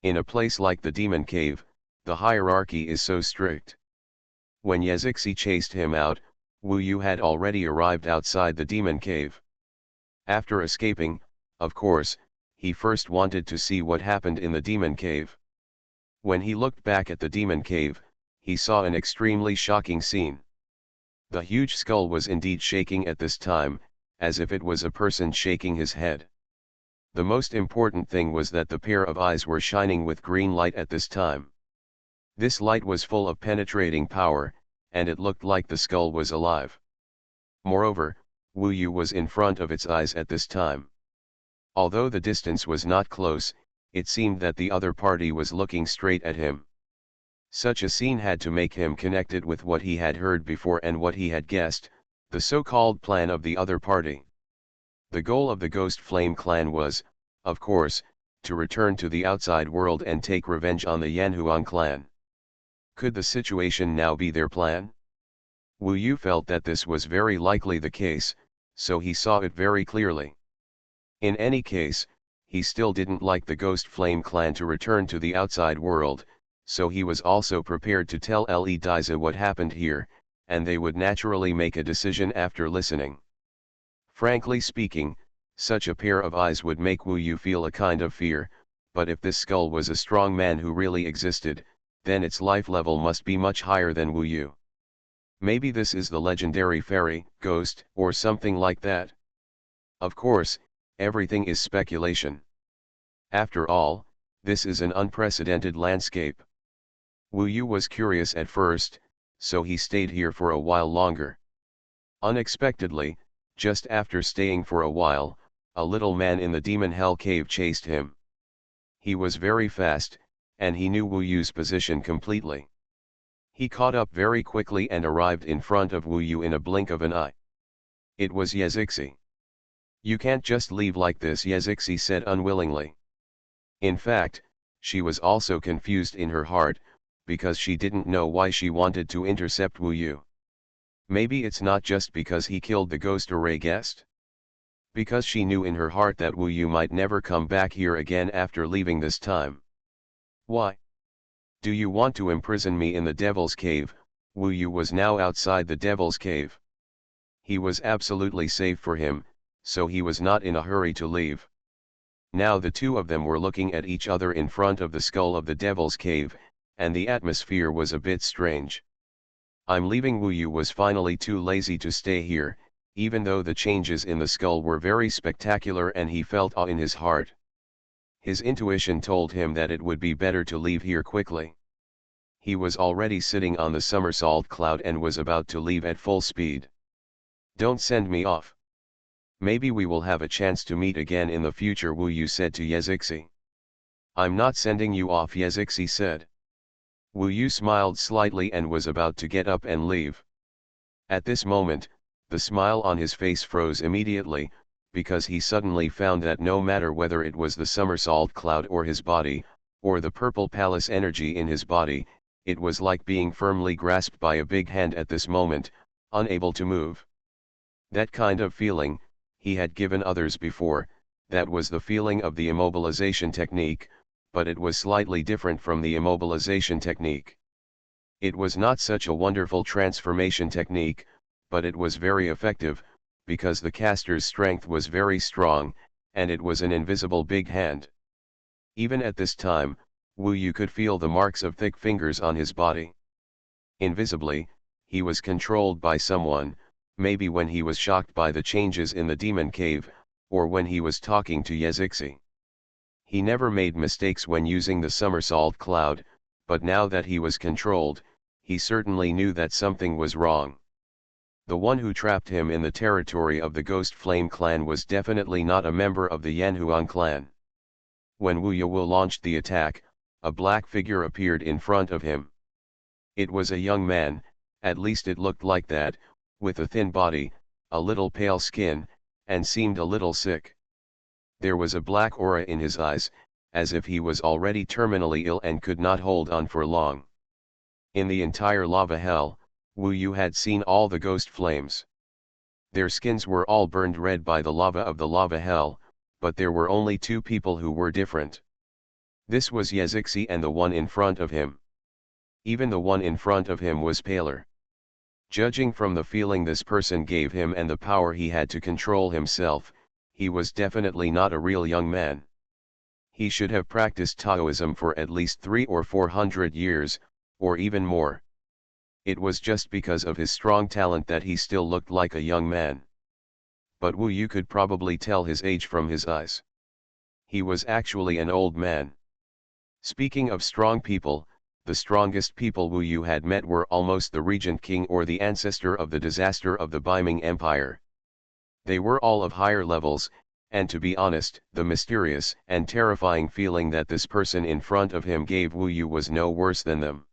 In a place like the demon cave, the hierarchy is so strict. When Yezixi chased him out, Wu Yu had already arrived outside the demon cave. After escaping, of course, he first wanted to see what happened in the demon cave. When he looked back at the demon cave, he saw an extremely shocking scene. The huge skull was indeed shaking at this time, as if it was a person shaking his head. The most important thing was that the pair of eyes were shining with green light at this time. This light was full of penetrating power, and it looked like the skull was alive. Moreover, Wu Yu was in front of its eyes at this time. Although the distance was not close, it seemed that the other party was looking straight at him. Such a scene had to make him connected with what he had heard before and what he had guessed, the so-called plan of the other party. The goal of the Ghost Flame clan was, of course, to return to the outside world and take revenge on the Xuanhuan clan. Could the situation now be their plan? Wu Yu felt that this was very likely the case, so he saw it very clearly. In any case, he still didn't like the Ghost Flame clan to return to the outside world, so he was also prepared to tell Le Diza what happened here, and they would naturally make a decision after listening. Frankly speaking, such a pair of eyes would make Wu Yu feel a kind of fear, but if this skull was a strong man who really existed, then its life level must be much higher than Wu Yu. Maybe this is the legendary fairy, ghost, or something like that. Of course, everything is speculation. After all, this is an unprecedented landscape. Wu Yu was curious at first, so he stayed here for a while longer. Unexpectedly, just after staying for a while, a little man in the demon hell cave chased him. He was very fast, and he knew Wu Yu's position completely. He caught up very quickly and arrived in front of Wu Yu in a blink of an eye. It was Yazixi. "You can't just leave like this," Yazixi said unwillingly. In fact, she was also confused in her heart, because she didn't know why she wanted to intercept Wu Yu. Maybe it's not just because he killed the ghost array guest? Because she knew in her heart that Wu Yu might never come back here again after leaving this time. "Why? Do you want to imprison me in the Devil's Cave?" Wu Yu was now outside the Devil's Cave. He was absolutely safe for him, so he was not in a hurry to leave. Now the two of them were looking at each other in front of the skull of the Devil's Cave, and the atmosphere was a bit strange. "I'm leaving." Wu Yu was finally too lazy to stay here, even though the changes in the skull were very spectacular and he felt awe in his heart. His intuition told him that it would be better to leave here quickly. He was already sitting on the somersault cloud and was about to leave at full speed. "Don't send me off. Maybe we will have a chance to meet again in the future," Wu Yu said to Yazixi. "I'm not sending you off," Yazixi said. Wu Yu smiled slightly and was about to get up and leave. At this moment, the smile on his face froze immediately, because he suddenly found that no matter whether it was the somersault cloud or his body, or the purple palace energy in his body, it was like being firmly grasped by a big hand at this moment, unable to move. That kind of feeling, he had given others before, that was the feeling of the immobilization technique, but it was slightly different from the immobilization technique. It was not such a wonderful transformation technique, but it was very effective, because the caster's strength was very strong, and it was an invisible big hand. Even at this time, Wu Yu could feel the marks of thick fingers on his body. Invisibly, he was controlled by someone, maybe when he was shocked by the changes in the demon cave, or when he was talking to Yazixi. He never made mistakes when using the somersault cloud, but now that he was controlled, he certainly knew that something was wrong. The one who trapped him in the territory of the Ghost Flame clan was definitely not a member of the Yanhuan clan. When Wu Yu launched the attack, a black figure appeared in front of him. It was a young man, at least it looked like that, with a thin body, a little pale skin, and seemed a little sick. There was a black aura in his eyes, as if he was already terminally ill and could not hold on for long. In the entire lava hell, Wu Yu had seen all the ghost flames. Their skins were all burned red by the lava of the lava hell, but there were only two people who were different. This was Yazixi and the one in front of him. Even the one in front of him was paler. Judging from the feeling this person gave him and the power he had to control himself, he was definitely not a real young man. He should have practiced Taoism for at least 300 or 400 years, or even more. It was just because of his strong talent that he still looked like a young man. But Wu Yu could probably tell his age from his eyes. He was actually an old man. Speaking of strong people, the strongest people Wu Yu had met were almost the Regent King or the ancestor of the disaster of the Biming Empire. They were all of higher levels, and to be honest, the mysterious and terrifying feeling that this person in front of him gave Wu Yu was no worse than them.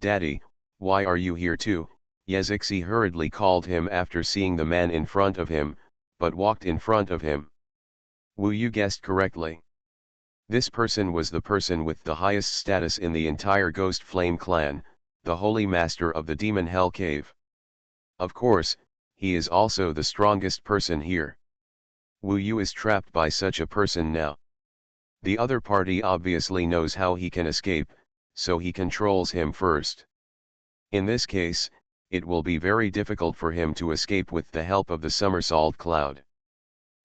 "Daddy, why are you here too?" Yazixi hurriedly called him after seeing the man in front of him, but walked in front of him. Wu Yu guessed correctly. This person was the person with the highest status in the entire Ghost Flame clan, the Holy Master of the Demon Hell Cave. Of course, he is also the strongest person here. Wu Yu is trapped by such a person now. The other party obviously knows how he can escape, so he controls him first. In this case, it will be very difficult for him to escape with the help of the somersault cloud.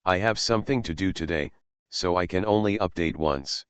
I have something to do today, so I can only update once.